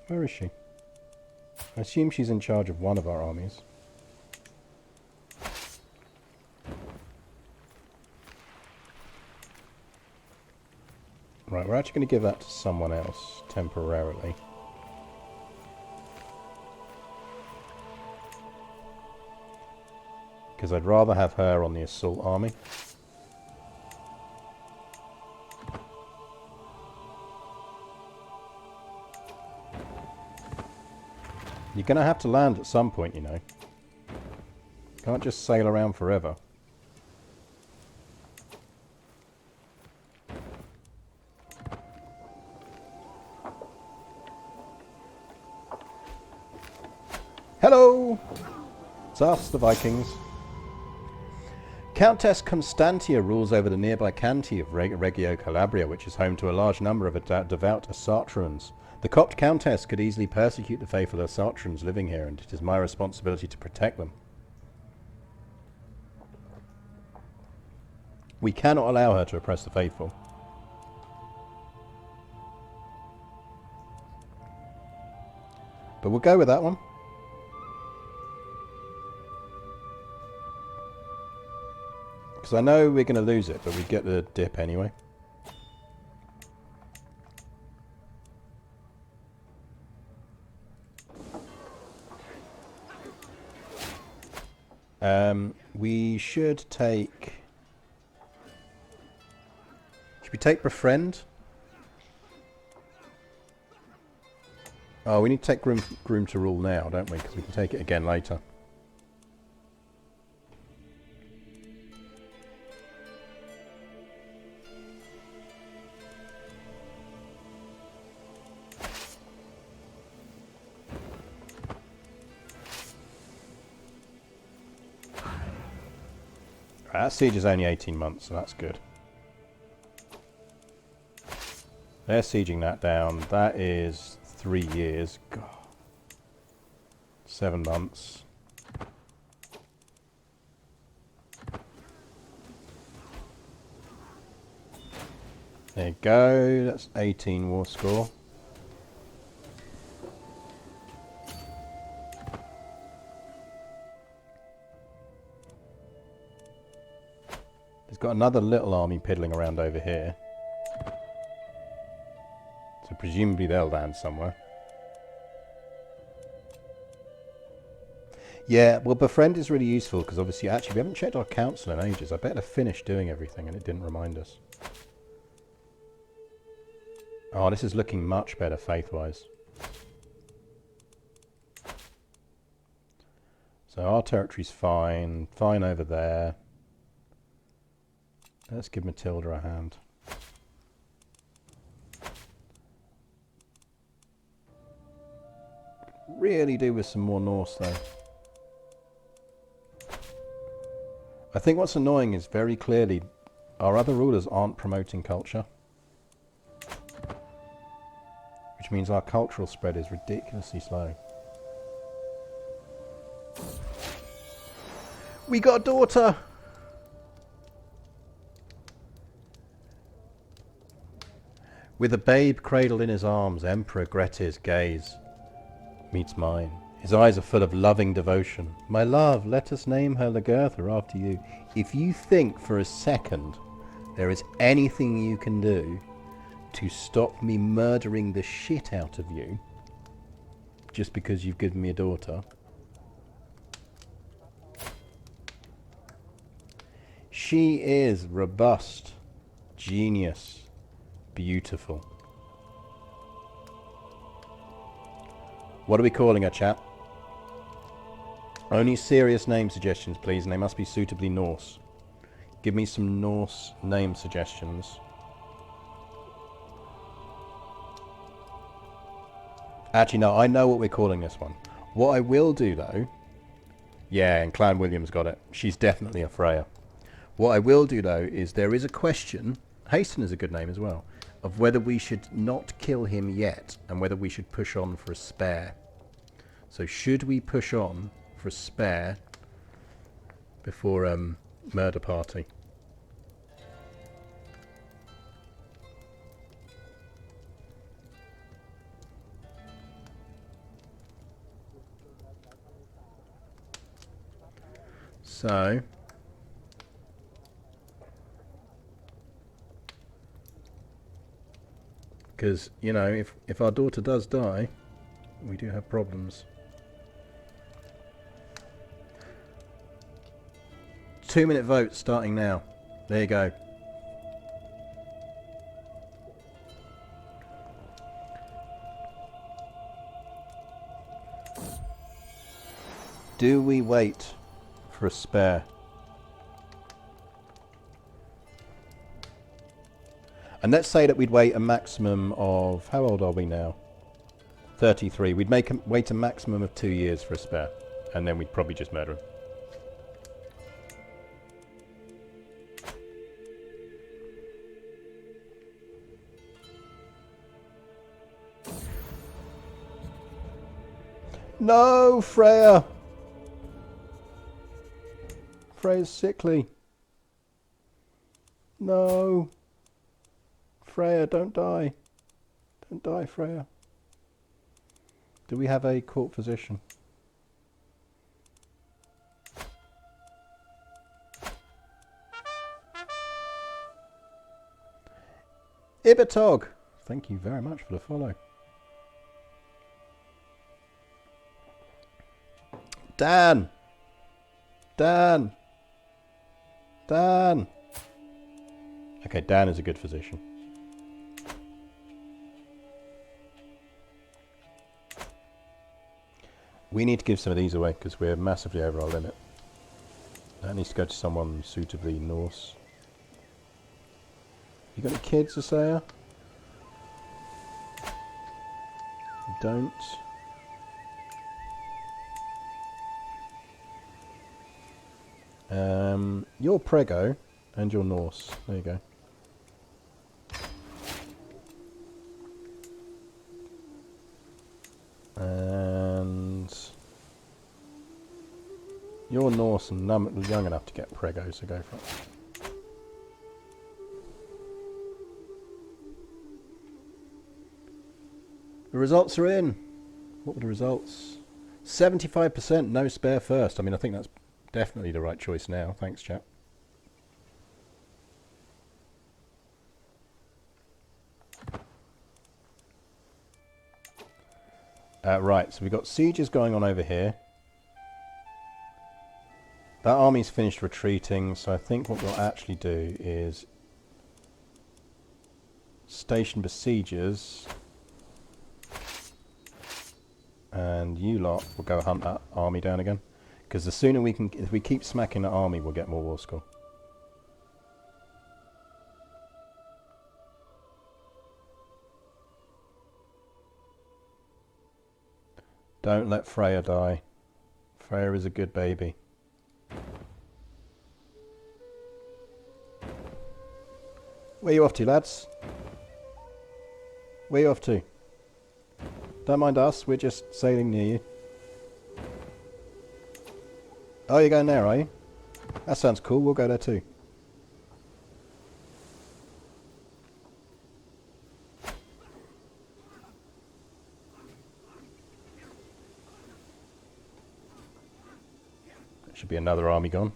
Where is she? I assume she's in charge of one of our armies. Right, we're actually going to give that to someone else temporarily. Because I'd rather have her on the assault army. You're going to have to land at some point, you know. Can't just sail around forever. Hello! It's us, the Vikings. Countess Constantia rules over the nearby county of Reggio Calabria, which is home to a large number of devout Asatruans. The Copt Countess could easily persecute the faithful Asatruans living here, and it is my responsibility to protect them. We cannot allow her to oppress the faithful. But we'll go with that one. Because I know we're going to lose it, but we get the dip anyway. We should take... Should we take Befriend? Oh, we need to take Groom to Rule now, don't we? Because we can take it again later. That siege is only 18 months, so that's good. They're sieging that down. That is 3 years. God. 7 months. There you go. That's 18 war score. He's got another little army piddling around over here. So presumably they'll land somewhere. Yeah, well, Befriend is really useful because obviously, actually, we haven't checked our council in ages. I better finish doing everything and it didn't remind us. Oh, this is looking much better faith-wise. So our territory's fine. Fine over there. Let's give Matilda a hand. Really do with some more Norse though. I think what's annoying is very clearly our other rulers aren't promoting culture. Which means our cultural spread is ridiculously slow. We got a daughter! With a babe cradled in his arms, Emperor Grettir's gaze meets mine. His eyes are full of loving devotion. My love, let us name her Lagertha after you. If you think for a second there is anything you can do to stop me murdering the shit out of you just because you've given me a daughter, she is robust, genius, beautiful. What are we calling her, chap? Only serious name suggestions, please, and they must be suitably Norse. Give me some Norse name suggestions. Actually, no, I know what we're calling this one. What I will do, though... Yeah, and Clan William's got it. She's definitely a Freya. What I will do, though, is there is a question... Haston is a good name as well. Of whether we should not kill him yet and whether we should push on for a spare. So should we push on for a spare before murder party? So because, you know, if our daughter does die, we do have problems. 2-minute vote starting now. There you go. Do we wait for a spare? And let's say that we'd wait a maximum of... How old are we now? 33. We'd wait a maximum of 2 years for a spare. And then we'd probably just murder him. No, Freya! Freya's sickly. No. Freya, don't die. Don't die, Freya. Do we have a court physician? Ibitog! Thank you very much for the follow. Dan! Dan! Dan! Okay, Dan is a good physician. We need to give some of these away because we're massively over our limit. That needs to go to someone suitably Norse. You got any kids, Asaya? You don't. You're Prego and you're Norse. There you go. And you're Norse and young enough to get Prego, so go for it. The results are in. What were the results? 75% no spare first. I mean, I think that's definitely the right choice now. Thanks, chap. Right, so we've got sieges going on over here. That army's finished retreating, so I think what we'll actually do is station besiegers, and you lot will go hunt that army down again. Because the sooner we can, if we keep smacking the army, we'll get more war score. Don't let Freya die. Freya is a good baby. Where you off to, lads? Where you off to? Don't mind us, we're just sailing near you. Oh, you're going there, are you? That sounds cool, we'll go there too. There should be another army gone.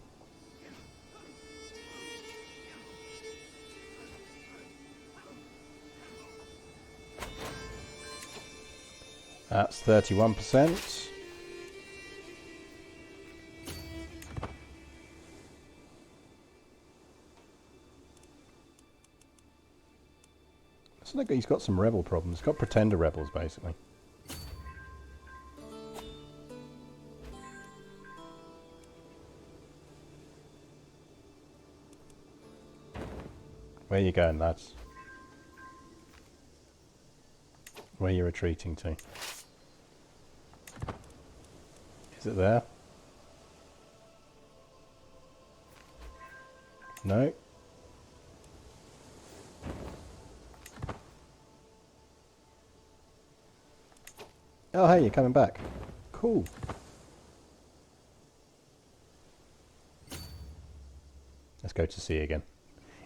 That's 31%. Looks like he's got some rebel problems. He's got pretender rebels, basically. Where you going, lads? Where are you retreating to? Is it there? No. Oh, hey, you're coming back. Cool. Let's go to sea again.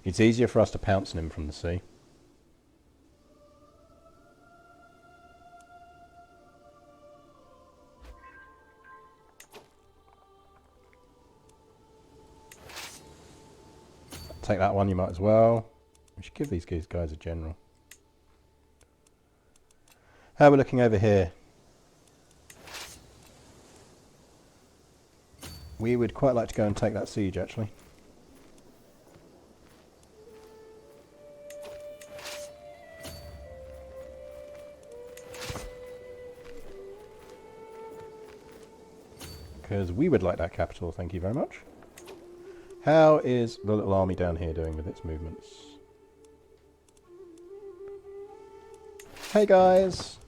It's easier for us to pounce on him from the sea. Take that one, you might as well. We should give these guys a general. How are we looking over here? We would quite like to go and take that siege, actually. Because we would like that capital, thank you very much. How is the little army down here doing with its movements? Hey guys!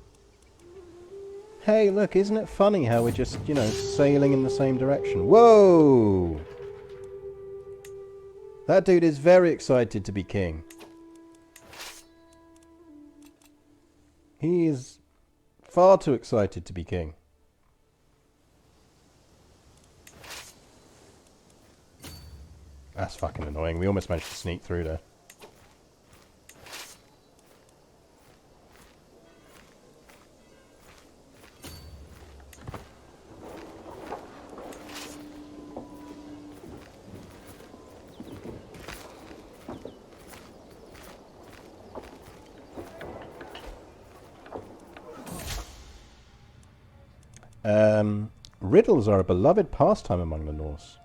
Hey, look, isn't it funny how we're just, you know, sailing in the same direction? Whoa! That dude is very excited to be king. He is far too excited to be king. That's fucking annoying. We almost managed to sneak through there. Riddles are a beloved pastime among the Norse.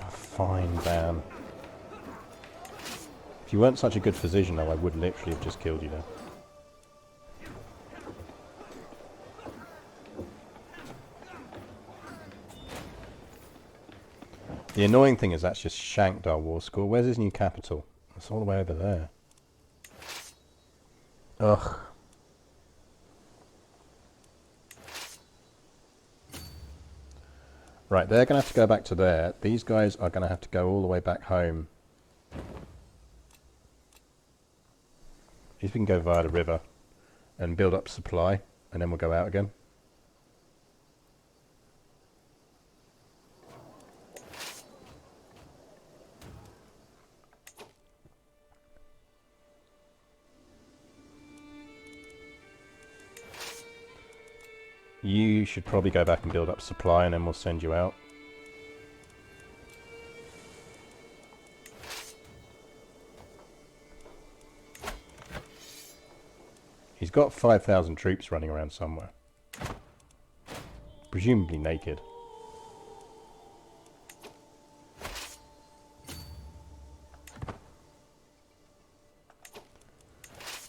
Oh, fine, Ban. If you weren't such a good physician, though, I would literally have just killed you there. The annoying thing is that's just shanked our war score. Where's his new capital? It's all the way over there. Ugh. Right, they're going to have to go back to there. These guys are going to have to go all the way back home. At least we can go via the river and build up supply, and then we'll go out again. You should probably go back and build up supply, and then we'll send you out. He's got 5,000 troops running around somewhere. Presumably naked.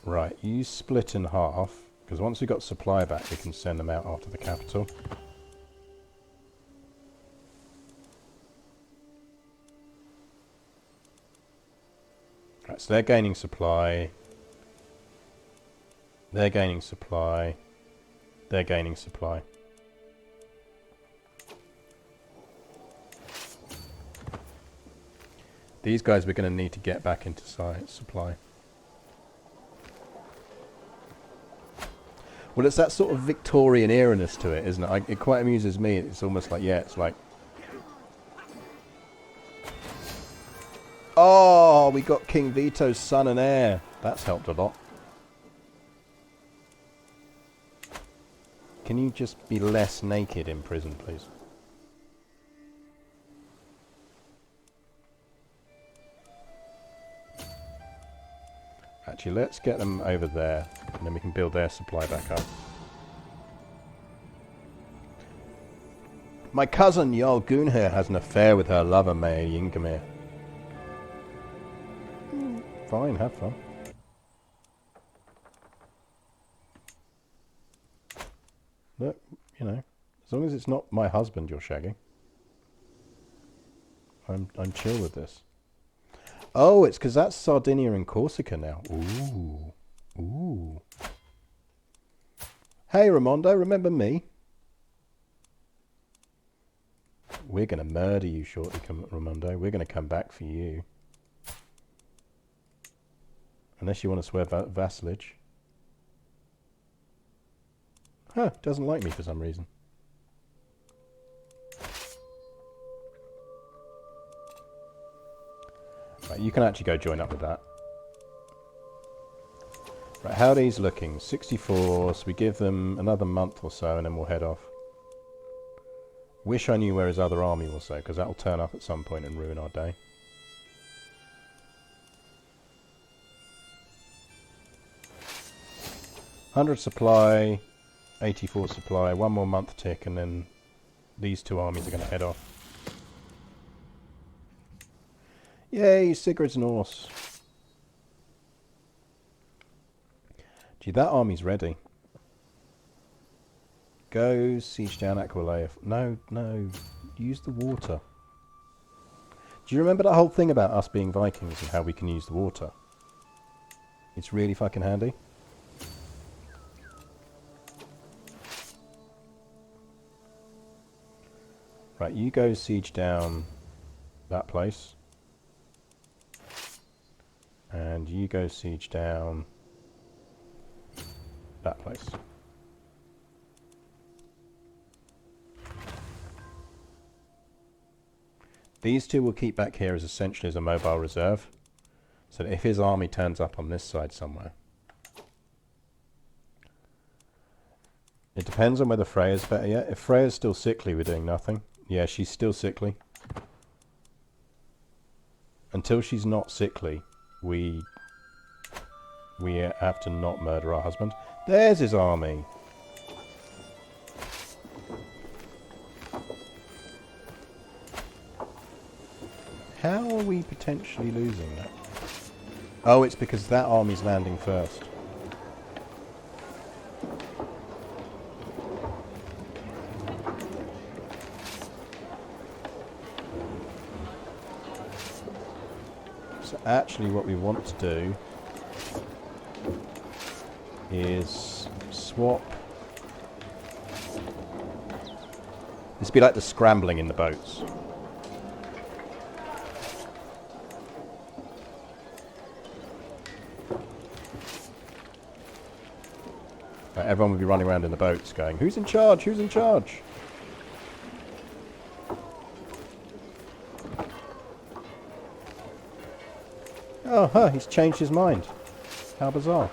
Right, you split in half. Because once we've got supply back, we can send them out after the capital. Right, so they're gaining supply. They're gaining supply. They're gaining supply. These guys we're going to need to get back into supply. Well, it's that sort of Victorian era-ness to it, isn't it? It quite amuses me. It's almost like, yeah, it's like... Oh, we got King Vito's son and heir. That's helped a lot. Can you just be less naked in prison, please? Actually, let's get them over there, and then we can build their supply back up. My cousin, Jarl Gunhir, has an affair with her lover, Mayor Yingamir. Fine, have fun. Look, you know, as long as it's not my husband you're shagging, I'm chill with this. Oh, it's because that's Sardinia and Corsica now. Ooh. Ooh. Hey, Raimondo, remember me? We're going to murder you shortly, Raimondo. We're going to come back for you. Unless you want to swear vassalage. Huh, doesn't like me for some reason. Right, you can actually go join up with that. Right, how are these looking? 64, so we give them another month or so and then we'll head off. Wish I knew where his other army was though, because that'll turn up at some point and ruin our day. $100 supply, 84 supply, one more month tick, and then these two armies are going to head off. Yay, Sigurd's Norse. Gee, that army's ready. Go siege down Aquileia. No, no, use the water. Do you remember that whole thing about us being Vikings and how we can use the water? It's really fucking handy. Right, you go siege down that place. And you go siege down that place. These two will keep back here as essentially as a mobile reserve. So that if his army turns up on this side somewhere. It depends on whether Freya's better yet. If Freya's still sickly, we're doing nothing. Yeah, she's still sickly. Until she's not sickly, we have to not murder our husband. There's his army. How are we potentially losing that? Oh, it's because that army's landing first. So actually what we want to do is swap. This would be like the scrambling in the boats. Everyone would be running around in the boats going, who's in charge? Who's in charge? Oh, he's changed his mind. How bizarre.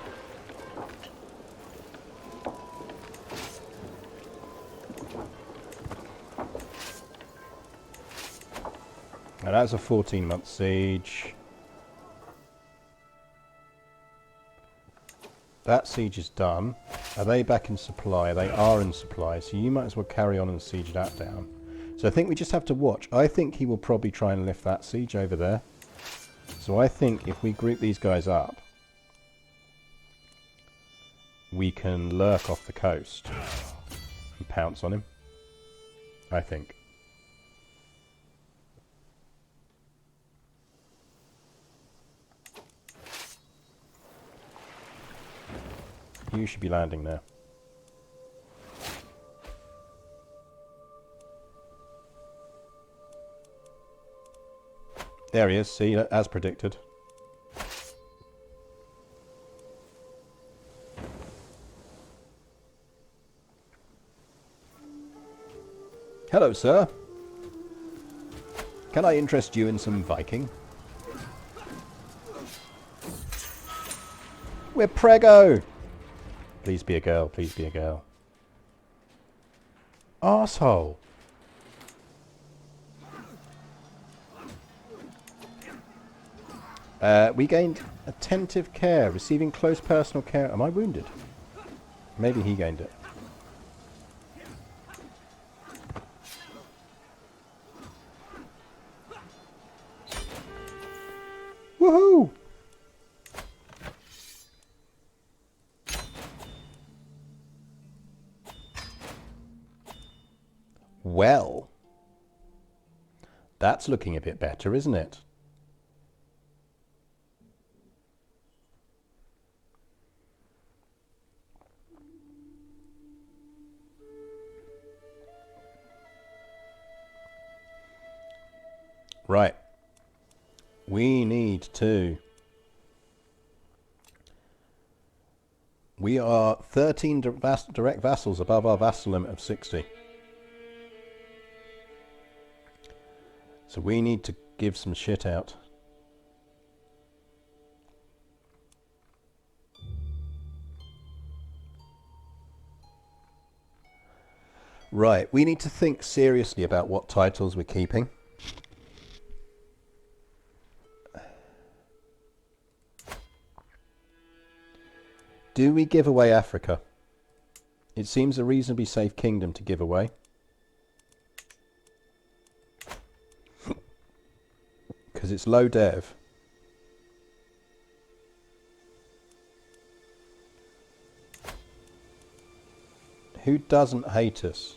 Now that's a 14-month siege. That siege is done. Are they back in supply? They are in supply, so you might as well carry on and siege that down. So I think we just have to watch. I think he will probably try and lift that siege over there. So I think if we group these guys up, we can lurk off the coast and pounce on him. I think. You should be landing there. There he is, see, as predicted. Hello, sir. Can I interest you in some Viking? We're preggo! Please be a girl, please be a girl. Arsehole! We gained attentive care, receiving close personal care. Am I wounded? Maybe he gained it. Woohoo! Well, that's looking a bit better, isn't it? Right. We need to... We are 13 direct vassals above our vassal limit of 60. So we need to give some shit out. Right, we need to think seriously about what titles we're keeping. Do we give away Africa? It seems a reasonably safe kingdom to give away. Because it's low dev. Who doesn't hate us?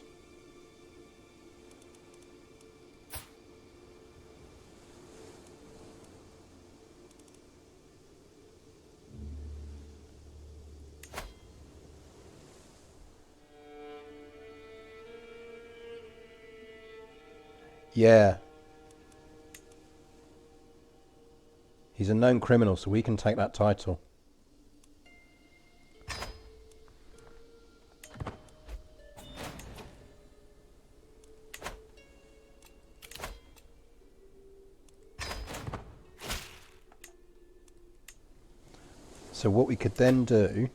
Yeah. He's a known criminal, so we can take that title. So what we could then do...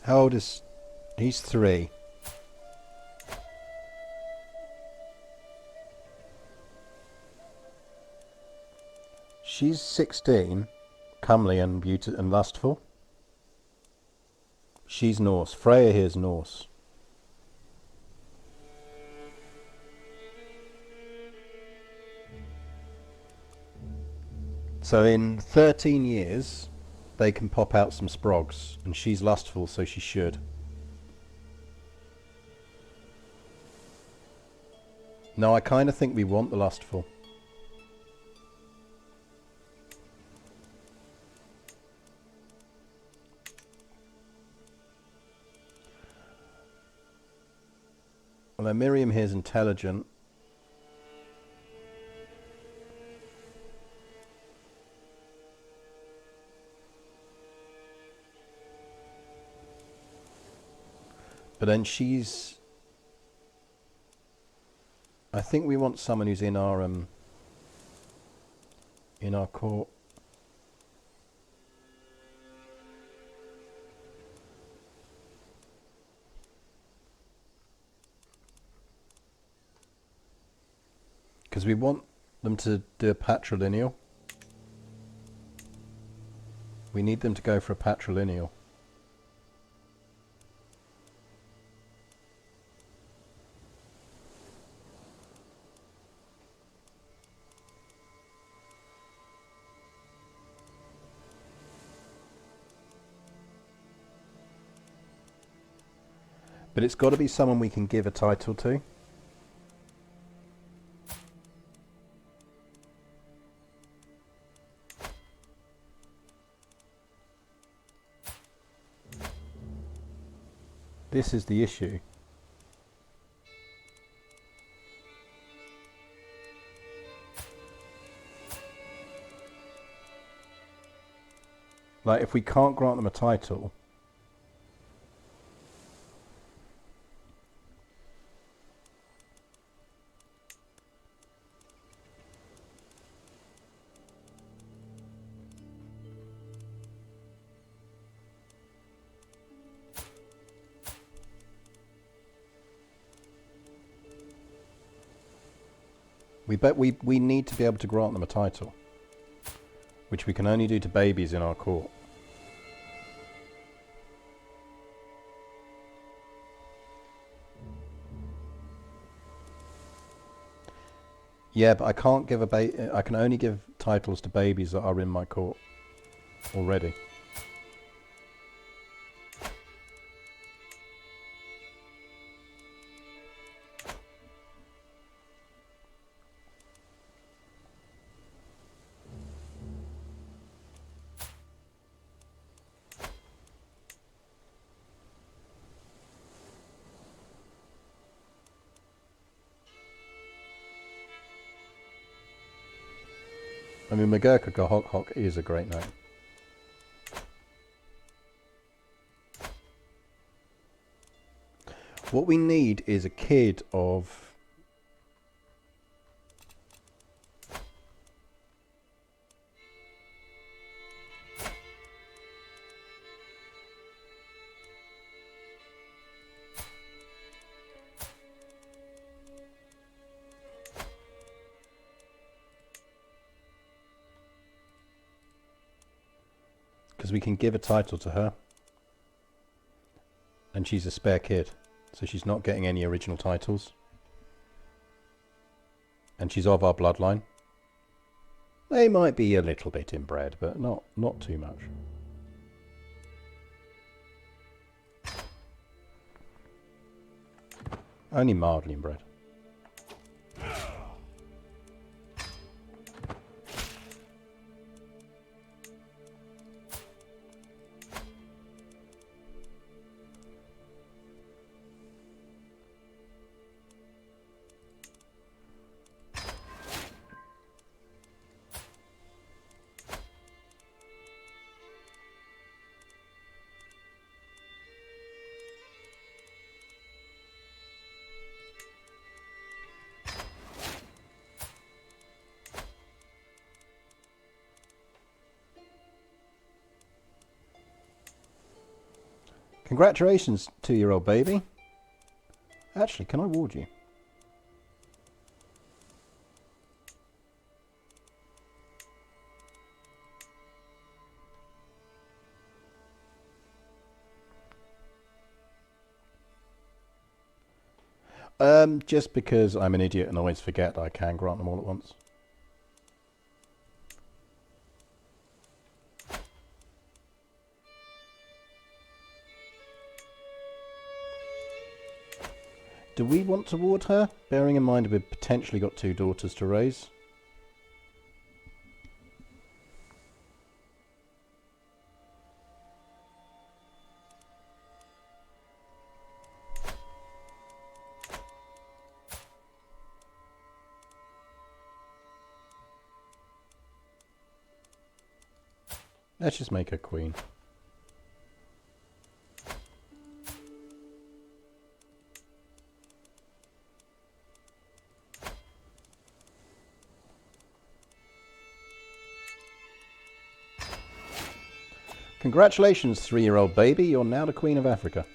How old is... He's 3. She's 16, comely and beautiful and lustful. She's Norse. Freya here's Norse. So in 13 years, they can pop out some sprogs, and she's lustful, so she should. No, I kind of think we want the lustful. Although Miriam here's intelligent. But then she's... I think we want someone who's in our court. Because we want them to do a patrilineal. We need them to go for a patrilineal. But it's got to be someone we can give a title to. This is the issue. Like, if we can't grant them a title, we need to be able to grant them a title, which we can only do to babies in our court. Yeah, but I can't give I can only give titles to babies that are in my court already. I mean, Magurka Gahok is a great name. What we need is a kid of... Because we can give a title to her. And she's a spare kid. So she's not getting any original titles. And she's of our bloodline. They might be a little bit inbred, but not too much. Only mildly inbred. Congratulations, 2-year-old baby. Actually, can I ward you? Just because I'm an idiot and always forget that I can grant them all at once. Do we want to ward her? Bearing in mind we've potentially got 2 daughters to raise. Let's just make her queen. Congratulations, 3-year-old baby. You're now the Queen of Africa.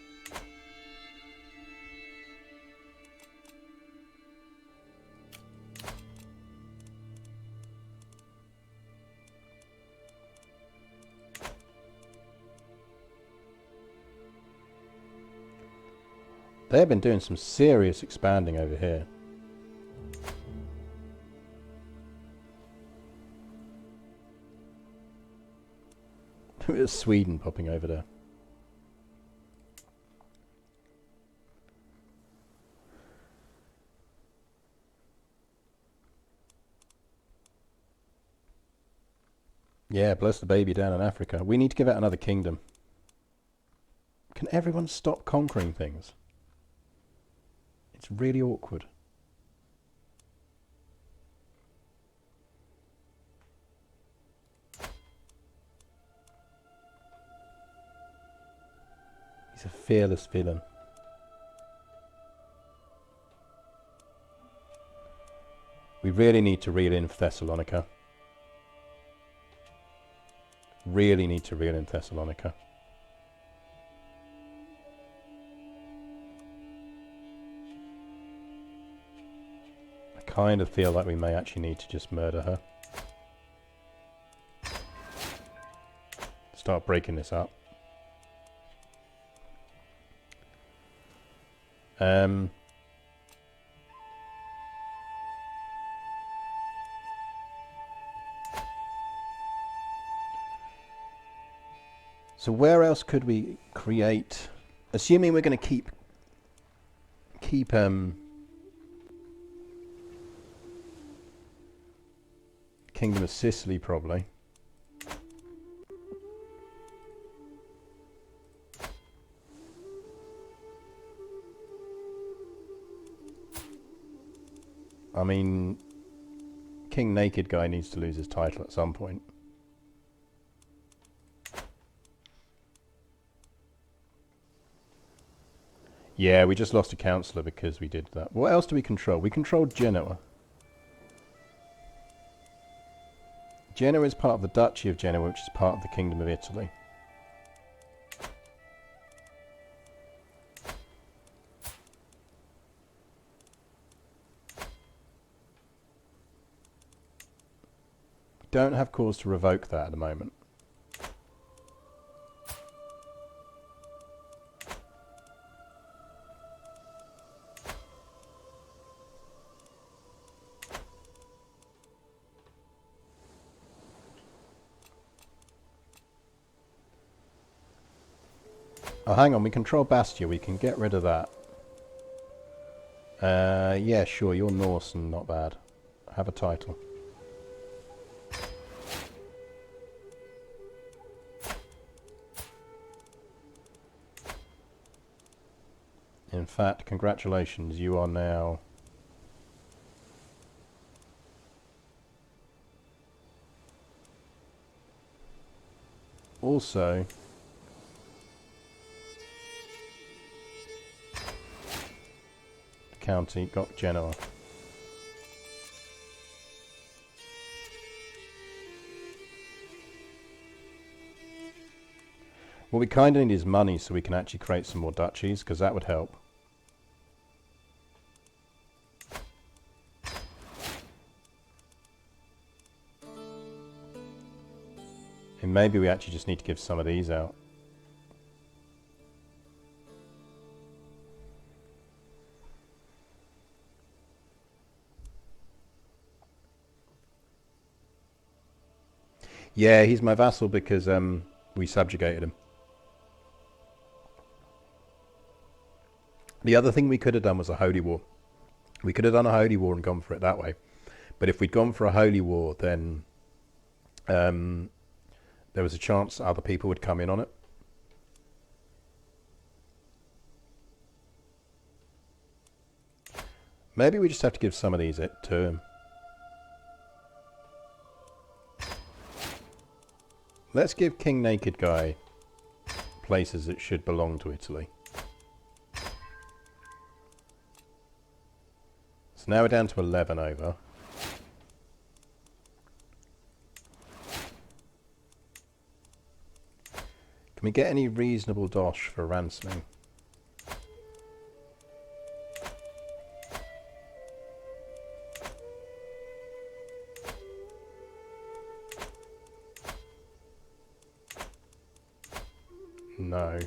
They've been doing some serious expanding over here. There's Sweden popping over there. Yeah, bless the baby down in Africa. We need to give out another kingdom. Can everyone stop conquering things? It's really awkward. He's a fearless villain. We really need to reel in Thessalonica. Really need to reel in Thessalonica. I kind of feel like we may actually need to just murder her. Start breaking this up. So where else could we create, assuming we're going to keep Kingdom of Sicily probably. I mean, King Naked Guy needs to lose his title at some point. Yeah, we just lost a councillor because we did that. What else do we control? We controlled Genoa. Genoa is part of the Duchy of Genoa, which is part of the Kingdom of Italy. Don't have cause to revoke that at the moment. Oh, hang on, we control Bastia, we can get rid of that. Yeah, sure, you're Norse and not bad. Have a title. In fact, congratulations, you are now... Also... County got Genoa. What we kind of need is money so we can actually create some more duchies, because that would help. And maybe we actually just need to give some of these out. Yeah, he's my vassal because we subjugated him. The other thing we could have done was a holy war. We could have done a holy war and gone for it that way. But if we'd gone for a holy war, then there was a chance other people would come in on it. Maybe we just have to give some of these to him. Let's give King Naked Guy places that should belong to Italy. So now we're down to 11 over. Can we get any reasonable dosh for ransoming? No.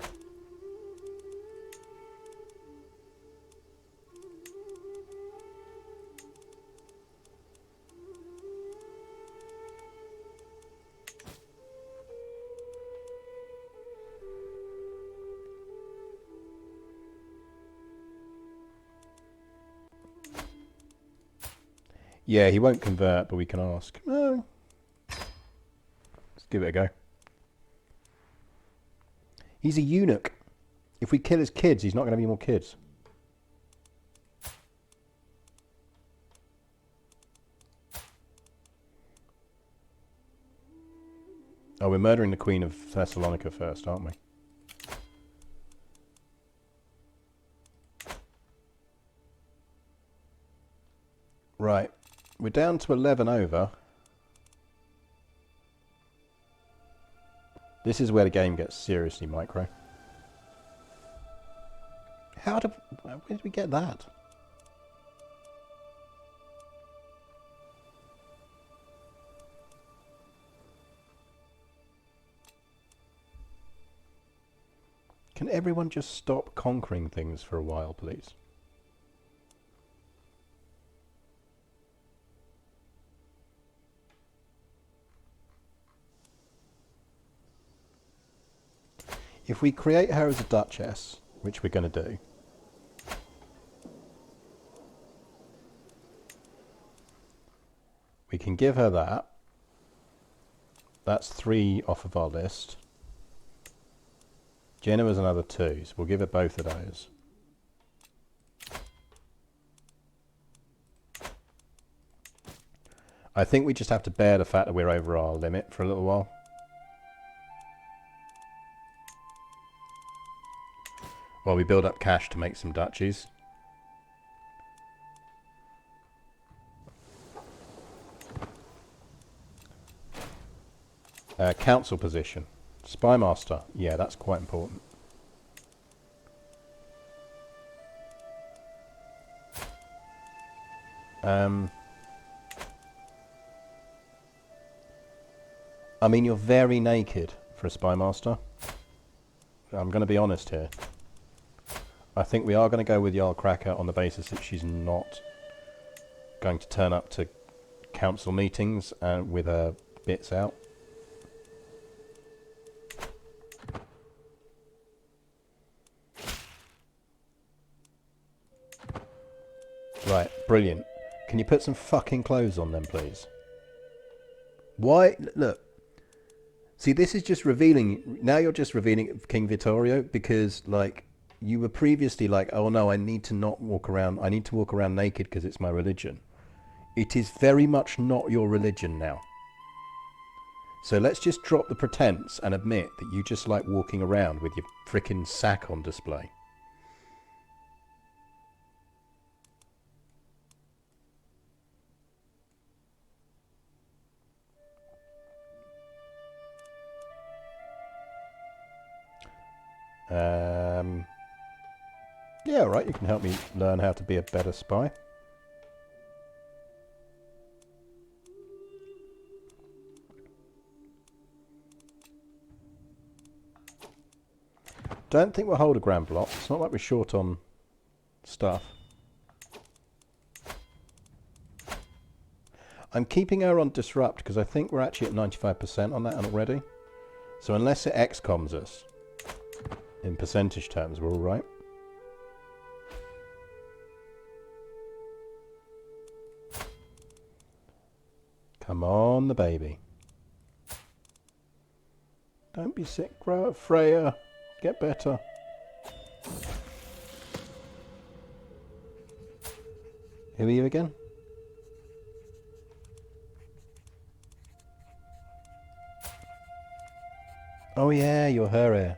Yeah, he won't convert, but we can ask. No. Let's give it a go. He's a eunuch. If we kill his kids, he's not going to be more kids. Oh, we're murdering the Queen of Thessalonica first, aren't we? Right. We're down to 11 over. This is where the game gets seriously micro. Where did we get that? Can everyone just stop conquering things for a while, please? If we create her as a duchess, which we're going to do, we can give her that. That's 3 off of our list. Genoa's another 2, so we'll give her both of those. I think we just have to bear the fact that we're over our limit for a little while. While we build up cash to make some duchies. Council position. Spymaster. Yeah, that's quite important. I mean, you're very naked for a Spymaster. I'm going to be honest here. I think we are going to go with Jarl Cracker on the basis that she's not going to turn up to council meetings with her bits out. Right, brilliant. Can you put some fucking clothes on them, please? Why? Look. See, this is just revealing... Now you're just revealing King Vittorio because, like, you were previously like, oh no, I need to not walk around. I need to walk around naked because it's my religion. It is very much not your religion now. So let's just drop the pretense and admit that you just like walking around with your frickin' sack on display. Yeah, all right, you can help me learn how to be a better spy. Don't think we'll hold a grand block. It's not like we're short on stuff. I'm keeping her on disrupt because I think we're actually at 95% on that already. So unless it XCOMs us, in percentage terms, we're all right. Come on, the baby. Don't be sick, Freya. Get better. Who are you again? Oh yeah, you're her heir.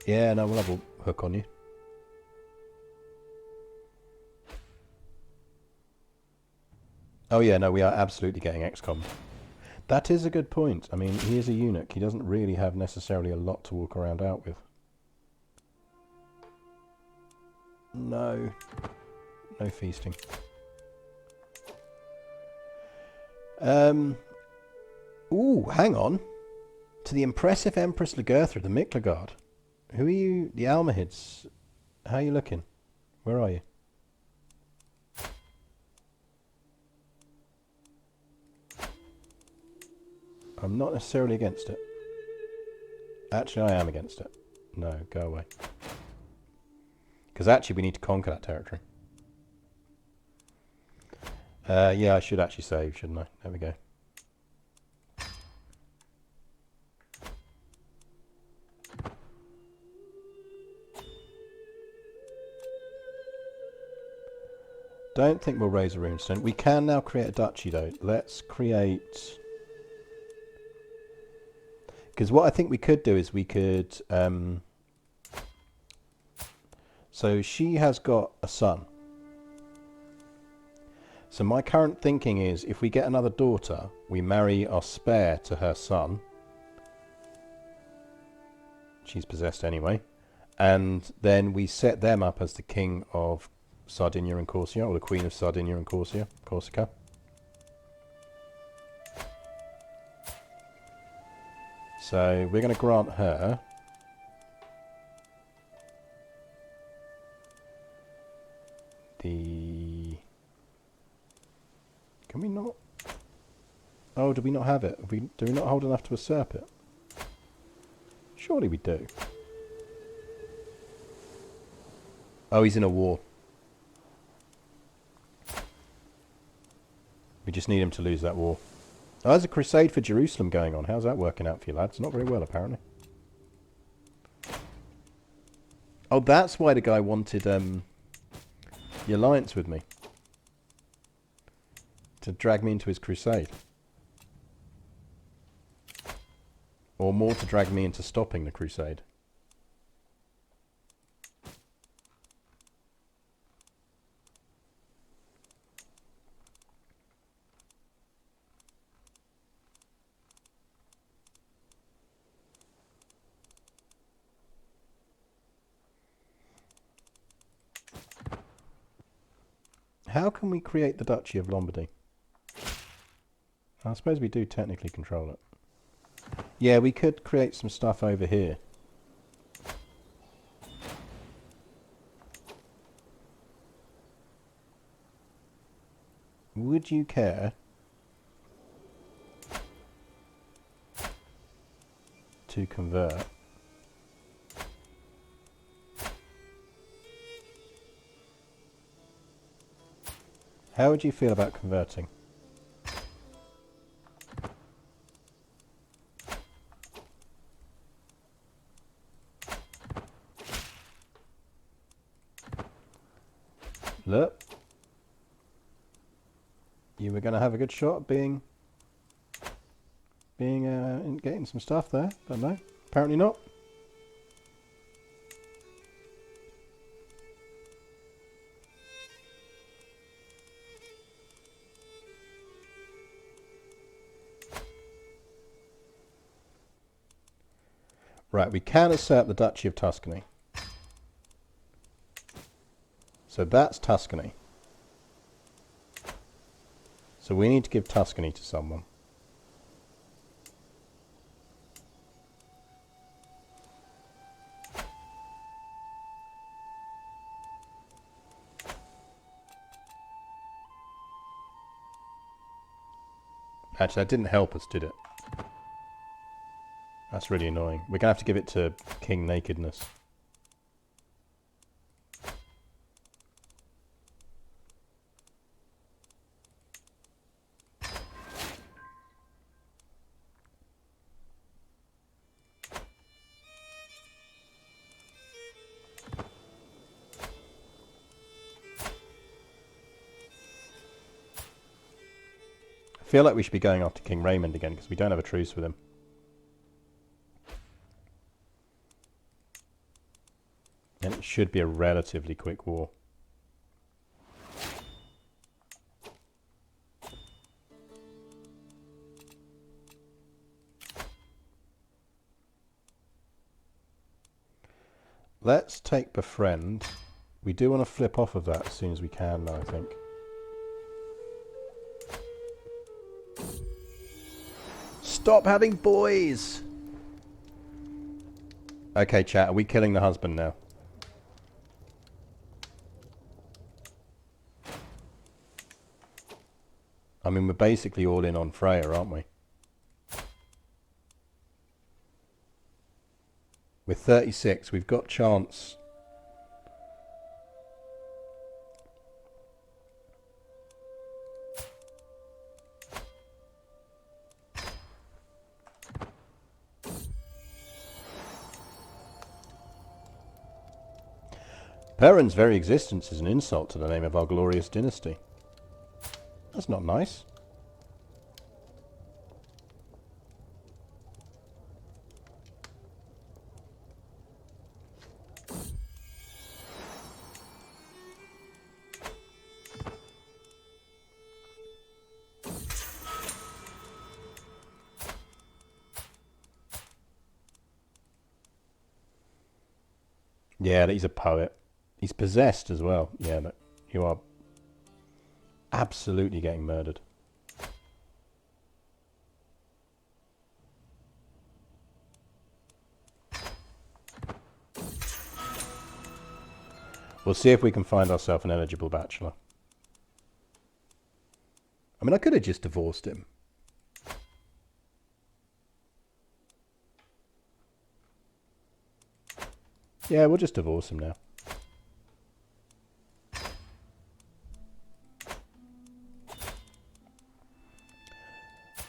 Yeah, no, we'll have a hook on you. Oh yeah, no, we are absolutely getting XCOM. That is a good point. I mean, he is a eunuch. He doesn't really have necessarily a lot to walk around out with. No. No feasting. Ooh, hang on. To the impressive Empress Lagertha, the Miklagard. Who are you? The Almohads. How are you looking? Where are you? I'm not necessarily against it. Actually, I am against it. No, go away. Because actually, we need to conquer that territory. Yeah, I should actually save, shouldn't I? There we go. Don't think we'll raise a runestone. We can now create a duchy, though. Let's create... Because what I think we could do is we could... So she has got a son. So my current thinking is if we get another daughter, we marry our spare to her son. She's possessed anyway. And then we set them up as the king of Sardinia and Corsica, or the queen of Sardinia and Corsica. So we're going to grant her the... Can we not? Oh, do we not have it? Do we not hold enough to usurp it? Surely we do. Oh, he's in a war. We just need him to lose that war. Oh, there's a crusade for Jerusalem going on. How's that working out for you, lads? Not very well, apparently. Oh, that's why the guy wanted the alliance with me. To drag me into his crusade. Or more to drag me into stopping the crusade. How can we create the Duchy of Lombardy? I suppose we do technically control it. Yeah, we could create some stuff over here. Would you care to convert? How would you feel about converting? Look. You were going to have a good shot at getting some stuff there, but no, apparently not. Right, we can assert the Duchy of Tuscany. So that's Tuscany. So we need to give Tuscany to someone. Actually, that didn't help us, did it? That's really annoying. We're going to have to give it to King Nakedness. I feel like we should be going after King Raymond again because we don't have a truce with him. And it should be a relatively quick war. Let's take Befriend. We do want to flip off of that as soon as we can, though, I think. Stop having boys! Okay, chat, are we killing the husband now? I mean, we're basically all in on Freya, aren't we? We're 36, we've got chance. Perrin's very existence is an insult to the name of our glorious dynasty. That's not nice. Yeah, he's a poet. He's possessed as well. Yeah, but you are absolutely getting murdered. We'll see if we can find ourselves an eligible bachelor. I mean, I could have just divorced him. Yeah, we'll just divorce him now.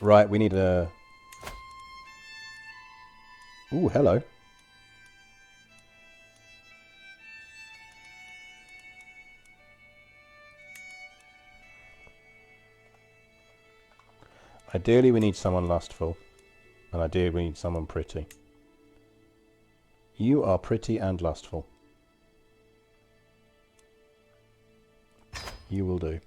Right, we need a... Ooh, hello. Ideally, we need someone lustful. And ideally, we need someone pretty. You are pretty and lustful. You will do.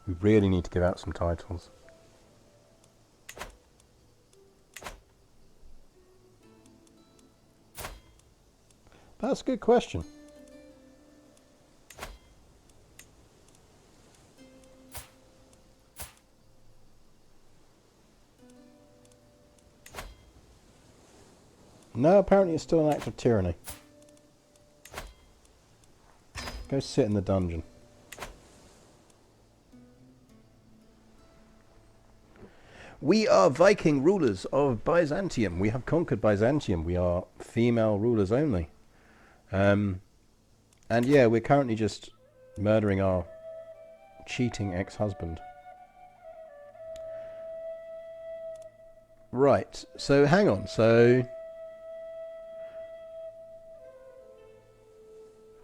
We really need to give out some titles. That's a good question. No, apparently it's still an act of tyranny. Go sit in the dungeon. We are Viking rulers of Byzantium. We have conquered Byzantium. We are female rulers only. And yeah, we're currently just murdering our cheating ex-husband. Right, so hang on, so...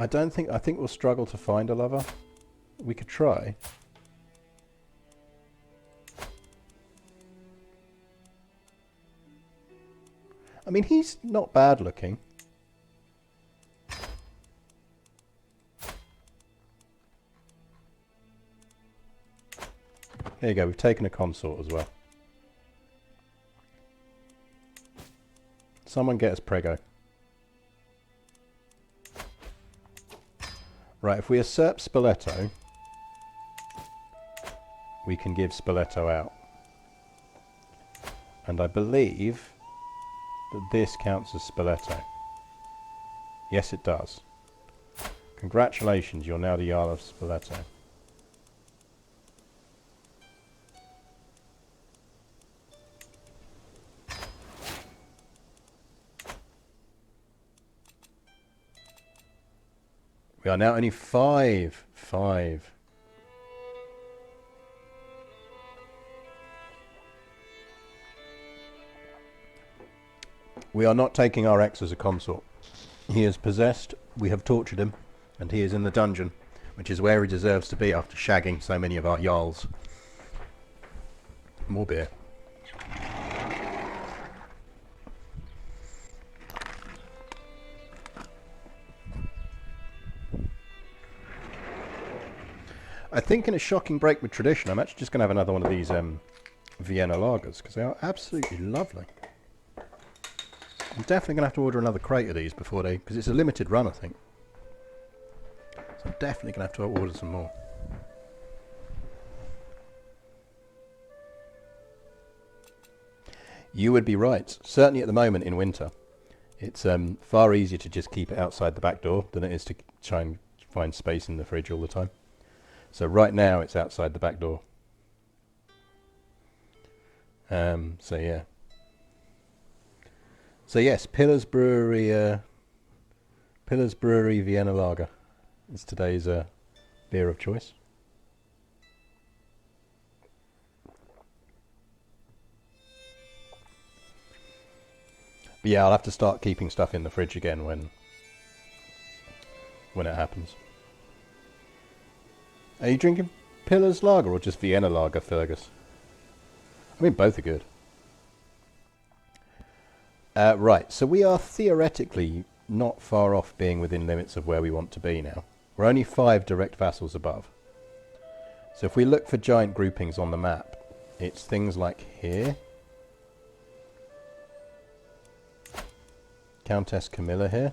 I think we'll struggle to find a lover. We could try. I mean, he's not bad looking. There you go, we've taken a consort as well. Someone get us Prego. Right, if we usurp Spoleto, we can give Spoleto out. And I believe that this counts as Spoleto. Yes, it does. Congratulations, you're now the Jarl of Spoleto. We are now only five. We are not taking our ex as a consort. He is possessed, we have tortured him, and he is in the dungeon, which is where he deserves to be after shagging so many of our Jarls. More beer. I think in a shocking break with tradition, I'm actually just going to have another one of these Vienna lagers, because they are absolutely lovely. I'm definitely going to have to order another crate of these before they... because it's a limited run, I think. So I'm definitely going to have to order some more. You would be right. Certainly at the moment in winter, it's far easier to just keep it outside the back door than it is to try and find space in the fridge all the time. So right now it's outside the back door. So yeah. So yes, Pillars Brewery Vienna Lager is today's beer of choice. But yeah, I'll have to start keeping stuff in the fridge again when it happens. Are you drinking Pillars Lager or just Vienna Lager, Fergus? I mean, both are good. Right, so we are theoretically not far off being within limits of where we want to be now. We're only 5 direct vassals above. So if we look for giant groupings on the map, it's things like here. Countess Camilla here.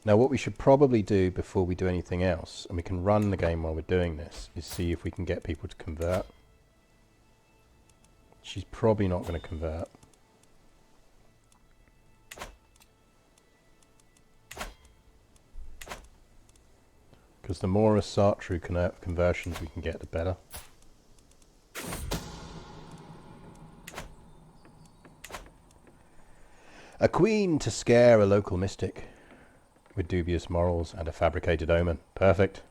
Now what we should probably do before we do anything else, and we can run the game while we're doing this, is see if we can get people to convert. She's probably not going to convert. Because the more Asatru conversions we can get, the better. A queen to scare a local mystic with dubious morals and a fabricated omen. Perfect.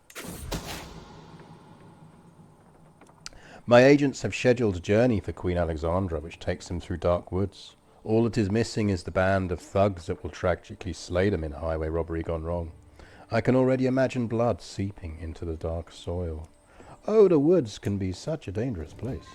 My agents have scheduled a journey for Queen Alexandra, which takes them through dark woods. All that is missing is the band of thugs that will tragically slay them in a highway robbery gone wrong. I can already imagine blood seeping into the dark soil. Oh, the woods can be such a dangerous place.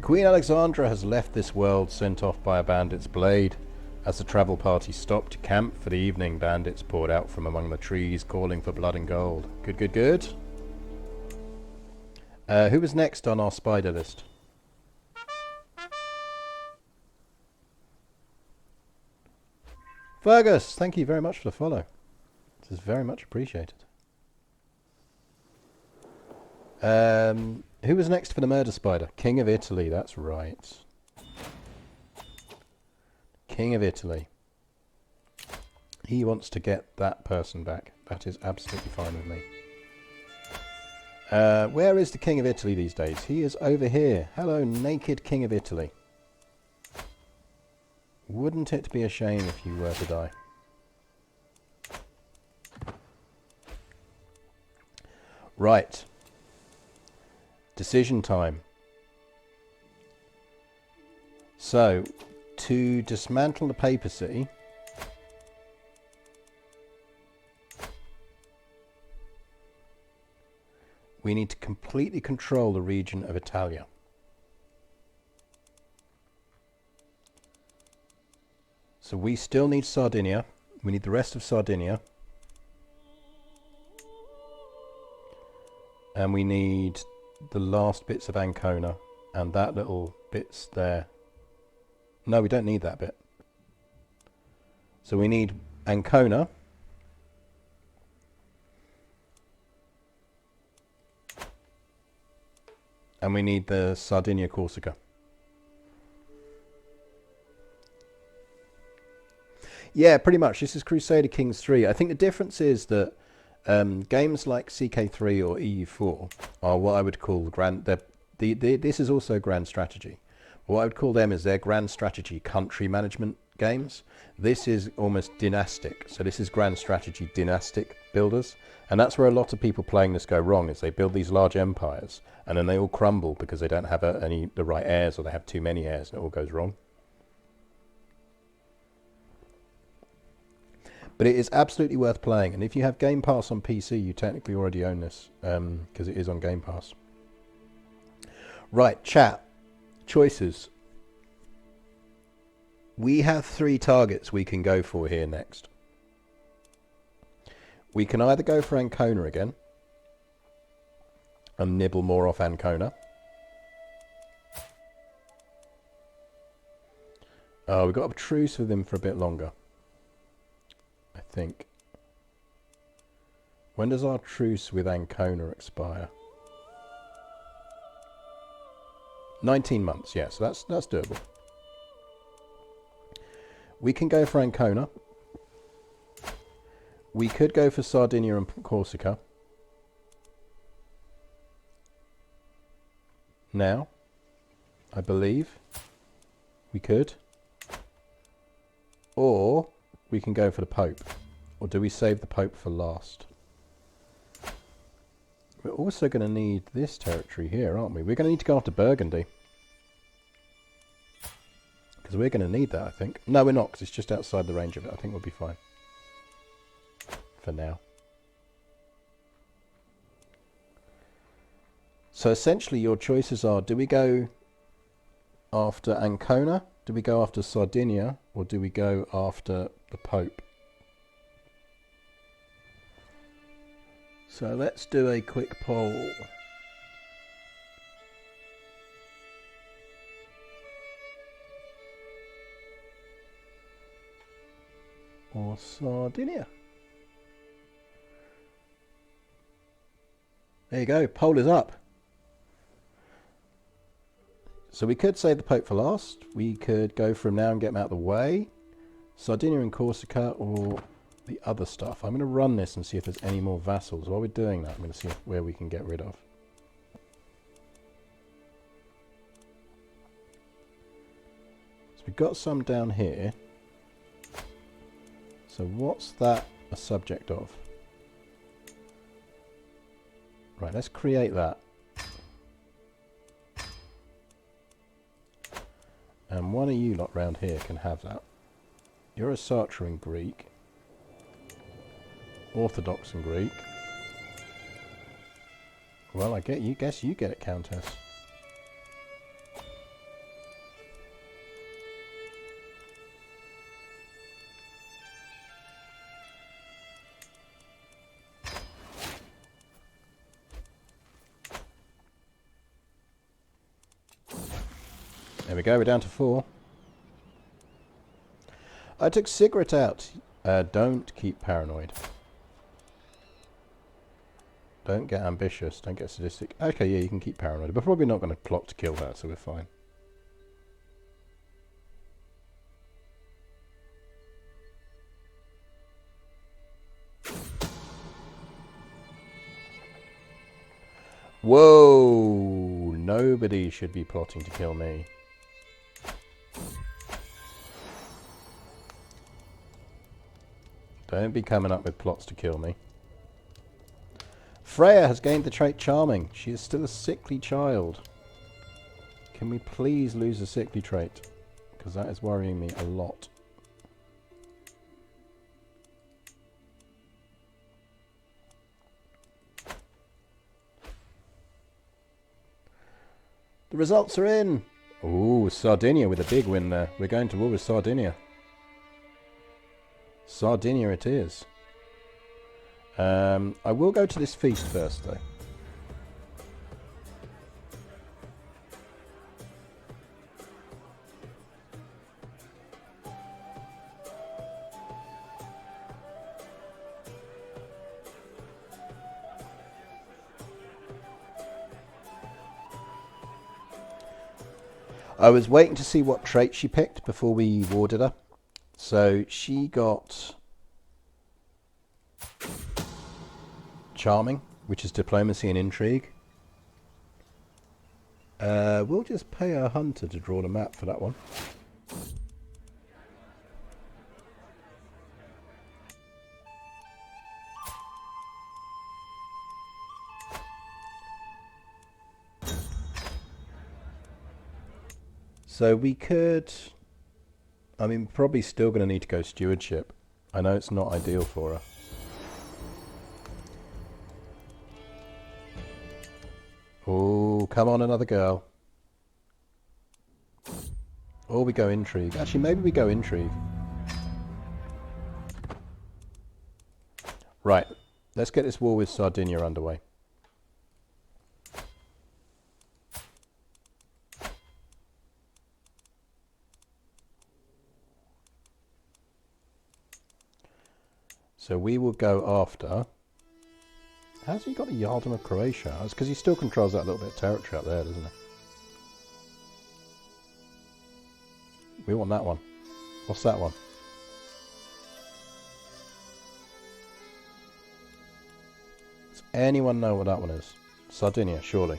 Queen Alexandra has left this world, sent off by a bandit's blade. As the travel party stopped to camp for the evening, bandits poured out from among the trees, calling for blood and gold. Good, good, good. Who was next on our spider list? Fergus, thank you very much for the follow. This is very much appreciated. Who was next for the murder spider? King of Italy, that's right. King of Italy. He wants to get that person back. That is absolutely fine with me. Where is the King of Italy these days? He is over here. Hello, naked King of Italy. Wouldn't it be a shame if you were to die? Right. Decision time. So, to dismantle the papacy, we need to completely control the region of Italia. So we still need Sardinia. We need the rest of Sardinia. And we need the last bits of Ancona and that little bits there. No, we don't need that bit. So we need Ancona. And we need the Sardinia Corsica. Yeah, pretty much. This is Crusader Kings 3. I think the difference is that games like CK3 or EU4 are what I would call this is also grand strategy. What I would call them is their grand strategy country management games. This is almost dynastic. So this is grand strategy dynastic builders. And that's where a lot of people playing this go wrong, is they build these large empires and then they all crumble because they don't have the right heirs, or they have too many heirs, and it all goes wrong. But it is absolutely worth playing, and if you have Game Pass on PC, you technically already own this, because it is on Game Pass. Right, chat. Choices. We have 3 targets we can go for here next. We can either go for Ancona again, and nibble more off Ancona. We've got a truce with him for a bit longer, I think. When does our truce with Ancona expire? 19 months, yeah, so that's doable. We can go for Ancona. We could go for Sardinia and Corsica. Now, I believe we could. Or we can go for the Pope. Or do we save the Pope for last? We're also going to need this territory here, aren't we? We're going to need to go after Burgundy. Because we're going to need that, I think. No, we're not, because it's just outside the range of it. I think we'll be fine. For now. So essentially your choices are, do we go after Ancona? Do we go after Sardinia? Or do we go after the Pope? So let's do a quick poll. Or Sardinia? There you go, poll is up. So we could save the Pope for last. We could go for him now and get him out of the way. Sardinia and Corsica, or the other stuff. I'm going to run this and see if there's any more vassals. While we're doing that, I'm going to see where we can get rid of. So we've got some down here. So what's that a subject of? Right, let's create that. And one of you lot round here can have that. You're Asatru in Greek. Orthodox in Greek. Well, I guess you get it, Countess. There we go, we're down to 4. I took Sigrid out. Don't keep paranoid. Don't get ambitious, don't get sadistic. Okay, yeah, you can keep paranoid. But probably not going to plot to kill her, so we're fine. Whoa! Nobody should be plotting to kill me. Don't be coming up with plots to kill me. Freya has gained the trait Charming. She is still a sickly child. Can we please lose a sickly trait? Because that is worrying me a lot. The results are in. Ooh, Sardinia with a big win there. We're going to war with Sardinia. Sardinia it is. I will go to this feast first, though. I was waiting to see what trait she picked before we warded her. So she got charming, which is diplomacy and intrigue. We'll just pay our hunter to draw the map for that one. So we could, I mean, probably still going to need to go stewardship. I know it's not ideal for her. Oh, come on, another girl. Or we go intrigue. Actually, maybe we go intrigue. Right, let's get this war with Sardinia underway. So we will go after... How's he got a Yardom of Croatia? That's because he still controls that little bit of territory up there, doesn't he? We want that one. What's that one? Does anyone know what that one is? Sardinia, surely.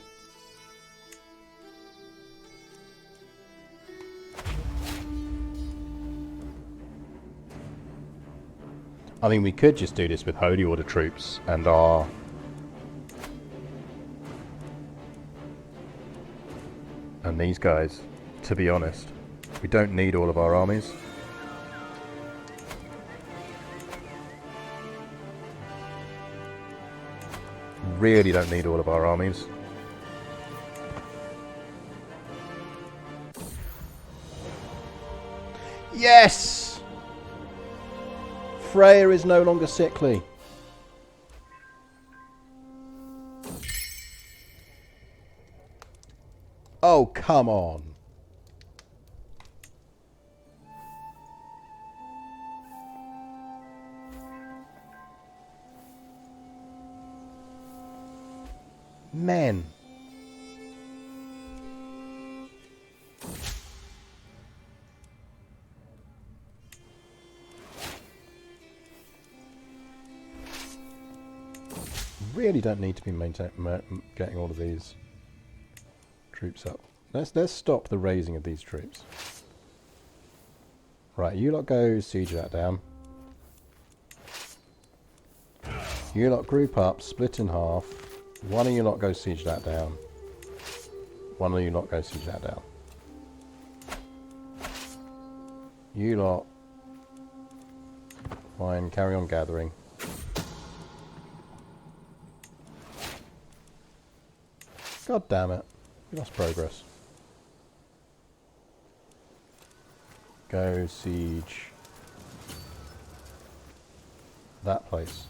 I mean, we could just do this with Holy Order troops and our... And these guys, to be honest. We don't need all of our armies. Really don't need all of our armies. Yes! Freya is no longer sickly. Oh, come on. Men. Really don't need to be getting all of these troops up. Let's stop the raising of these troops. Right, you lot go siege that down. You lot group up, split in half. One of you lot go siege that down. One of you lot go siege that down. You lot fine, carry on gathering. God damn it. We lost progress. Go siege that place.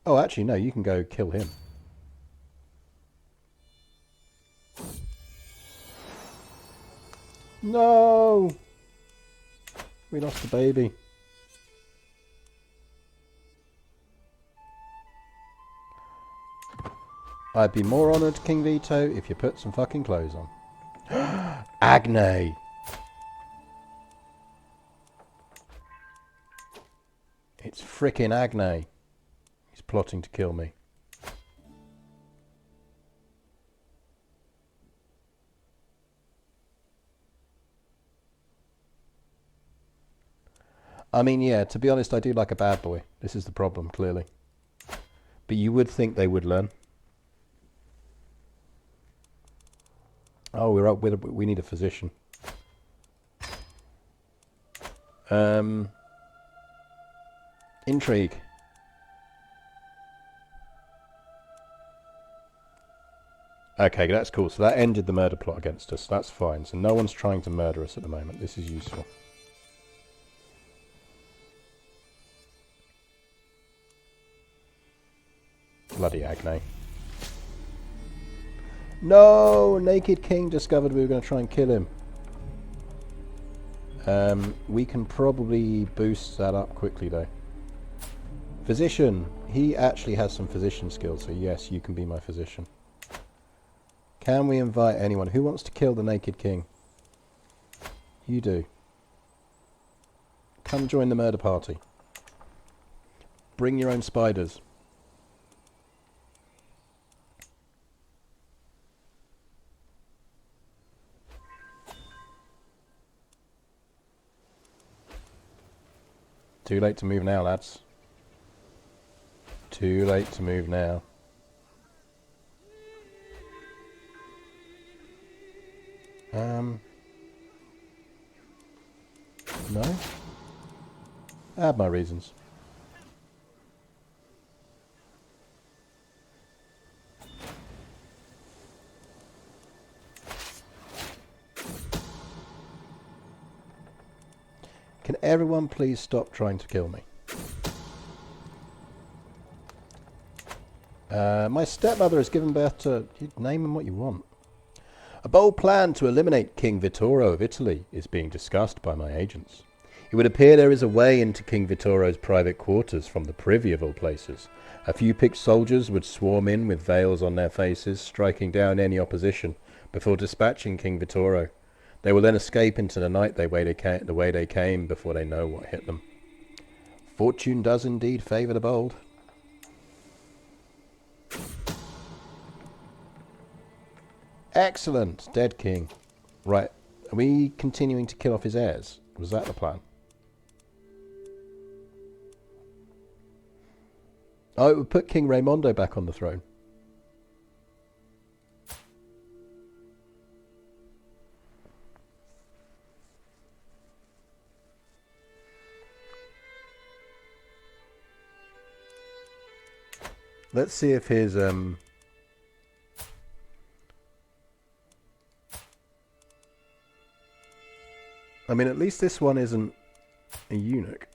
Oh, actually, no, you can go kill him. No! We lost the baby. I'd be more honoured, King Vito, if you put some fucking clothes on. Agne! It's frickin' Agne. He's plotting to kill me. I mean, yeah, to be honest, I do like a bad boy. This is the problem, clearly. But you would think they would learn. Oh, we're up with we need a physician. Intrigue. Okay, that's cool. So that ended the murder plot against us. That's fine. So no one's trying to murder us at the moment. This is useful. Bloody Agne. No! Naked King discovered we were going to try and kill him. We can probably boost that up quickly though. Physician. He actually has some physician skills, so yes, you can be my physician. Can we invite anyone? Who wants to kill the Naked King? You do. Come join the murder party. Bring your own spiders. Too late to move now, lads. Too late to move now. No? I have my reasons. Can everyone please stop trying to kill me? My stepmother has given birth to... You name them what you want. A bold plan to eliminate King Vittoro of Italy is being discussed by my agents. It would appear there is a way into King Vittoro's private quarters from the privy of all places. A few picked soldiers would swarm in with veils on their faces, striking down any opposition before dispatching King Vittoro. They will then escape into the night the way they came before they know what hit them. Fortune does indeed favour the bold. Excellent! Dead king. Right. Are we continuing to kill off his heirs? Was that the plan? Oh, it would put King Raimondo back on the throne. Let's see if his I mean, at least this one isn't a eunuch.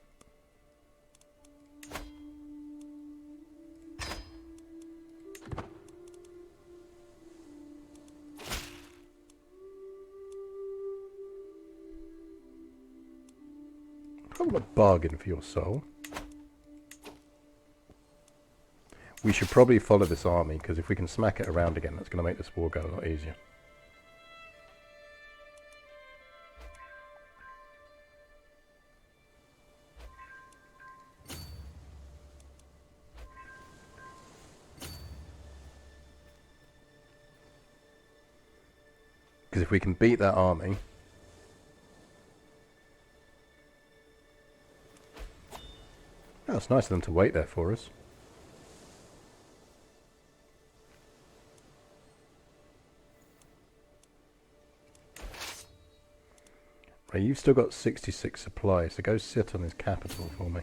Probably a bargain for your soul. We should probably follow this army, because if we can smack it around again, that's going to make this war go a lot easier. Because if we can beat that army... Oh, it's nice of them to wait there for us. Right, you've still got 66 supplies, so go sit on his capital for me.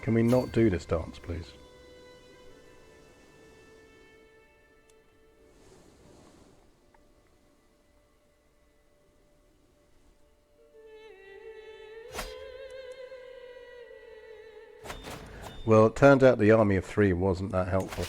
Can we not do this dance, please? Well, it turned out the army of 3 wasn't that helpful.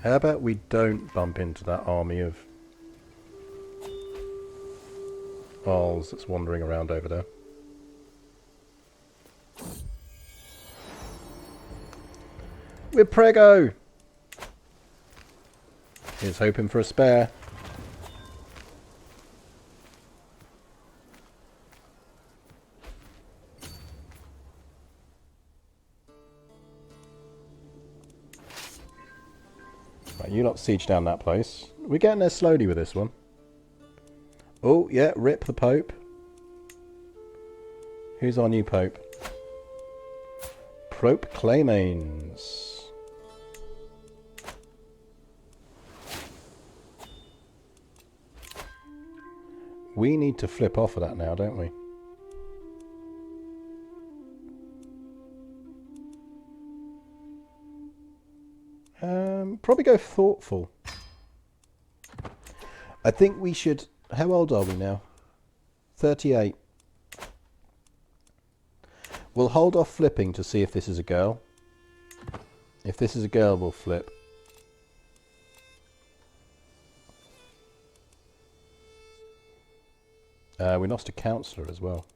How about we don't bump into that army of Arls that's wandering around over there? We're prego! Here's hoping for a spare. Right, you lot siege down that place. We're getting there slowly with this one. Oh, yeah, rip the Pope. Who's our new Pope? Pope Claymanes. We need to flip off of that now, don't we? Probably go thoughtful. I think we should... How old are we now? 38. We'll hold off flipping to see if this is a girl. If this is a girl, we'll flip. We lost a councillor as well.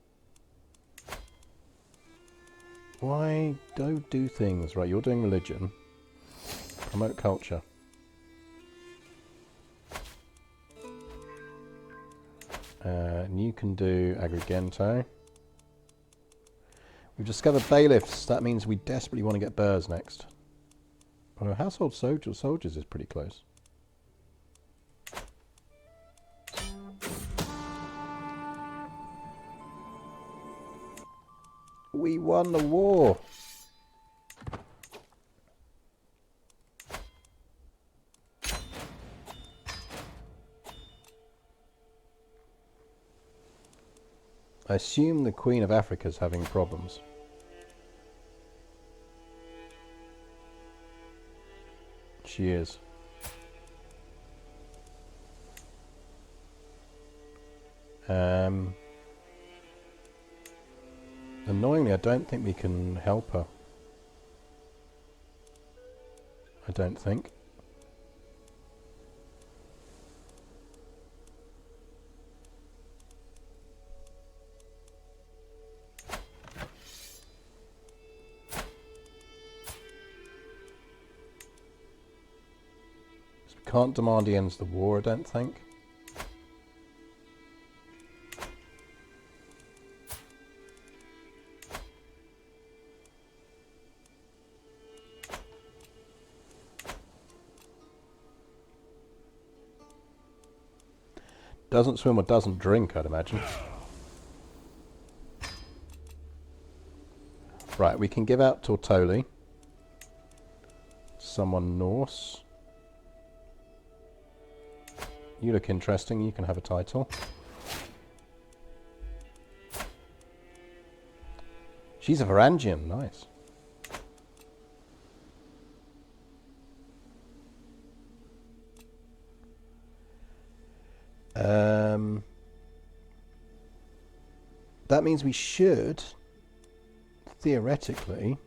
Why don't do things? Right, you're doing religion. Promote culture. And you can do Agrigento. We've discovered bailiffs. That means we desperately want to get burrs next. Oh, household soldiers is pretty close. We won the war. I assume the Queen of Africa's having problems. She is. Annoyingly, I don't think we can help her. I don't think. Can't demand he ends the war, I don't think. Doesn't swim or doesn't drink, I'd imagine. Right, we can give out Tortoli. Someone Norse. You look interesting, you can have a title. She's a Varangian, nice. That means we should, theoretically,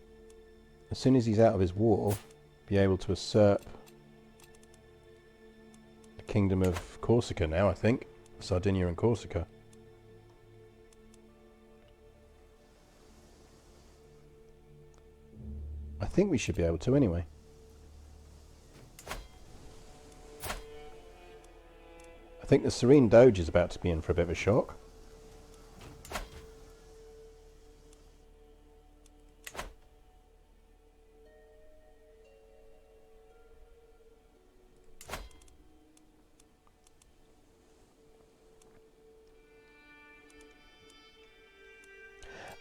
as soon as he's out of his war, be able to usurp the Kingdom of Corsica now, I think. Sardinia and Corsica. I think we should be able to anyway. I think the Serene Doge is about to be in for a bit of a shock.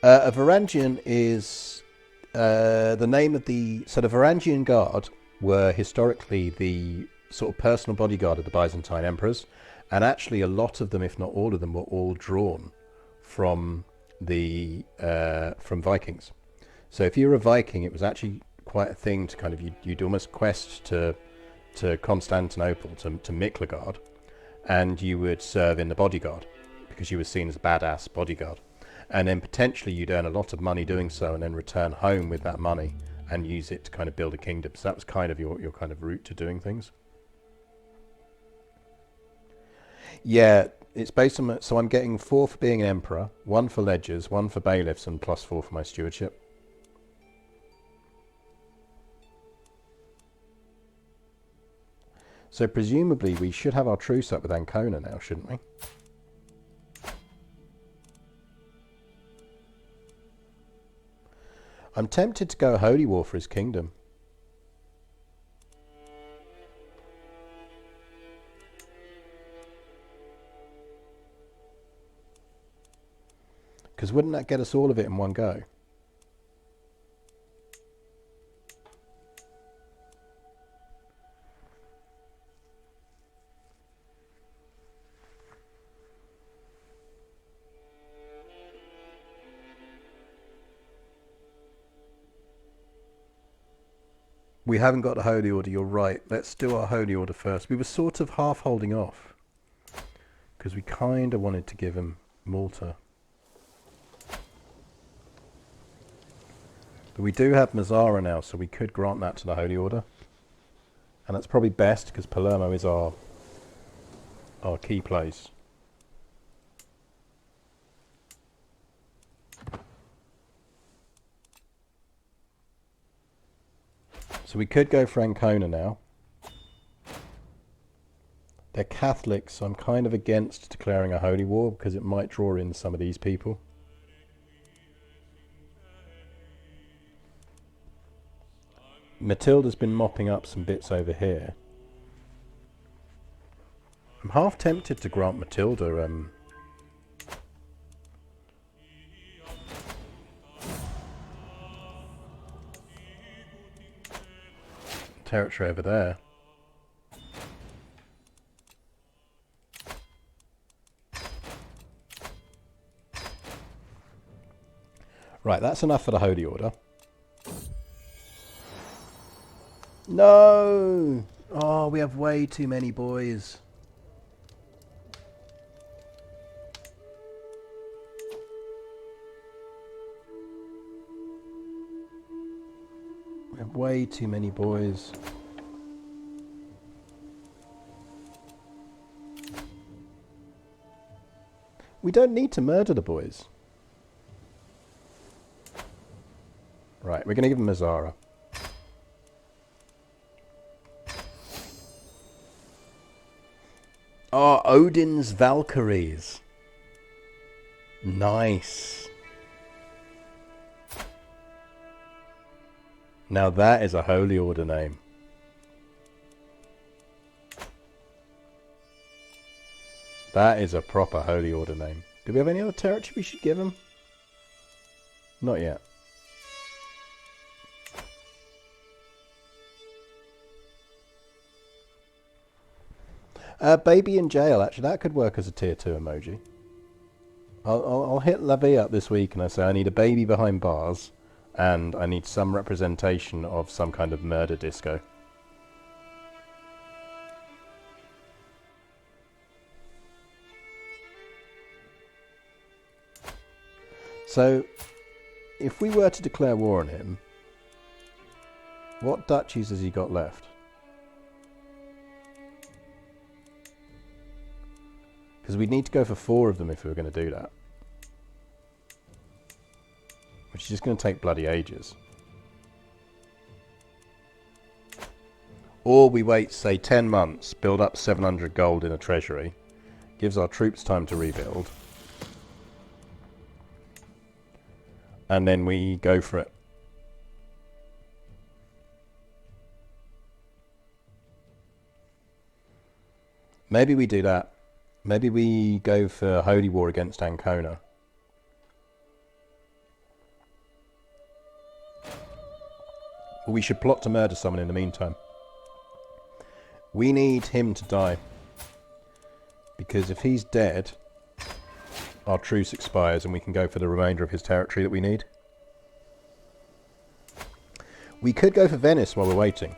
A Varangian is the name of the... So the Varangian Guard were historically the sort of personal bodyguard of the Byzantine emperors, and actually a lot of them, if not all of them, were all drawn from the from Vikings. So if you were a Viking, it was actually quite a thing to kind of... You'd almost quest to Constantinople, to Miklagard, and you would serve in the bodyguard because you were seen as a badass bodyguard. And then potentially you'd earn a lot of money doing so and then return home with that money and use it to kind of build a kingdom. So that was kind of your kind of route to doing things. Yeah, it's based on... So I'm getting 4 for being an emperor, 1 for ledgers, 1 for bailiffs, and +4 for my stewardship. So presumably we should have our truce up with Ancona now, shouldn't we? I'm tempted to go Holy War for his kingdom. Because wouldn't that get us all of it in one go? We haven't got the Holy Order, you're right. Let's do our Holy Order first. We were sort of half holding off, because we kind of wanted to give him Malta. But we do have Mazzara now, so we could grant that to the Holy Order. And that's probably best, because Palermo is our key place. So we could go for Ancona now. They're Catholics, so I'm kind of against declaring a holy war because it might draw in some of these people. Matilda's been mopping up some bits over here. I'm half tempted to grant Matilda territory over there. Right, that's enough for the Holy Order. No! Oh, we have way too many boys. We have way too many boys. We don't need to murder the boys. Right, we're going to give him Mazzara. Oh, Odin's Valkyries. Nice. Now that is a Holy Order name. That is a proper Holy Order name. Do we have any other territory we should give him? Not yet. Baby in jail, actually, that could work as a tier 2 emoji. I'll hit Lavi up this week and I say I need a baby behind bars and I need some representation of some kind of murder disco. So, if we were to declare war on him, what duchies has he got left? Because we'd need to go for 4 of them if we were going to do that. Which is just going to take bloody ages. Or we wait, say, 10 months, build up 700 gold in a treasury, gives our troops time to rebuild, and then we go for it. Maybe we do that. Maybe we go for Holy War against Ancona. Or we should plot to murder someone in the meantime. We need him to die. Because if he's dead, our truce expires and we can go for the remainder of his territory that we need. We could go for Venice while we're waiting.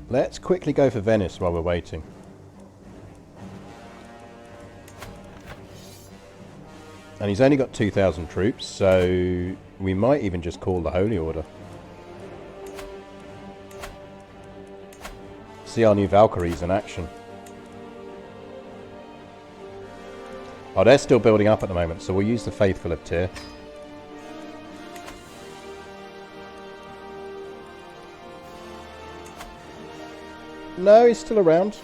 Let's quickly go for Venice while we're waiting. And he's only got 2,000 troops, so we might even just call the Holy Order. See our new Valkyries in action. Oh, they're still building up at the moment, so we'll use the Faithful of Tyr. No, he's still around.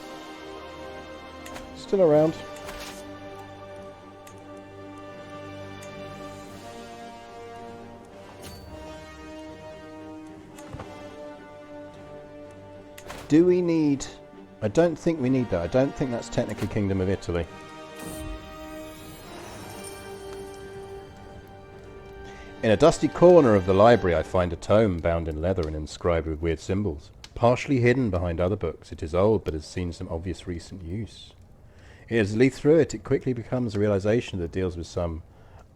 Still around. Do we need... I don't think we need that. I don't think that's technically Kingdom of Italy. In a dusty corner of the library I find a tome bound in leather and inscribed with weird symbols. Partially hidden behind other books, it is old but has seen some obvious recent use. As you leaf through it, it quickly becomes a realization that deals with some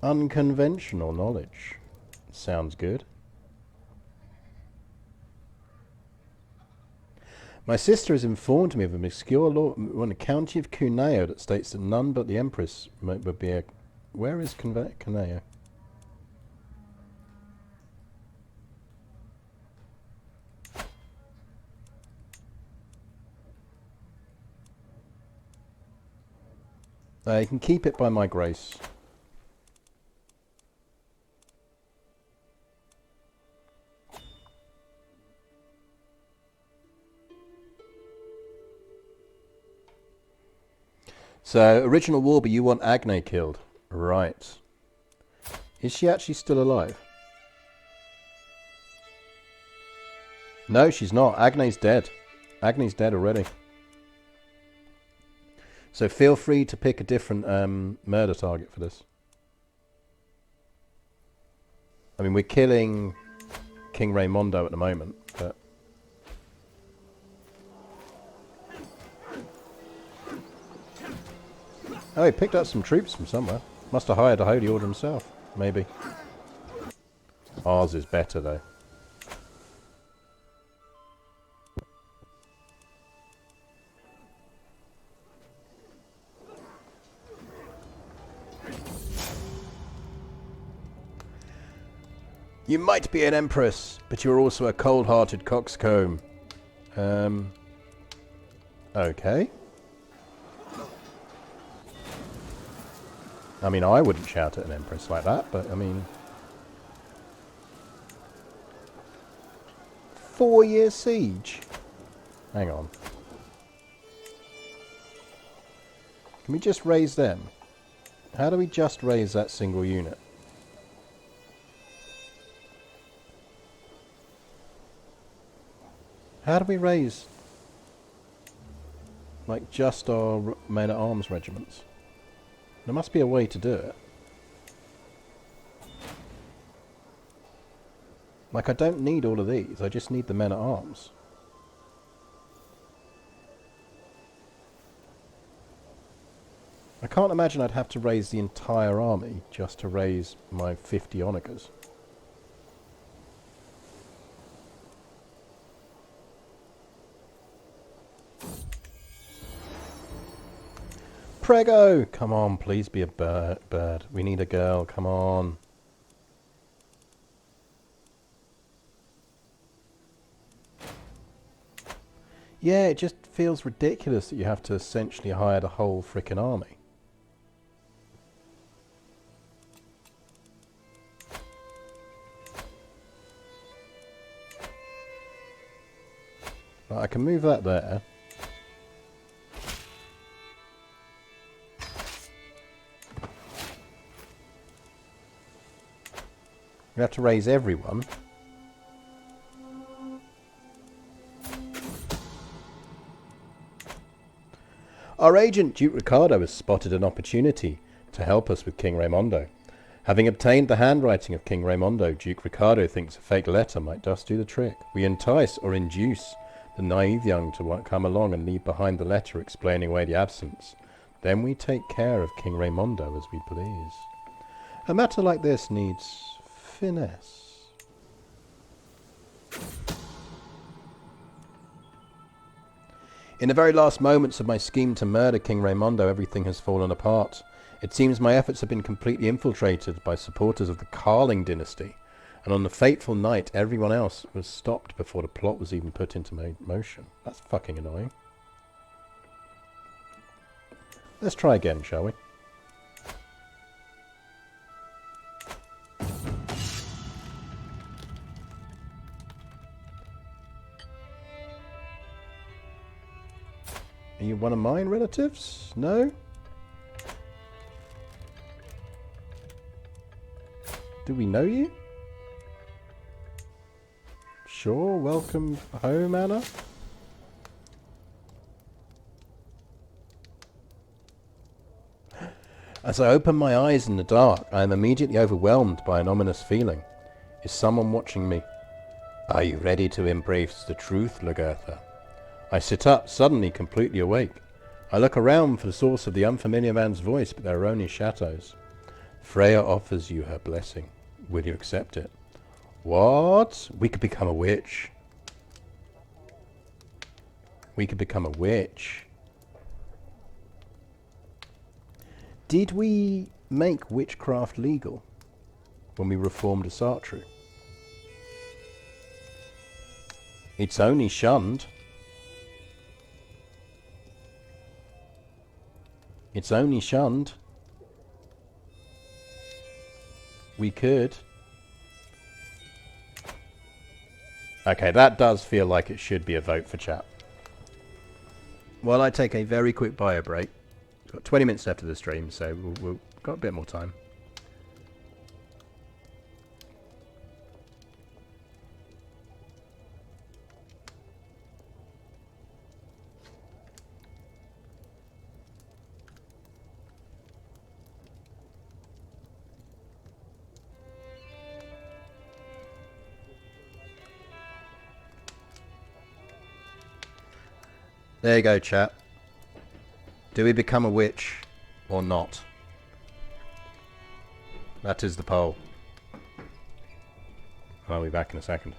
unconventional knowledge. Sounds good. My sister has informed me of an obscure law in the county of Cuneo that states that none but the Empress would be a... Where is Cuneo? You can keep it by my grace. So, original Warby, you want Agne killed. Right. Is she actually still alive? No, she's not. Agne's dead. Agne's dead already. So feel free to pick a different murder target for this. I mean, we're killing King Raimondo at the moment, but... Oh, he picked up some troops from somewhere. Must have hired a holy order himself, maybe. Ours is better, though. You might be an empress, but you're also a cold-hearted coxcomb. Okay. I mean, I wouldn't shout at an empress like that, but I mean... 4-year siege? Hang on. Can we just raise them? How do we just raise that single unit? How do we raise, like, just our men-at-arms regiments? There must be a way to do it. Like, I don't need all of these, I just need the men-at-arms. I can't imagine I'd have to raise the entire army just to raise my 50 onagers. Prego! Come on, please be a bird. We need a girl, come on. Yeah, it just feels ridiculous that you have to essentially hire the whole frickin' army. Right, I can move that there. We have to raise everyone. Our agent, Duke Ricardo, has spotted an opportunity to help us with King Raimondo. Having obtained the handwriting of King Raimondo, Duke Ricardo thinks a fake letter might just do the trick. We entice or induce the naive young to come along and leave behind the letter explaining away the absence. Then we take care of King Raimondo as we please. A matter like this needs finesse. In the very last moments of my scheme to murder King Raimondo, everything has fallen apart. It seems my efforts have been completely infiltrated by supporters of the Carling dynasty, and on the fateful night everyone else was stopped before the plot was even put into motion. That's fucking annoying. Let's try again, shall we? Are you one of mine relatives? No? Do we know you? Sure, welcome home, Anna. As I open my eyes in the dark, I am immediately overwhelmed by an ominous feeling. Is someone watching me? Are you ready to embrace the truth, Lagertha? I sit up, suddenly completely awake. I look around for the source of the unfamiliar man's voice, but there are only shadows. Freya offers you her blessing. Will you accept it? What? We could become a witch. We could become a witch. Did we make witchcraft legal when we reformed Asatru? It's only shunned. It's only shunned. We could. Okay, that does feel like it should be a vote for chat. While I take a very quick bio break. We've got 20 minutes left of the stream, so we've got a bit more time. There you go, chat. Do we become a witch or not? That is the poll. I'll be back in a second.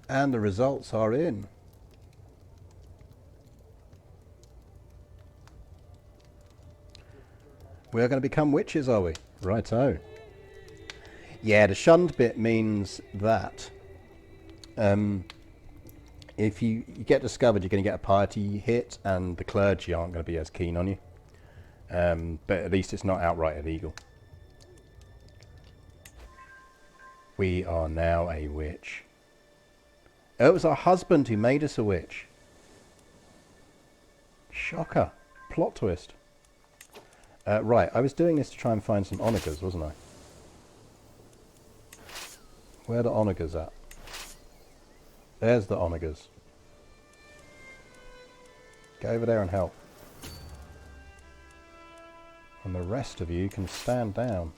And the results are in. We're going to become witches, are we? Righto. Yeah, the shunned bit means that if you get discovered, you're going to get a piety hit, and the clergy aren't going to be as keen on you. But at least it's not outright illegal. We are now a witch. Oh, it was our husband who made us a witch. Shocker. Plot twist. Right, I was doing this to try and find some onagers, wasn't I? Where are the onagers at? There's the onagers. Go over there and help. And the rest of you can stand down.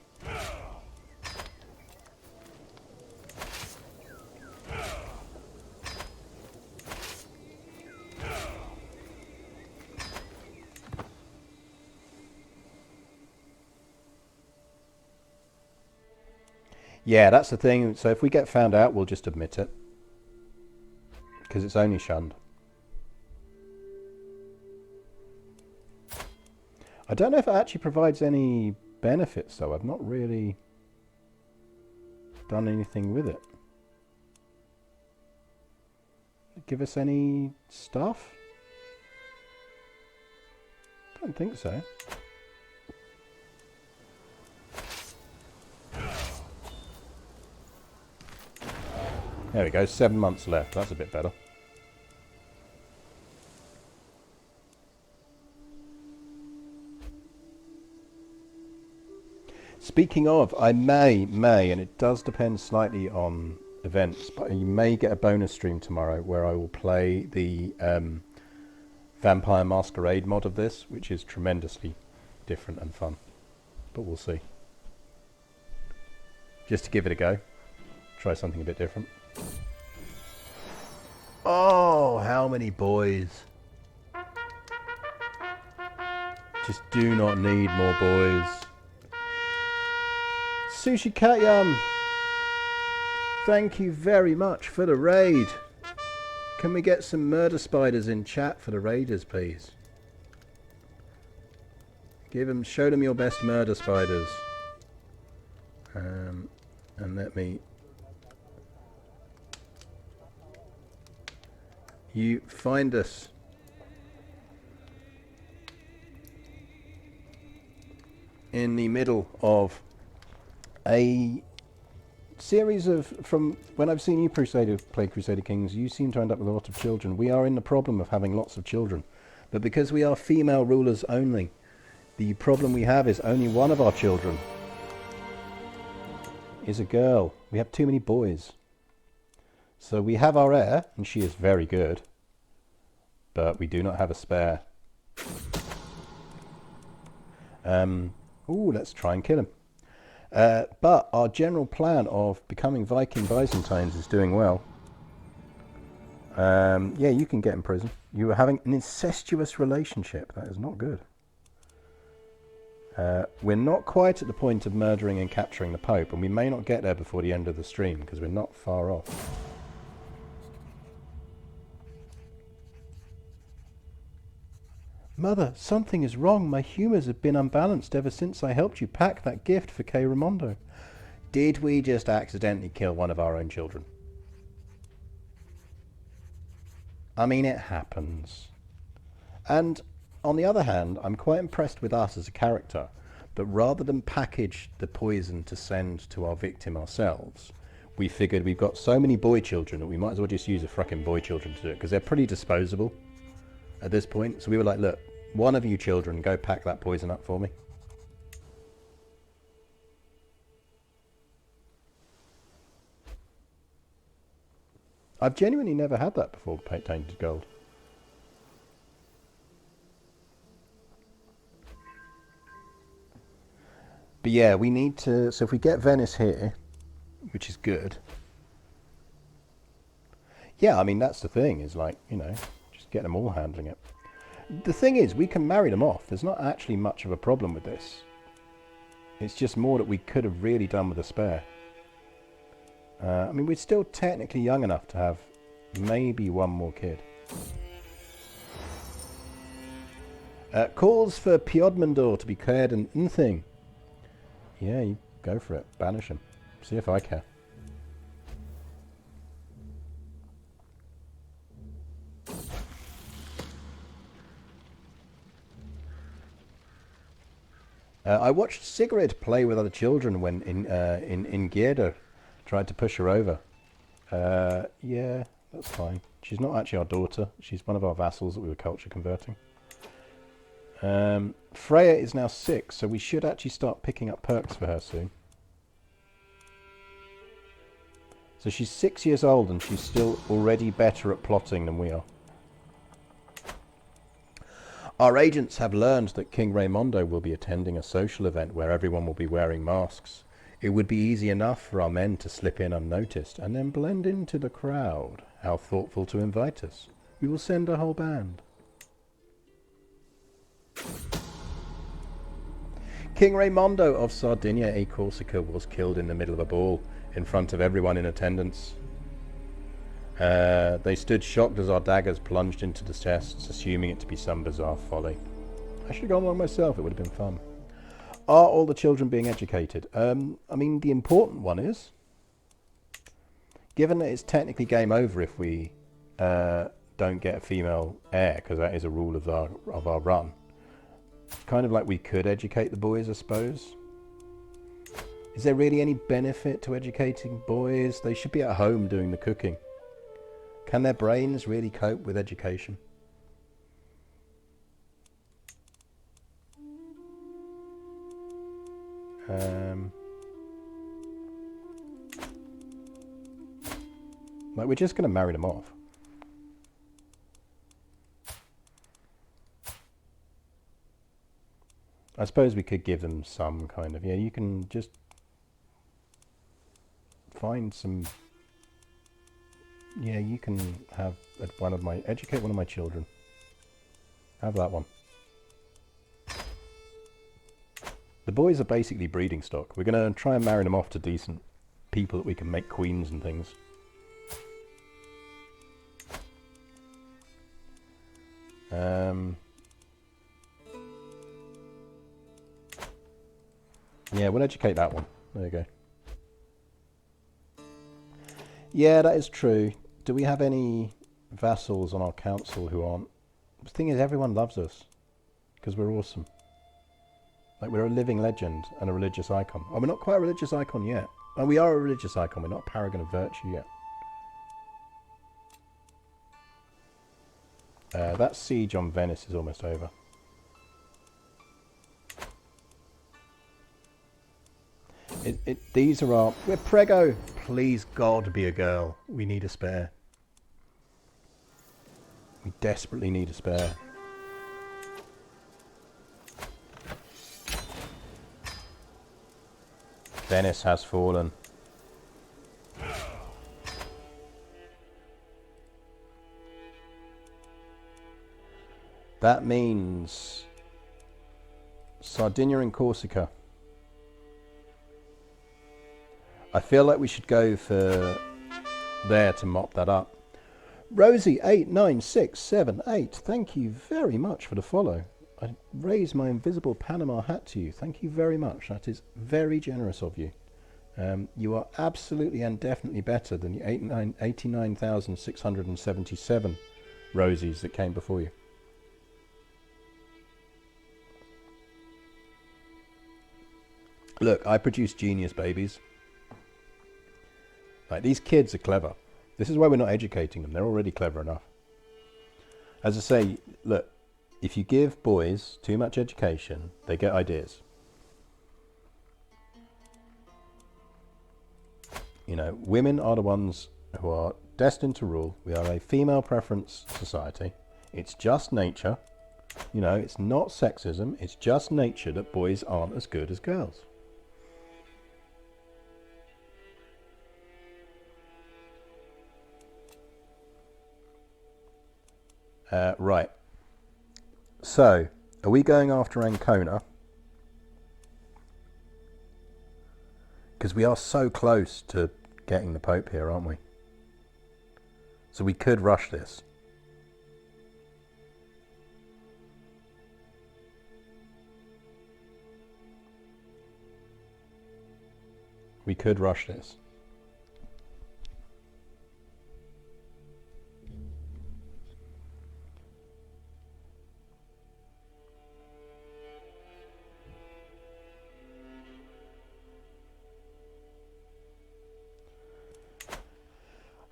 Yeah, that's the thing. So if we get found out, we'll just admit it. Because it's only shunned. I don't know if it actually provides any benefits, though. I've not really done anything with it. Give us any stuff? Don't think so. There we go, 7 months left. That's a bit better. speaking of, I may, and it does depend slightly on events, but you may get a bonus stream tomorrow where I will play the Vampire Masquerade mod of this, which is tremendously different and fun. But we'll see. Just to give it a go. Try something a bit different. Oh, how many boys. Just do not need more boys. Sushi Katyam, thank you very much for the raid. Can we get some murder spiders in chat for the raiders, please? Show them your best murder spiders. And let me... You find us. In the middle of a series of, from when I've seen you play Crusader Kings, you seem to end up with a lot of children. We are in the problem of having lots of children. But because we are female rulers only, the problem we have is only one of our children is a girl. We have too many boys. So we have our heir, and she is very good. But we do not have a spare. Ooh, let's try and kill him. But our general plan of becoming Viking Byzantines is doing well. Yeah, you can get in prison. You are having an incestuous relationship. That is not good. We're not quite at the point of murdering and capturing the Pope, and we may not get there before the end of the stream, because we're not far off. Mother, something is wrong. My humours have been unbalanced ever since I helped you pack that gift for Kay Raimondo. Did we just accidentally kill one of our own children? I mean, it happens. And on the other hand, I'm quite impressed with us as a character, but rather than package the poison to send to our victim ourselves, we figured we've got so many boy children that we might as well just use a frickin' boy children to do it, because they're pretty disposable at this point. So we were like, look, one of you children, go pack that poison up for me. I've genuinely never had that before, tainted gold. But yeah, we need to, so if we get Venice here, which is good. Yeah, I mean, that's the thing, is like, you know, just get them all handling it. The thing is, we can marry them off. There's not actually much of a problem with this. It's just more that we could have really done with a spare. I mean, we're still technically young enough to have maybe one more kid. Calls for Piodmundor to be cleared an thing. Yeah, you go for it. Banish him. See if I care. I watched Sigrid play with other children when in Gerda tried to push her over. Yeah, that's fine. She's not actually our daughter. She's one of our vassals that we were culture converting. Freya is now 6, so we should actually start picking up perks for her soon. So she's 6 years old and she's still already better at plotting than we are. Our agents have learned that King Raimondo will be attending a social event where everyone will be wearing masks. It would be easy enough for our men to slip in unnoticed and then blend into the crowd. How thoughtful to invite us. We will send a whole band. King Raimondo of Sardinia e Corsica was killed in the middle of a ball in front of everyone in attendance. They stood shocked as our daggers plunged into the chests, assuming it to be some bizarre folly. I should have gone along myself, it would have been fun. Are all the children being educated? I mean, the important one is, given that it's technically game over if we don't get a female heir, because that is a rule of our run, kind of like we could educate the boys, I suppose. Is there really any benefit to educating boys? They should be at home doing the cooking. Can their brains really cope with education? Like, we're just going to marry them off. I suppose we could give them some kind of... Yeah, you can just find some... Yeah, you can have one of my... Educate one of my children. Have that one. The boys are basically breeding stock. We're going to try and marry them off to decent people that we can make queens and things. Yeah, we'll educate that one. There you go. Yeah, that is true. Do we have any vassals on our council who aren't? The thing is, everyone loves us because we're awesome. Like, we're a living legend and a religious icon. Oh, we're not quite a religious icon yet. Oh, we are a religious icon. We're not a paragon of virtue yet. That siege on Venice is almost over. These are our... We're prego! Please, God, be a girl. We need a spare. We desperately need a spare. Venice has fallen. That means Sardinia and Corsica. I feel like we should go for there to mop that up. Rosie89678, thank you very much for the follow. I raise my invisible Panama hat to you. Thank you very much. That is very generous of you. You are absolutely and definitely better than the 89,677 Rosies that came before you. Look, I produce genius babies. Like, these kids are clever. This is why we're not educating them. They're already clever enough. As I say, look, if you give boys too much education, they get ideas. You know, women are the ones who are destined to rule. We are a female preference society. It's just nature. You know, it's not sexism. It's just nature that boys aren't as good as girls. Right. So, are we going after Ancona? Because we are so close to getting the Pope here, aren't we? So we could rush this. We could rush this.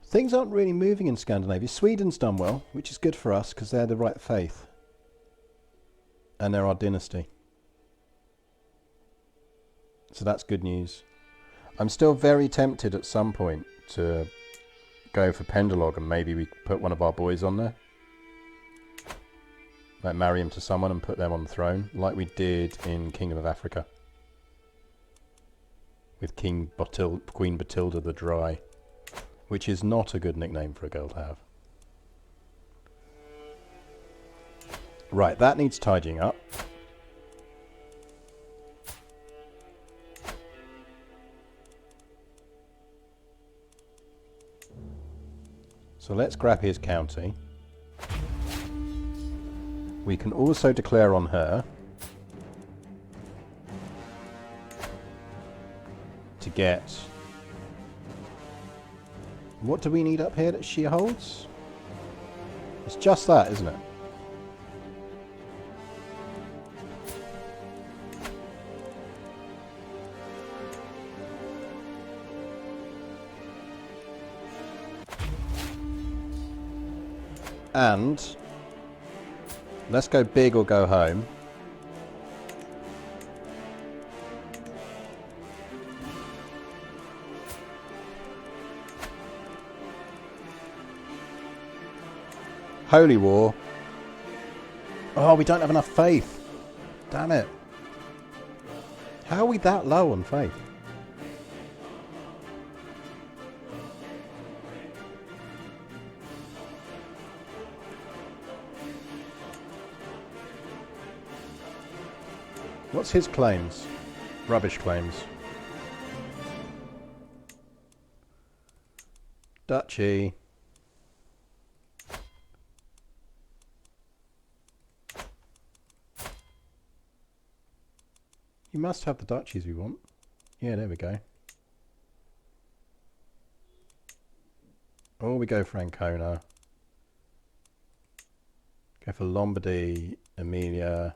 Things aren't really moving in Scandinavia. Sweden's done well, which is good for us because they're the right faith. And they're our dynasty. So that's good news. I'm still very tempted at some point to go for Pendelog and maybe we put one of our boys on there. Like, marry him to someone and put them on the throne, like we did in Kingdom of Africa. With Queen Batilda the Dry. Which is not a good nickname for a girl to have. Right, that needs tidying up. So let's grab his county. We can also declare on her to get... What do we need up here that she holds? It's just that, isn't it? And let's go big or go home. Holy War. Oh, we don't have enough faith. Damn it. How are we that low on faith? What's his claims? Rubbish claims. Duchy. You must have the duchies we want. Yeah, there we go. Or we go for Ancona. Go for Lombardy, Emilia.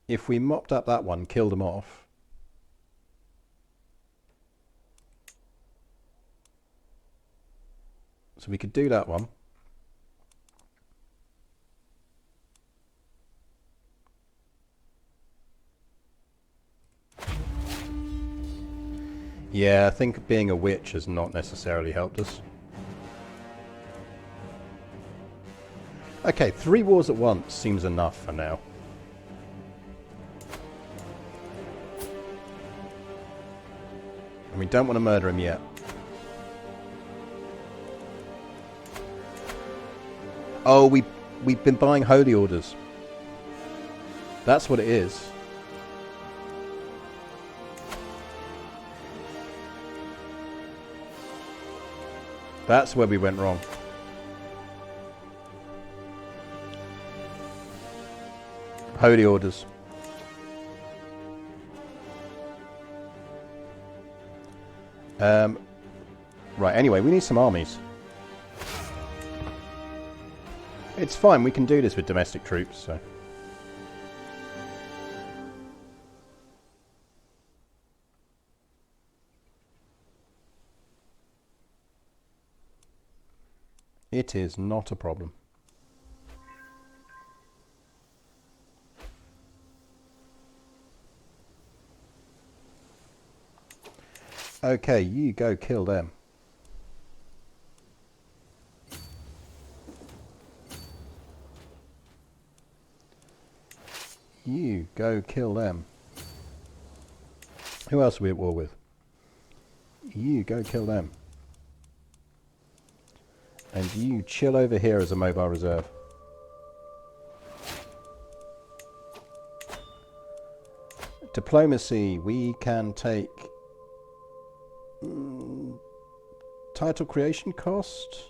If we mopped up that one, killed them off. So we could do that one. Yeah, I think being a witch has not necessarily helped us. Okay, 3 wars at once seems enough for now. And we don't want to murder him yet. Oh, we've been buying holy orders. That's what it is. That's where we went wrong. Holy orders. Right, anyway, we need some armies. It's fine, we can do this with domestic troops, so. It is not a problem. Okay, you go kill them. You go kill them. Who else are we at war with? You go kill them. And you chill over here as a mobile reserve. Diplomacy, we can take title creation cost.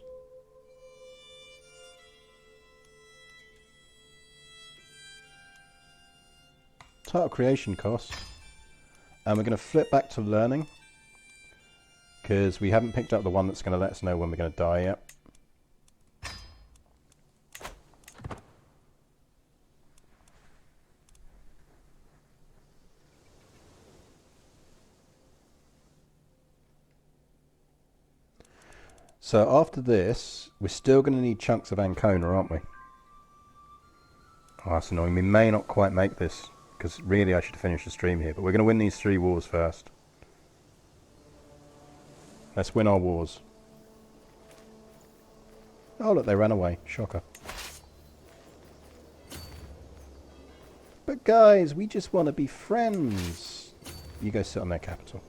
Title creation cost. And we're going to flip back to learning, because we haven't picked up the one that's going to let us know when we're going to die yet. So after this, we're still going to need chunks of Ancona, aren't we? Oh, that's annoying. We may not quite make this, because really I should finish the stream here. But we're going to win these 3 wars first. Let's win our wars. Oh look, they ran away. Shocker. But guys, we just want to be friends. You go sit on their capital.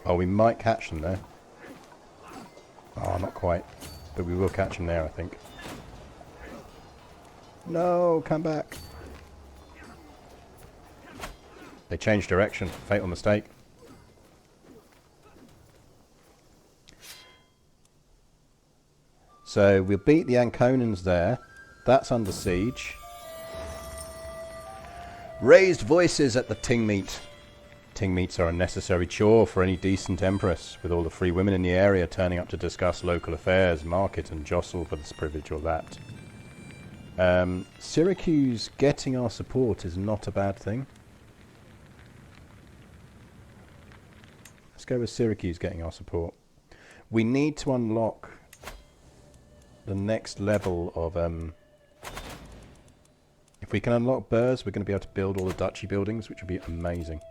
Oh, we might catch them there. Oh, not quite. But we will catch them there, I think. No, come back. They changed direction. Fatal mistake. So we'll beat the Anconans there. That's under siege. Raised voices at the ting meet. Ting meets are a necessary chore for any decent empress, with all the free women in the area turning up to discuss local affairs, market and jostle for this privilege or that. Syracuse getting our support is not a bad thing. Let's go with Syracuse getting our support. We need to unlock the next level of... if we can unlock burhs, we're going to be able to build all the duchy buildings, which would be amazing.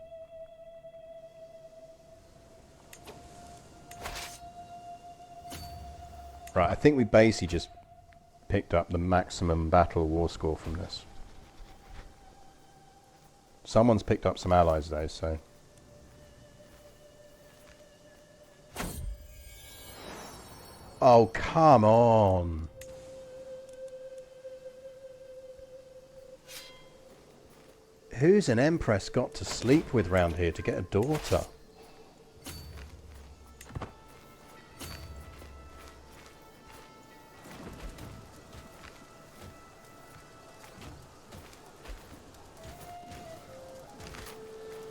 Right, I think we basically just picked up the maximum battle war score from this. Someone's picked up some allies though, so... Oh, come on! Who's an empress got to sleep with round here to get a daughter?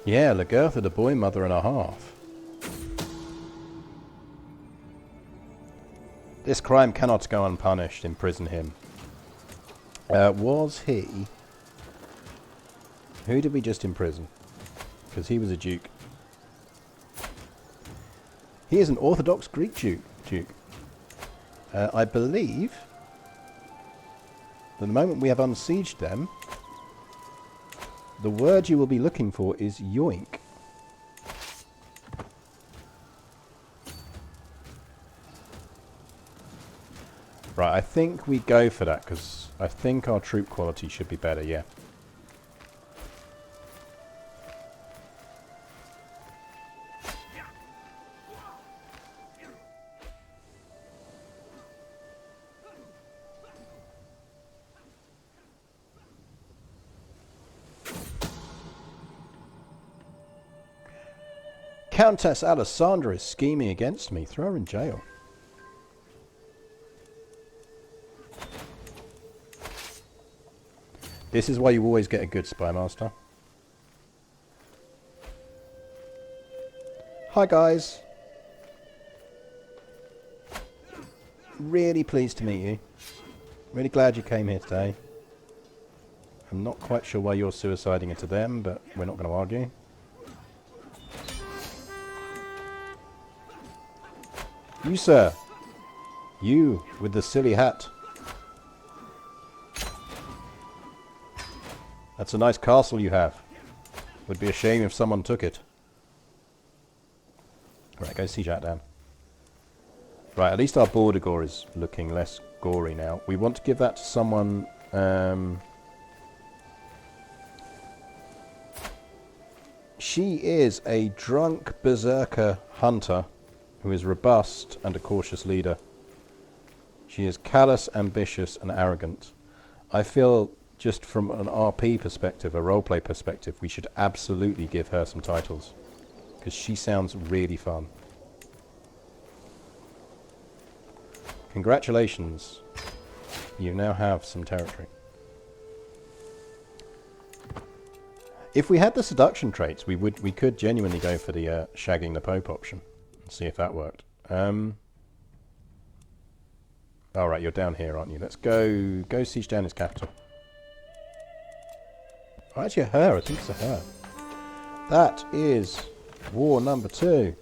Yeah, Lagertha, the boy mother and a half. This crime cannot go unpunished. Imprison him. Was he... Who did we just imprison? Because he was a duke. He is an Orthodox Greek duke. I believe... the moment we have unsieged them... the word you will be looking for is yoink. Right, I think we go for that, because I think our troop quality should be better, yeah. Countess Alessandra is scheming against me. Throw her in jail. This is why you always get a good spy master. Hi guys. Really pleased to meet you. Really glad you came here today. I'm not quite sure why you're suiciding into them, but we're not going to argue. You, sir. You, with the silly hat. That's a nice castle you have. Would be a shame if someone took it. Right, go siege that down. Right, at least our border gore is looking less gory now. We want to give that to someone... she is a drunk berserker hunter who is robust and a cautious leader. She is callous, ambitious, and arrogant. I feel, just from an RP perspective, a roleplay perspective, we should absolutely give her some titles. Because she sounds really fun. Congratulations. You now have some territory. If we had the seduction traits, we could genuinely go for the shagging the Pope option. See if that worked. Alright, you're down here, aren't you? Let's go siege down his capital. Oh, actually a her. I think it's a her. That is war number 2.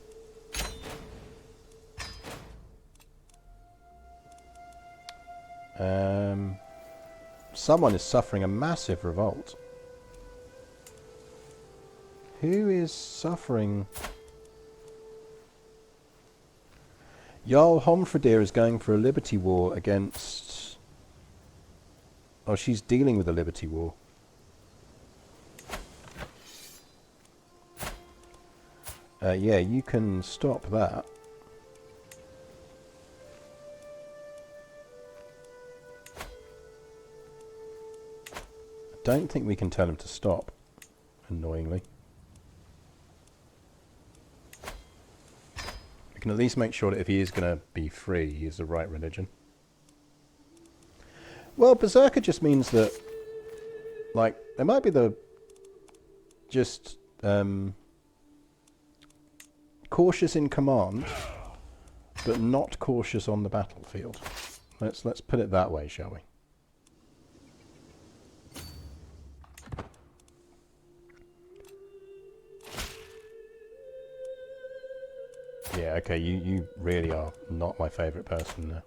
Someone is suffering a massive revolt. Who is suffering... Jarl Homfredir is going for a liberty war against... Oh, she's dealing with a liberty war. Yeah, you can stop that. I don't think we can tell him to stop, annoyingly. We can at least make sure that if he is going to be free, he is the right religion. Well, Berserker just means that, like, there might be the just cautious in command, but not cautious on the battlefield. Let's put it that way, shall we? Yeah, okay, you really are not my favourite person now.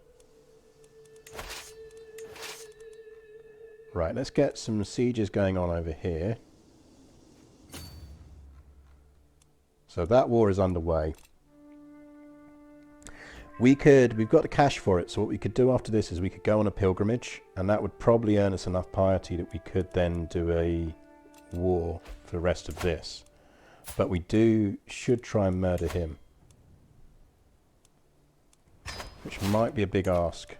Right, let's get some sieges going on over here. So that war is underway. we've got the cash for it, so what we could do after this is we could go on a pilgrimage, and that would probably earn us enough piety that we could then do a war for the rest of this. But we should try and murder him, which might be a big ask.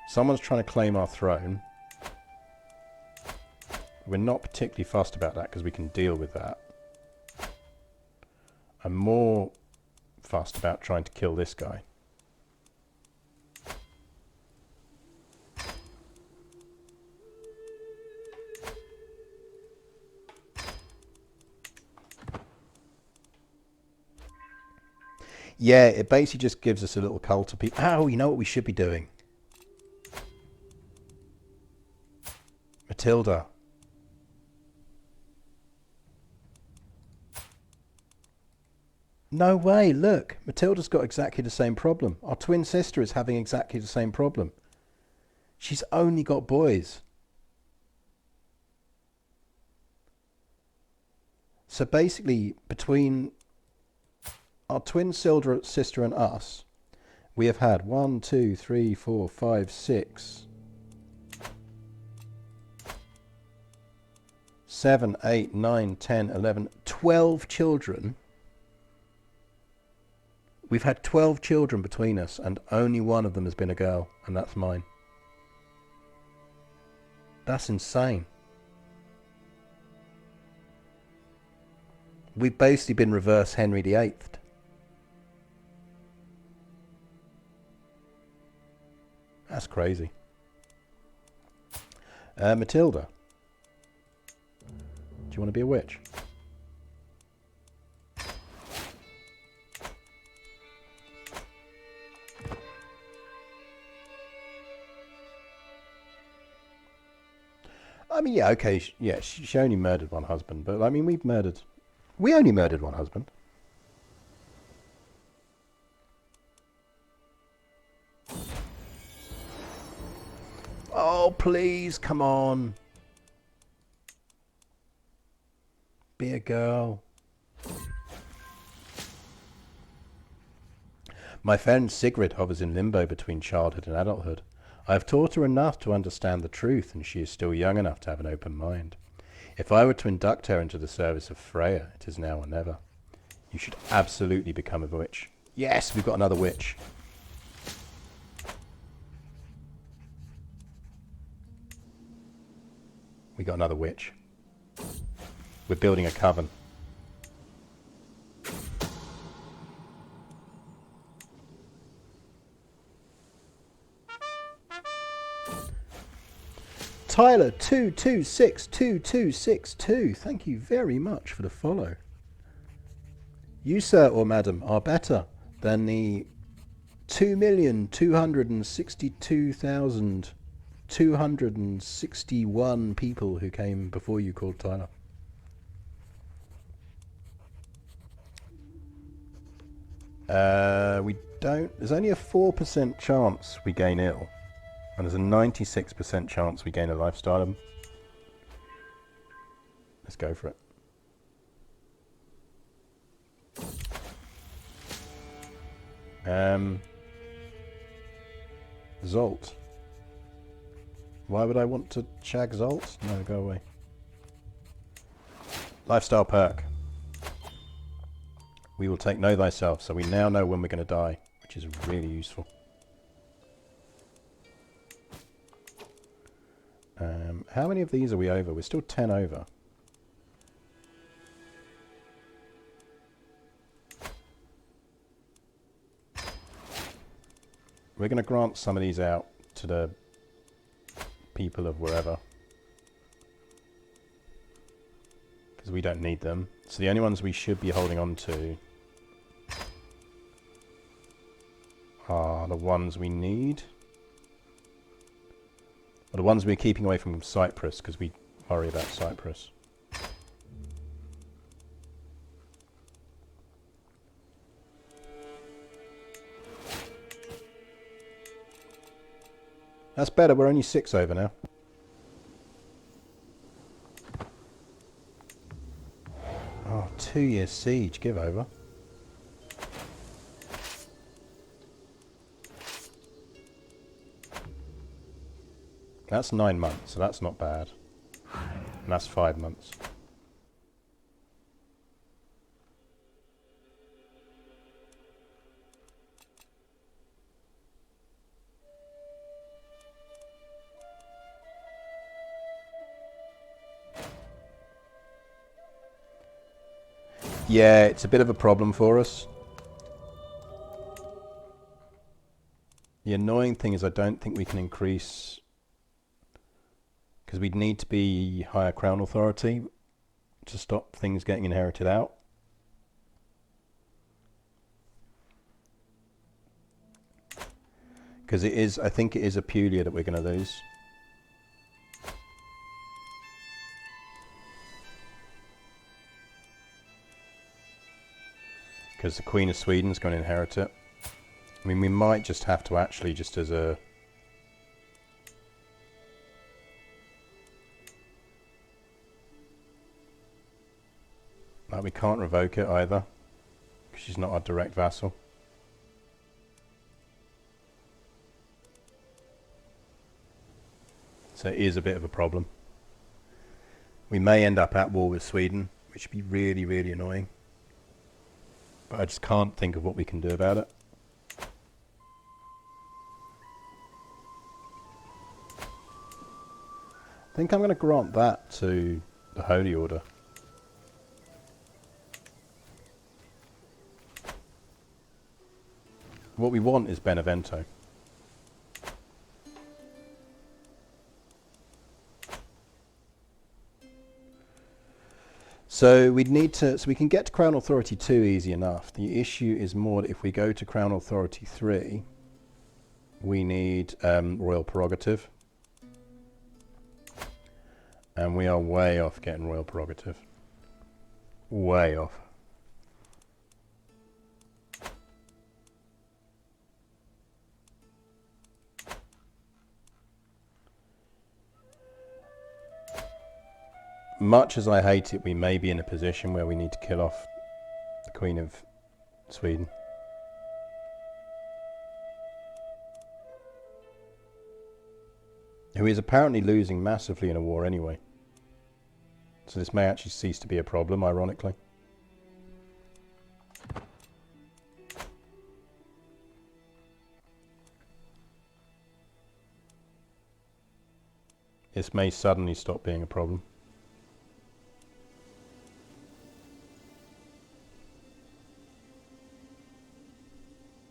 Someone's trying to claim our throne. We're not particularly fussed about that because we can deal with that. I'm more fussed about trying to kill this guy. Yeah, it basically just gives us a little cult of people. Oh, you know what we should be doing? Matilda. No way, look. Matilda's got exactly the same problem. Our twin sister is having exactly the same problem. She's only got boys. So basically, between our twin sister and us, we have had 1, 2, 3, 4, 5, 6, 7, 8, 9, 10, 11, 12 children. We've had 12 children between us, and only one of them has been a girl, and that's mine. That's insane. We've basically been reverse Henry VIII. That's crazy. Matilda. Do you want to be a witch? I mean, yeah, okay, yeah, she only murdered one husband, but I mean, we only murdered one husband. Oh, please, come on. Be a girl. My friend Sigrid hovers in limbo between childhood and adulthood. I have taught her enough to understand the truth, and she is still young enough to have an open mind. If I were to induct her into the service of Freya, it is now or never. You should absolutely become a witch. Yes, we've got another witch. We got another witch. We're building a coven. Tyler 2262262, thank you very much for the follow. You, sir or madam, are better than the 2,262,261 people who came before you called Tyler. There's only a 4% chance we gain ill. And there's a 96% chance we gain a lifestyle. Let's go for it. Zolt. Why would I want to shag Zolt? No, go away. Lifestyle perk. We will take Know Thyself, so we now know when we're going to die, which is really useful. How many of these are we over? We're still 10 over. We're going to grant some of these out to the people of wherever, because we don't need them. So the only ones we should be holding on to are the ones we need. Or the ones we're keeping away from Cyprus, because we worry about Cyprus. That's better, we're only 6 over now. Oh, 2 years siege, give over. That's 9 months, so that's not bad. And that's 5 months. Yeah, it's a bit of a problem for us. The annoying thing is I don't think we can increase, because we'd need to be higher crown authority to stop things getting inherited out. Because it is, I think it is Apulia that we're going to lose. Because the Queen of Sweden's going to inherit it. I mean, we might just have to actually, just as a... Like, we can't revoke it either, because she's not our direct vassal. So it is a bit of a problem. We may end up at war with Sweden, which would be really, really annoying. But I just can't think of what we can do about it. I think I'm going to grant that to the Holy Order. What we want is Benevento. So we'd need to, so we can get to Crown Authority 2 easy enough. The issue is more that if we go to Crown Authority 3, we need Royal Prerogative. And we are way off getting Royal Prerogative. Way off. Much as I hate it, we may be in a position where we need to kill off the Queen of Sweden. Who is apparently losing massively in a war anyway. So this may actually cease to be a problem, ironically. This may suddenly stop being a problem.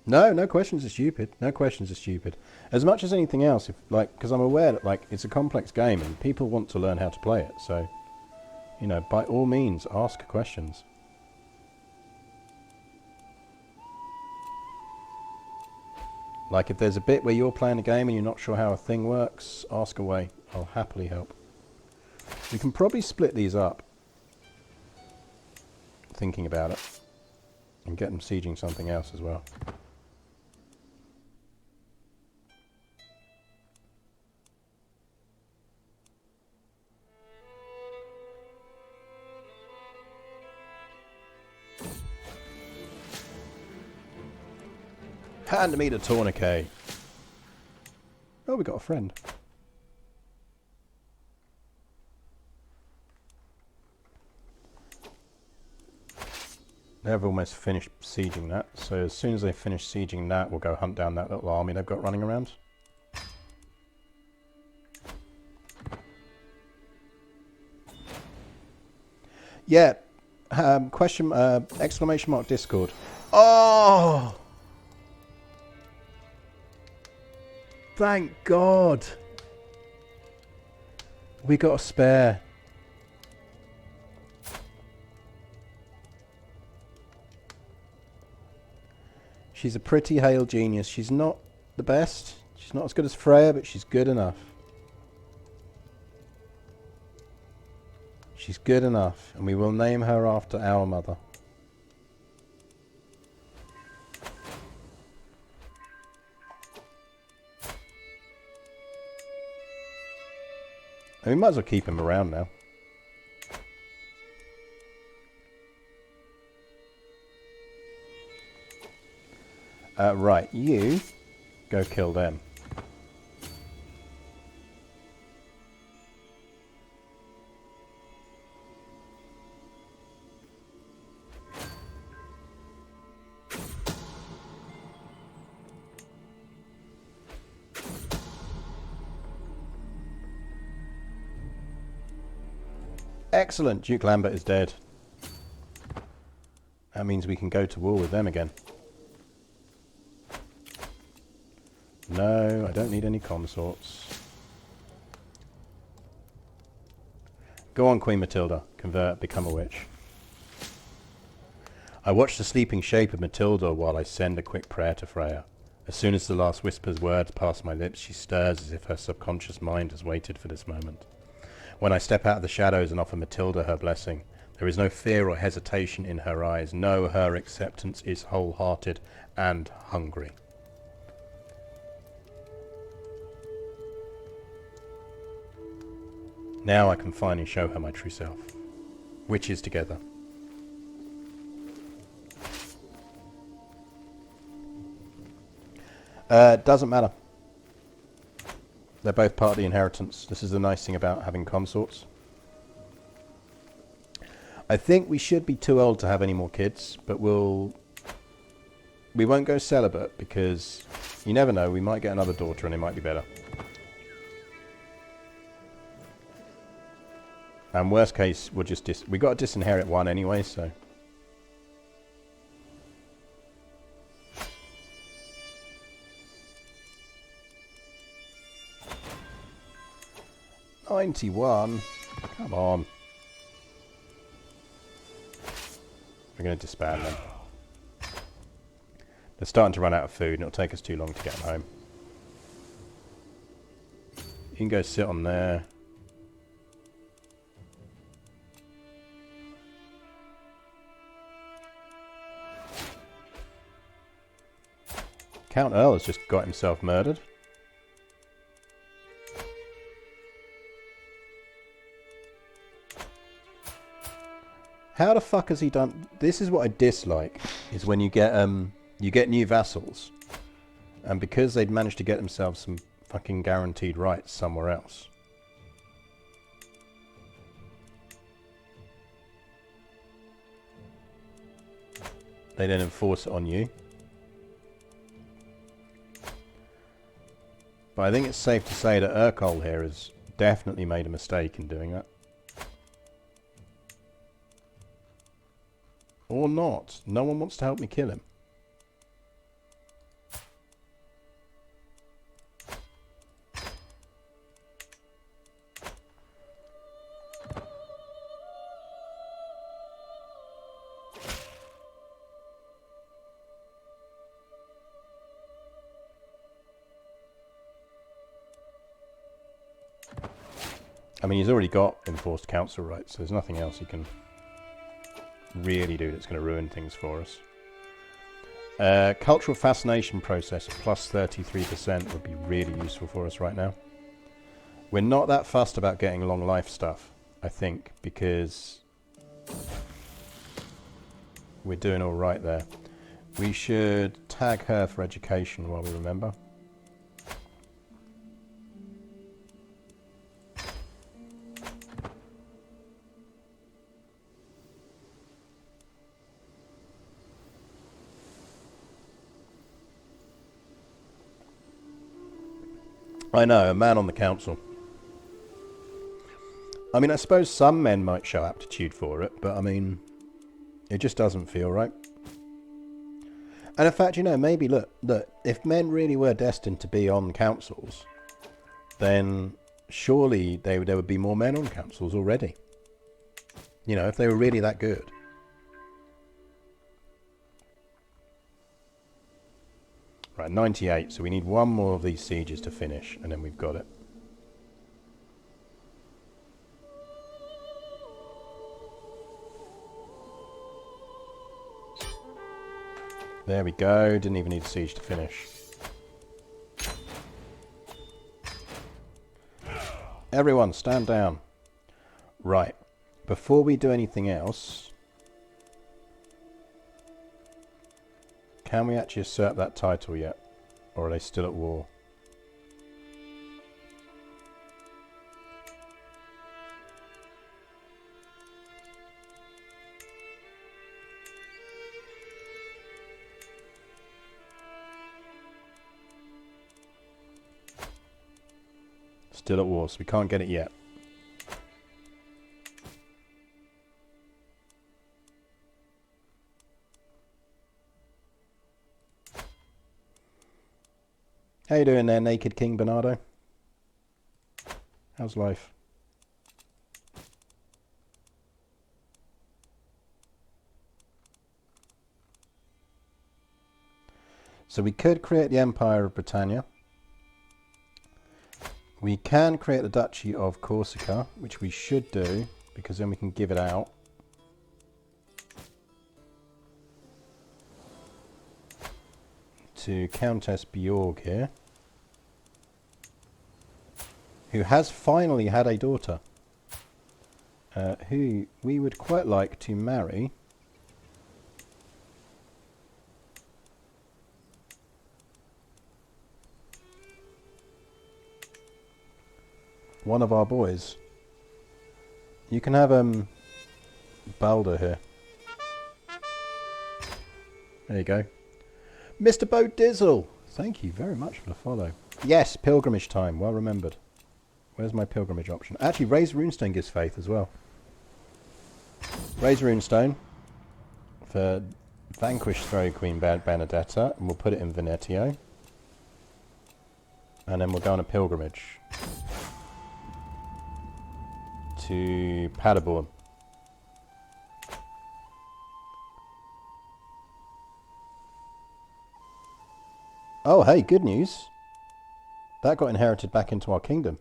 No, no questions are stupid. No questions are stupid. As much as anything else, if like, because I'm aware that like it's a complex game and people want to learn how to play it. So, you know, by all means, ask questions. Like if there's a bit where you're playing a game and you're not sure how a thing works, ask away. I'll happily help. We can probably split these up, thinking about it, and get them sieging something else as well. Hand me the tourniquet. Oh, we got a friend. They've almost finished sieging that, so as soon as they finish sieging that, we'll go hunt down that little army they've got running around. Yeah, question, exclamation mark Discord. Oh! Thank God! We got a spare. She's a pretty hale genius. She's not the best. She's not as good as Freya, but she's good enough. She's good enough, and we will name her after our mother. And we might as well keep him around now. Right, you go kill them. Excellent. Duke Lambert is dead. That means we can go to war with them again. No, I don't need any consorts. Go on, Queen Matilda. Convert, become a witch. I watch the sleeping shape of Matilda while I send a quick prayer to Freya. As soon as the last whispered words pass my lips, she stirs as if her subconscious mind has waited for this moment. When I step out of the shadows and offer Matilda her blessing, there is no fear or hesitation in her eyes. No, her acceptance is wholehearted and hungry. Now I can finally show her my true self. Witches together. Doesn't matter. They're both part of the inheritance. This is the nice thing about having consorts. I think we should be too old to have any more kids, but we won't go celibate because you never know, we might get another daughter and it might be better. And worst case, we'll just we got to disinherit one anyway, so. $91. Come on. We're going to disband them. They're starting to run out of food and it'll take us too long to get them home. You can go sit on there. Count Earl has just got himself murdered. How the fuck has he done? This is what I dislike, is when you get new vassals, and because they'd managed to get themselves some fucking guaranteed rights somewhere else. They then enforce it on you. But I think it's safe to say that Urkel here has definitely made a mistake in doing that. Or not. No one wants to help me kill him. I mean, he's already got enforced council rights, so there's nothing else he can really do that's going to ruin things for us. Cultural fascination process plus 33% would be really useful for us right now. We're not that fussed about getting long life stuff, I think, because we're doing all right there. We should tag her for education while we remember. I know, a man on the council. I mean, I suppose some men might show aptitude for it, but I mean, it just doesn't feel right. And in fact, you know, maybe, look, if men really were destined to be on councils, then surely there would be more men on councils already. You know, if they were really that good. Right, 98, so we need one more of these sieges to finish, and then we've got it. There we go, didn't even need a siege to finish. Everyone, stand down. Right, before we do anything else, can we actually usurp that title yet? Or are they still at war? Still at war, so we can't get it yet. How you doing there, Naked King Bernardo? How's life? So we could create the Empire of Britannia. We can create the Duchy of Corsica, which we should do, because then we can give it out. To Countess Bjorg here, who has finally had a daughter, who we would quite like to marry. One of our boys. You can have Balder here. There you go. Mr. Bo Dizzle, thank you very much for the follow. Yes, pilgrimage time, well remembered. Where's my pilgrimage option? Actually, Raise Runestone gives faith as well. Raise Runestone for Vanquish Throw Queen Benedetta, and we'll put it in Venetio. And then we'll go on a pilgrimage to Paderborn. Oh, hey, good news. That got inherited back into our kingdom.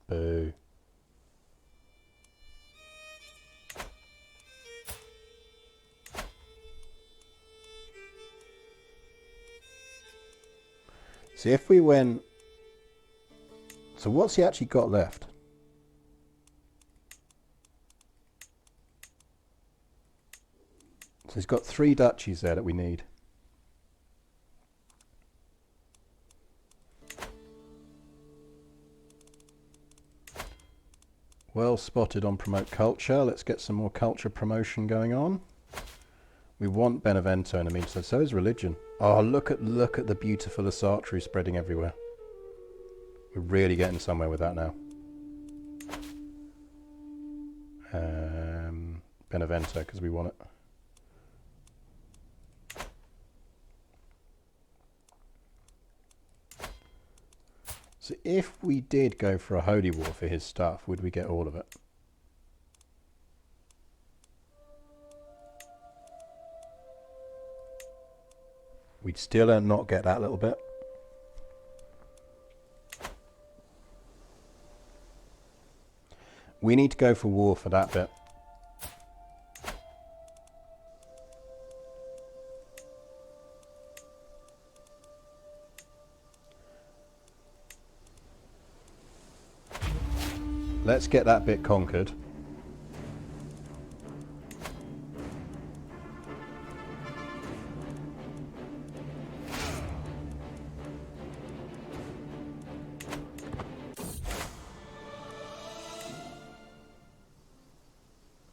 Boo. See, if we went... So what's he actually got left? So he's got 3 duchies there that we need. Well spotted on promote culture. Let's get some more culture promotion going on. We want Benevento in the meantime. So is religion. Oh, look at the beautiful Asatru spreading everywhere. We're really getting somewhere with that now. Benevento, because we want it. So if we did go for a holy war for his stuff, would we get all of it? We'd still not get that little bit. We need to go for war for that bit. Let's get that bit conquered.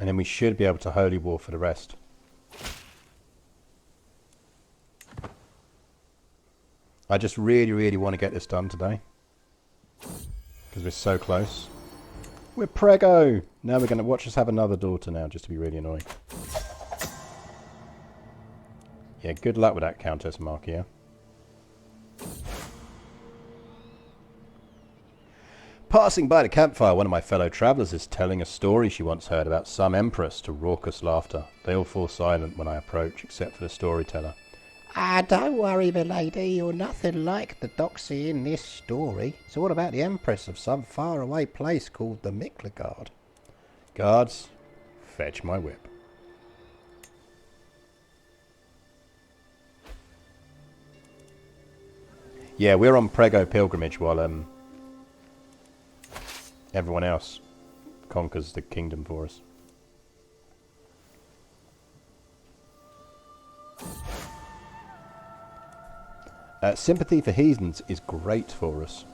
And then we should be able to holy war for the rest. I just really, really want to get this done today. Because we're so close. We're prego! Now we're going to watch us have another daughter now, just to be really annoying. Yeah, good luck with that, Countess Markia. Passing by the campfire, one of my fellow travellers is telling a story she once heard about some empress to raucous laughter. They all fall silent when I approach, except for the storyteller. Ah, don't worry, milady, you're nothing like the doxy in this story. It's all about the empress of some faraway place called the Miklagard. Guards, fetch my whip. Yeah, we're on prego pilgrimage while everyone else conquers the kingdom for us. Sympathy for heathens is great for us.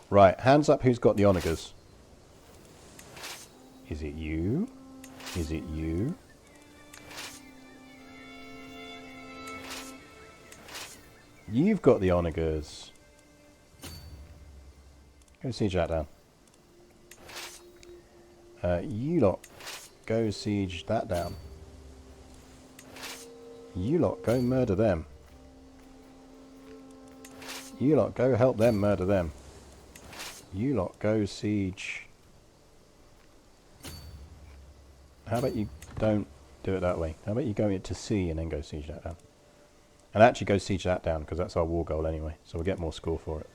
Right, hands up who's got the onagers. Is it you? Is it you? You've got the onagers. Go siege that down. You lot, go siege that down. You lot, go murder them. You lot, go help them murder them. You lot, go siege. How about you don't do it that way? How about you go into sea and then go siege that down? And actually go siege that down, because that's our war goal anyway, so we'll get more score for it.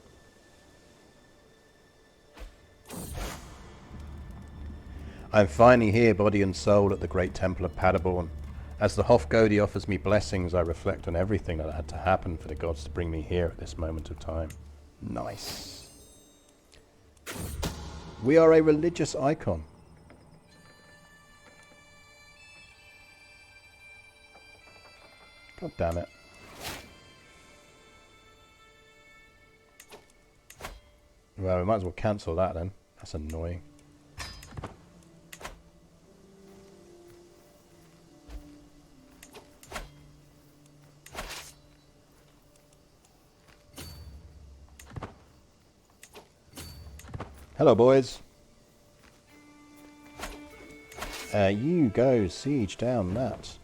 I'm finally here, body and soul, at the great temple of Paderborn. As the Hofgodi offers me blessings, I reflect on everything that had to happen for the gods to bring me here at this moment of time. Nice. We are a religious icon. God damn it. Well, we might as well cancel that then. That's annoying. Hello, boys. You go siege down that.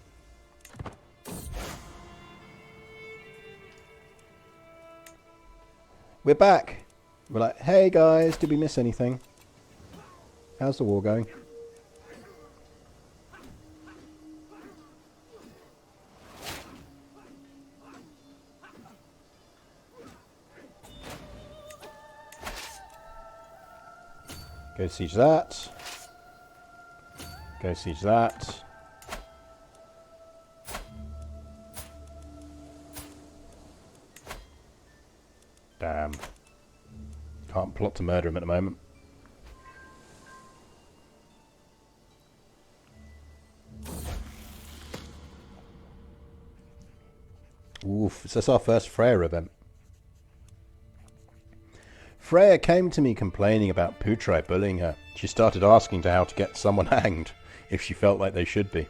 We're back. We're like, hey guys, did we miss anything? How's the war going? Go siege that. Go siege that. Damn. Can't plot to murder him at the moment. Oof, is this our first Freya event? Freya came to me complaining about Putri bullying her. She started asking to how to get someone hanged, if she felt like they should be.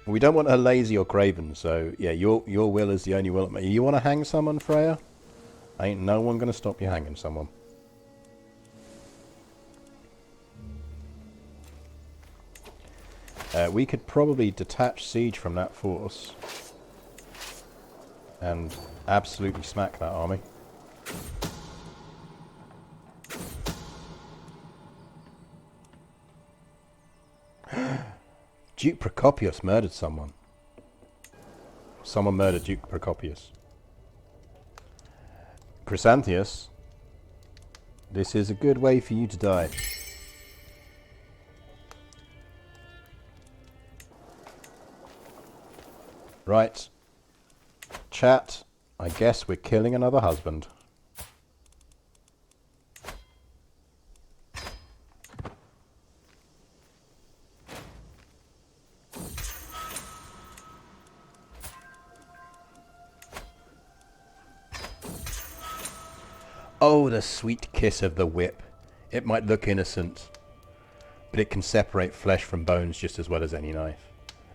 We don't want her lazy or craven, so yeah, your will is the only will. You want to hang someone, Freya? Ain't no one going to stop you hanging someone. We could probably detach siege from that force and absolutely smack that army. Duke Procopius murdered someone. Someone murdered Duke Procopius. Chrysantheus, this is a good way for you to die. Right. Chat, I guess we're killing another husband. Oh, the sweet kiss of the whip. It might look innocent, but it can separate flesh from bones just as well as any knife.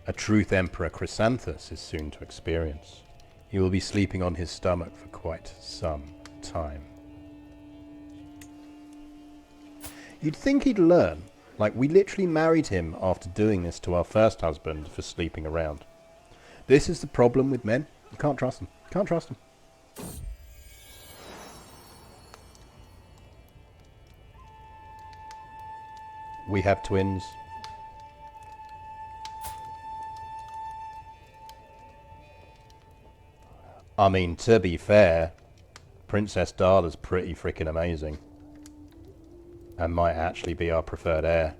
A truth Emperor Chrysanthus is soon to experience. He will be sleeping on his stomach for quite some time. You'd think he'd learn. Like, we literally married him after doing this to our first husband for sleeping around. This is the problem with men. You can't trust them. Can't trust them. We have twins. I mean, to be fair, Princess Dala's pretty freaking amazing. And might actually be our preferred heir.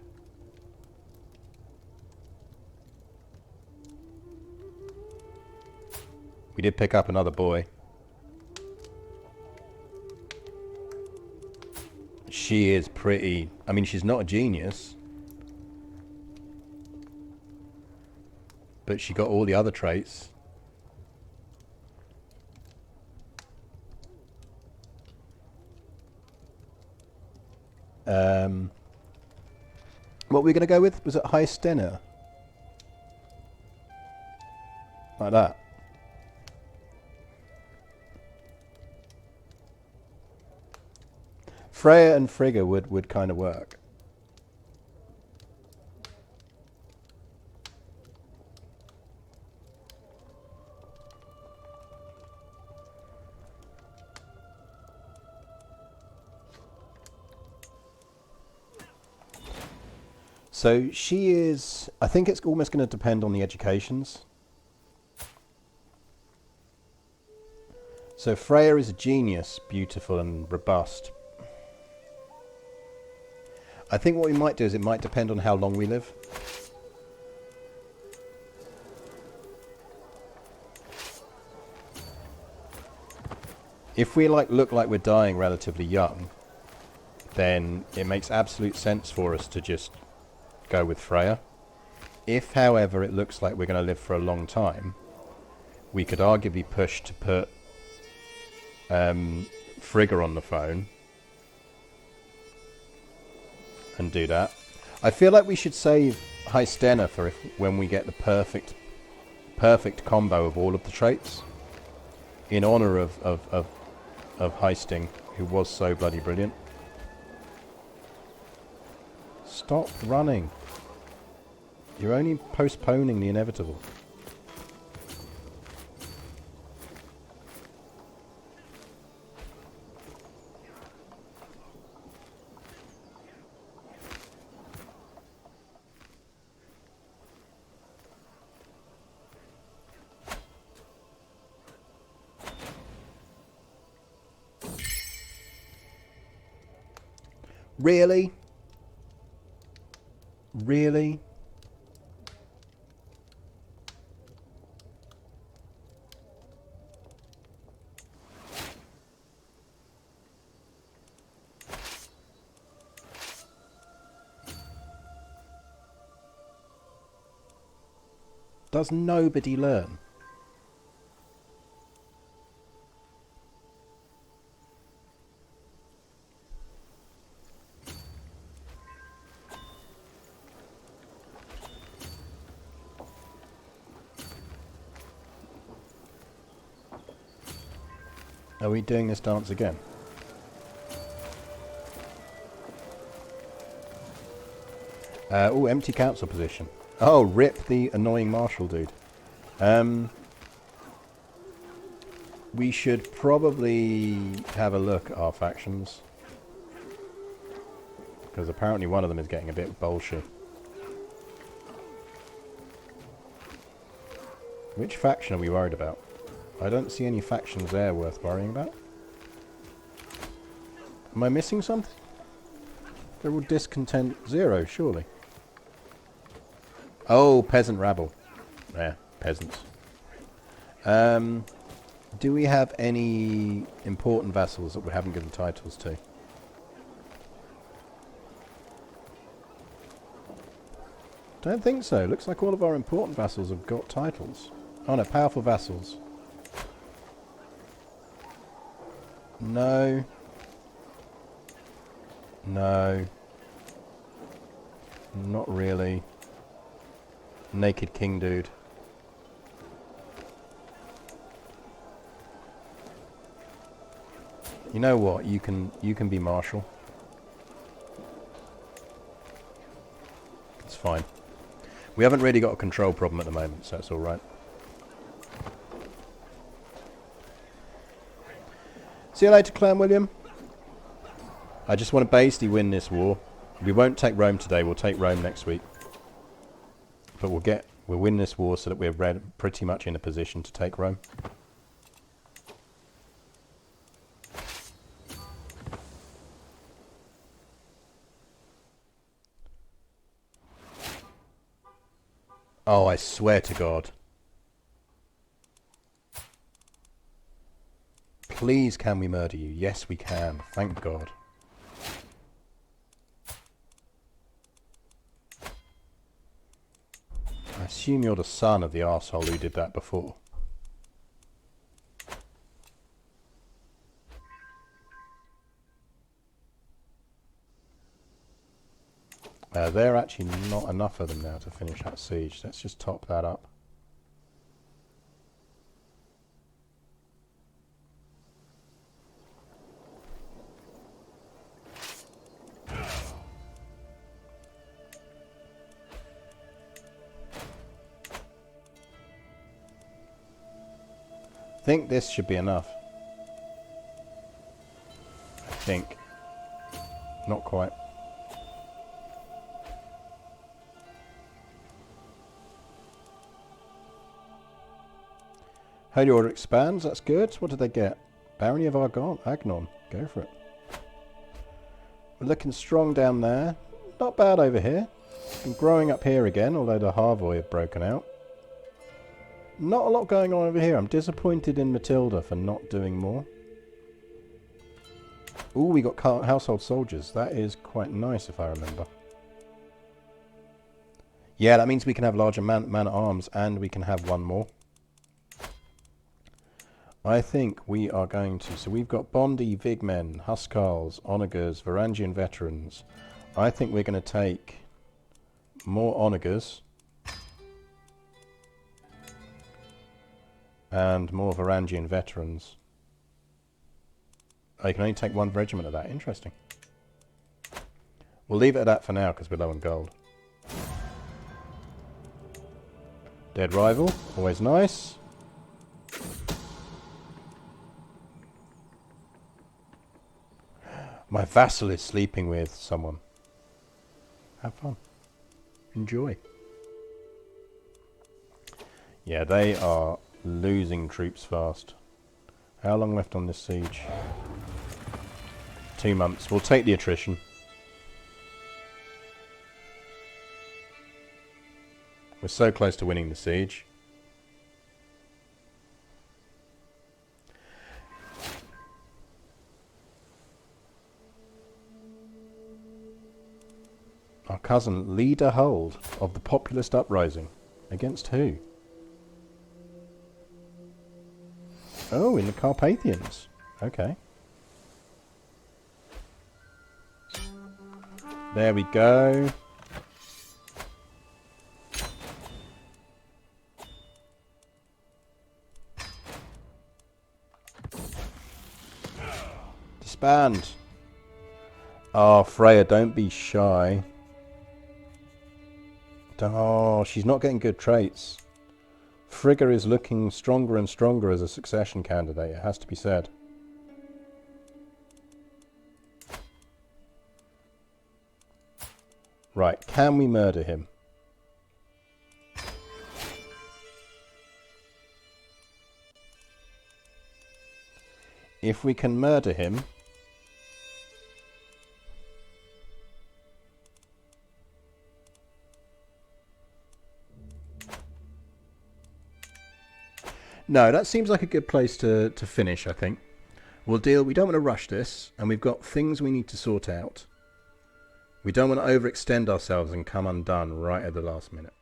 We did pick up another boy. She is pretty... I mean, she's not a genius. But she got all the other traits. What were we going to go with? Was it High Stenner? Like that. Freya and Frigga would kind of work. So she is, I think it's almost going to depend on the educations. So Freya is a genius, beautiful and robust. I think what we might do is it might depend on how long we live. If we look like we're dying relatively young, then it makes absolute sense for us to just go with Freya. If, however, it looks like we're going to live for a long time, we could arguably push to put Frigga on the phone and do that. I feel like we should save Hystena for when we get the perfect combo of all of the traits, in honor of Heisting, who was so bloody brilliant. Stop running. You're only postponing the inevitable. Really? Really? Does nobody learn? Are we doing this dance again? Oh, empty council position. Oh, rip the annoying marshal dude. We should probably have a look at our factions, because apparently one of them is getting a bit bullshit. Which faction are we worried about? I don't see any factions there worth worrying about. Am I missing something? They're all discontent 0, surely. Oh, peasant rabble. Yeah, peasants. Do we have any important vassals that we haven't given titles to? Don't think so. Looks like all of our important vassals have got titles. Oh no, powerful vassals. No. No. Not really. Naked king dude. You know what? You can be marshal. It's fine. We haven't really got a control problem at the moment, so it's all right. See you later, Clan William. I just want to basically win this war. We won't take Rome today. We'll take Rome next week. But we'll win this war so that we're pretty much in a position to take Rome. Oh, I swear to God. Please, can we murder you? Yes, we can. Thank God. I assume you're the son of the arsehole who did that before. There are actually not enough of them now to finish that siege. Let's just top that up. think this should be enough. I think. Not quite. Holy Order expands, that's good. What did they get? Barony of Agnon. Go for it. We're looking strong down there. Not bad over here. Been growing up here again, although the Harvoy have broken out. Not a lot going on over here. I'm disappointed in Matilda for not doing more. Ooh, we got household soldiers. That is quite nice if I remember. Yeah, that means we can have larger man-at-arms and we can have one more. I think we are going to... So we've got Bondi, Vigmen, Huskarls, Onagers, Varangian veterans. I think we're going to take more Onagers and more Varangian veterans. I can only take one regiment of that. Interesting. We'll leave it at that for now because we're low on gold. Dead rival, always nice. My vassal is sleeping with someone. Have fun. Enjoy. Yeah, they are losing troops fast. How long left on this siege? 2 months. We'll take the attrition. We're so close to winning the siege. Our cousin lead a hold of the populist uprising. Against who? Oh, in the Carpathians. Okay. There we go. Disband. Oh, Freya, don't be shy. Oh, she's not getting good traits. Frigga is looking stronger and stronger as a succession candidate, it has to be said. Right, can we murder him? If we can murder him... No, that seems like a good place to finish, I think. We don't want to rush this, and we've got things we need to sort out. We don't want to overextend ourselves and come undone right at the last minute.